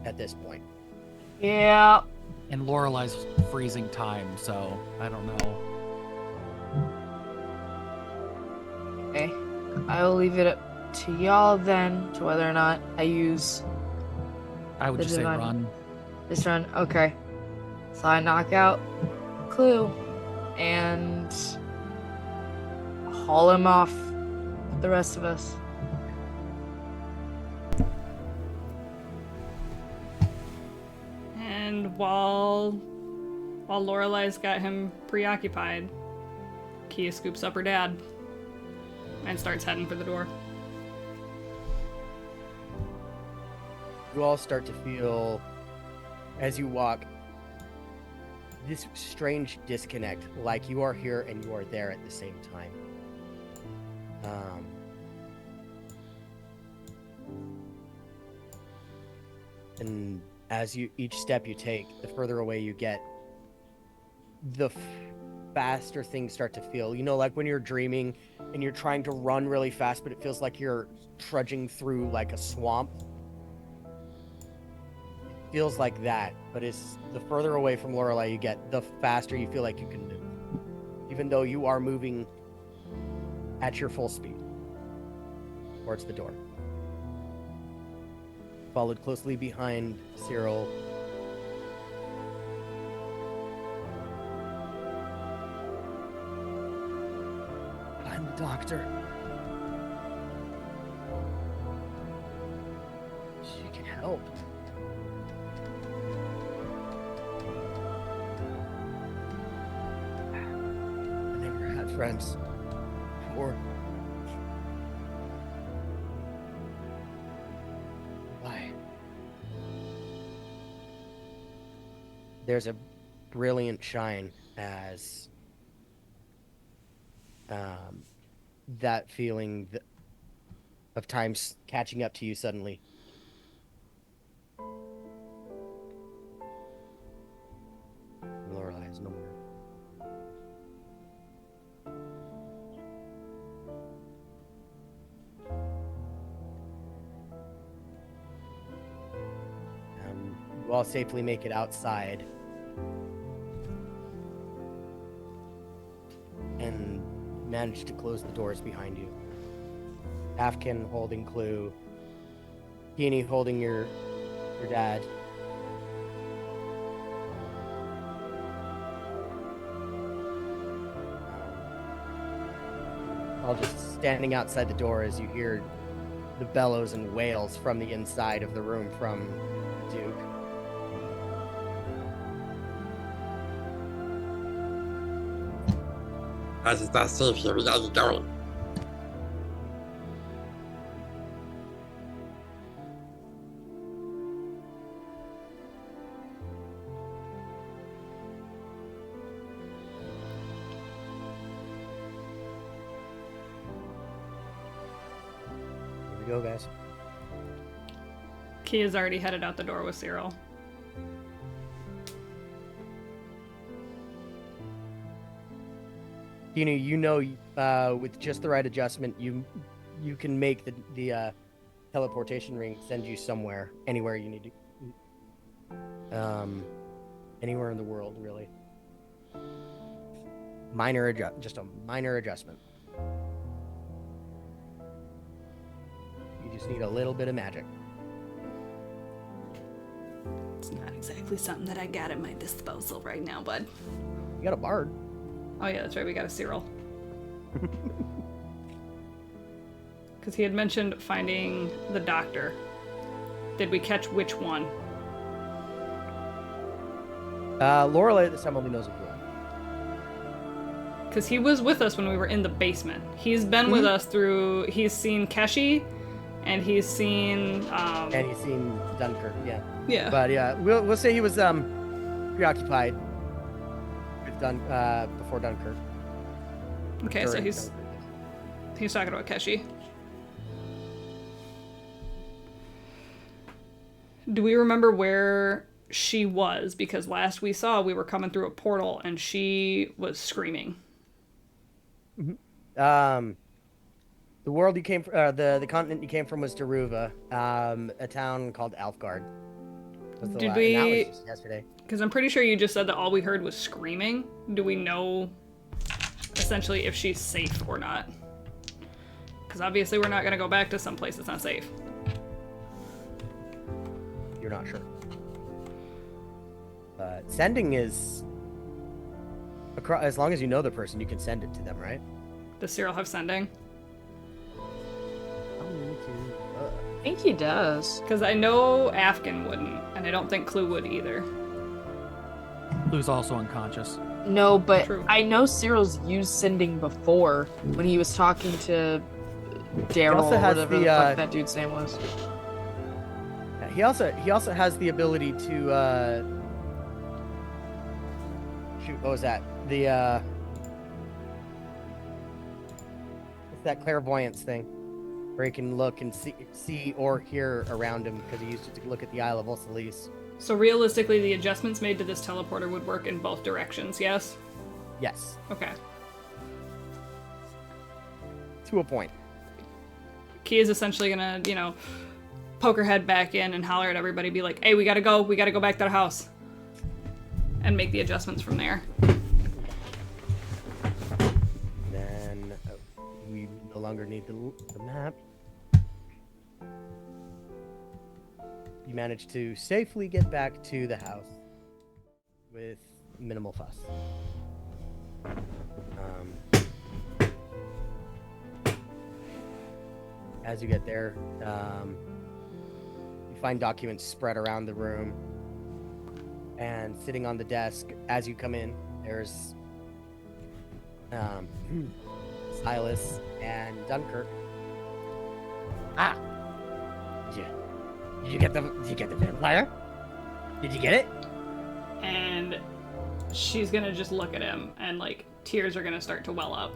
S3: at this point.
S5: Yeah.
S4: And Lorelai's freezing time, so I don't know.
S5: Okay. I will leave it up to y'all then to whether or not I use
S4: I would
S5: The
S4: just say
S5: divine-
S4: run.
S5: this run. Okay. So I knock out Clue and haul him off with the rest of us.
S1: And while Lorelai's got him preoccupied, Kia scoops up her dad and starts heading for the door.
S3: You all start to feel, as you walk, this strange disconnect, like you are here and you are there at the same time. And as each step you take, the further away you get, the faster things start to feel. You know, like when you're dreaming and you're trying to run really fast, but it feels like you're trudging through like a swamp. Feels like that, but it's the further away from Lorelai you get, the faster you feel like you can move, even though you are moving at your full speed towards the door. Followed closely behind Cyril. I'm the doctor. She can help. I never had friends before. Why? There's a brilliant shine as that feeling of times catching up to you suddenly. Lorelei is no more. You all safely make it outside. And manage to close the doors behind you. Afkin holding Clue. Keene holding your dad. All just standing outside the door as you hear the bellows and wails from the inside of the room from the Duke.
S8: As it's not safe here, we gotta get going.
S3: Here we go, guys.
S1: Kia's already headed out the door with Cyril.
S3: You know, with just the right adjustment, you can make the teleportation ring send you somewhere, anywhere you need to, anywhere in the world, really. Just a minor adjustment. You just need a little bit of magic.
S1: It's not exactly something that I got at my disposal right now, bud.
S3: You got a bard.
S1: Oh yeah, that's right, we got a Cyril. Because he had mentioned finding the doctor. Did we catch which one?
S3: Lorelei at this time only knows of one.
S1: Because he was with us when we were in the basement. He's been with us through... He's seen Keshi, and he's seen...
S3: And he's seen Dunkirk, yeah.
S1: Yeah.
S3: But yeah, we'll say he was preoccupied with before Dunkirk.
S1: Okay, so
S3: During
S1: he's
S3: Dunkirk.
S1: talking about Keshi. Do we remember where she was? Because last we saw, we were coming through a portal, and she was screaming.
S3: The world you came from, the continent you came from was Daruva, a town called Alfgard.
S1: Did
S3: and
S1: we?
S3: that was just yesterday.
S1: Because I'm pretty sure you just said that all we heard was screaming. Do we know, essentially, if she's safe or not? Because obviously we're not going to go back to some place that's not safe.
S3: You're not sure. Sending is as long as you know the person, you can send it to them, right?
S1: Does Cyril have sending?
S5: I think he does.
S1: Because I know Afghan wouldn't, and I don't think Clue would either.
S4: Lou's also unconscious.
S5: No, but
S1: True.
S5: I know Cyril's used sending before when he was talking to Daryl
S3: also
S5: or
S3: has
S5: whatever
S3: the,
S5: the fuck that dude's name was.
S3: He also has the ability to shoot. What was that? The what's that clairvoyance thing? Where he can look and see or hear around him because he used it to look at the Isle of Ossilis.
S1: So realistically, the adjustments made to this teleporter would work in both directions, yes?
S3: Yes,
S1: Okay.
S3: to a point.
S1: Key is essentially gonna, poke her head back in and holler at everybody, be like, hey, we gotta go back to the house. And make the adjustments from there.
S3: Then we no longer need the map. You managed to safely get back to the house with minimal fuss. As you get there, you find documents spread around the room. And sitting on the desk, as you come in, there's Silas and Dunkirk. Ah! Did you get the vampire? Did you get it?
S1: And she's gonna just look at him, and tears are gonna start to well up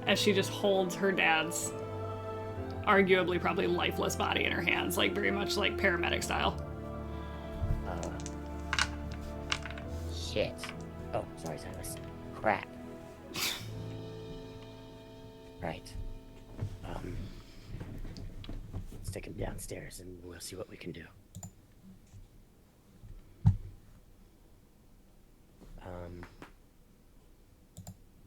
S1: as she just holds her dad's arguably probably lifeless body in her hands, like very much like paramedic style.
S3: Shit. Oh, sorry, Silas. Crap. Right. Let's take him downstairs and we'll see what we can do.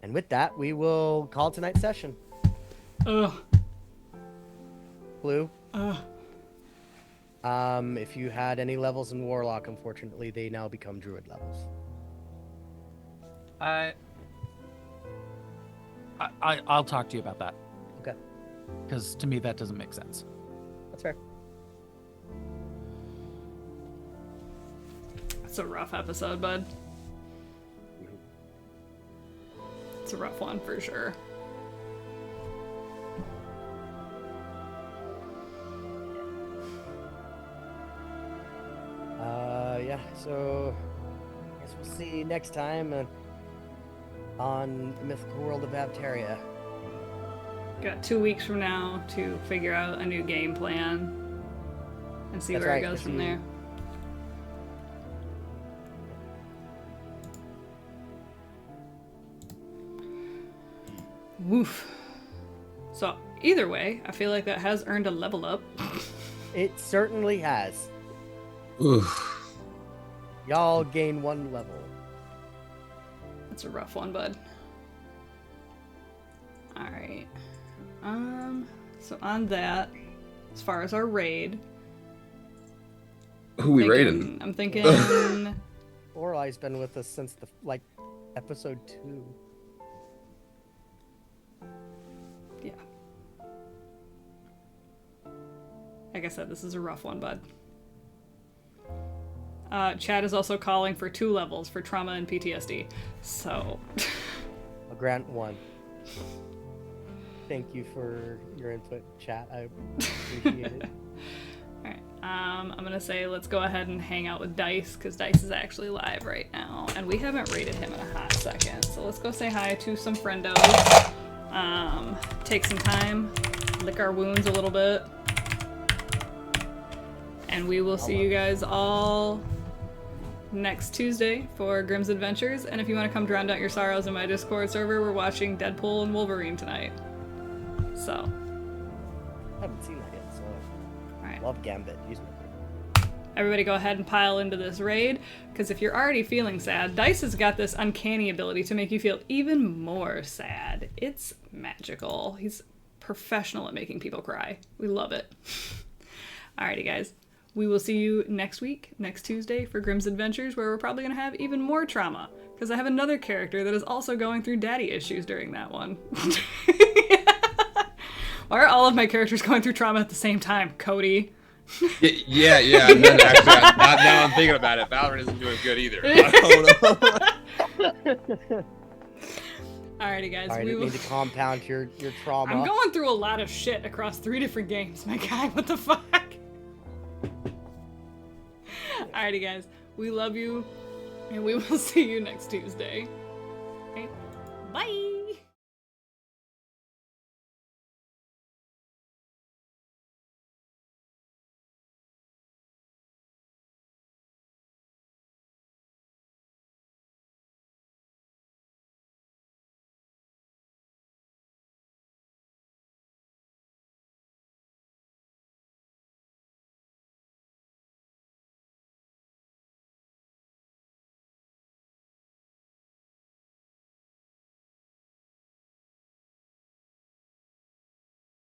S3: And with that, we will call tonight's session.
S1: Ugh.
S3: Blue.
S1: Ugh.
S3: If you had any levels in Warlock, unfortunately, they now become Druid levels.
S4: I'll talk to you about that.
S3: Okay.
S4: Because to me, that doesn't make sense.
S3: That's fair.
S1: It's a rough episode, bud. It's a rough one for sure.
S3: Yeah, so I guess we'll see you next time on the Mythical World of Avteria.
S1: Got 2 weeks from now to figure out a new game plan and see
S3: That's
S1: where
S3: right,
S1: it goes from there. Woof. So either way, I feel like that has earned a level up.
S3: It certainly has.
S2: Oof.
S3: Y'all gain 1 level.
S1: That's a rough one, bud. Alright. So on that, as far as our raid,
S2: Who we raiding?
S1: I'm thinking
S3: Orlai's been with us since episode 2.
S1: yeah. Like I said, this is a rough one, bud. Chad is also calling for 2 levels for trauma and PTSD. So
S3: I'll grant 1. Thank you for your input, chat. I appreciate it.
S1: Alright, I'm gonna say let's go ahead and hang out with Dice, because Dice is actually live right now, and we haven't rated him in a hot second. So let's go say hi to some friendos. Take some time, lick our wounds a little bit, and we will see you guys all next Tuesday for Grimm's Adventures. And if you want to come drown out your sorrows in my Discord server, we're watching Deadpool and Wolverine tonight. So,
S3: I haven't seen that yet, so
S1: alright.
S3: love Gambit. He's
S1: Everybody go ahead and pile into this raid, because if you're already feeling sad, Dice has got this uncanny ability to make you feel even more sad. It's magical. He's professional at making people cry. We love it. Alrighty, guys. We will see you next week, next Tuesday, for Grimm's Adventures, where we're probably going to have even more trauma, because I have another character that is also going through daddy issues during that one. Why are all of my characters going through trauma at the same time, Cody?
S2: Yeah. And then actually, now I'm thinking about it. Valorant isn't doing good either.
S1: Alrighty, guys.
S3: Alright,
S1: We
S3: I
S1: will...
S3: need to compound your trauma.
S1: I'm going through a lot of shit across 3 different games, my guy. What the fuck? Alrighty, guys. We love you, and we will see you next Tuesday. Okay? Bye!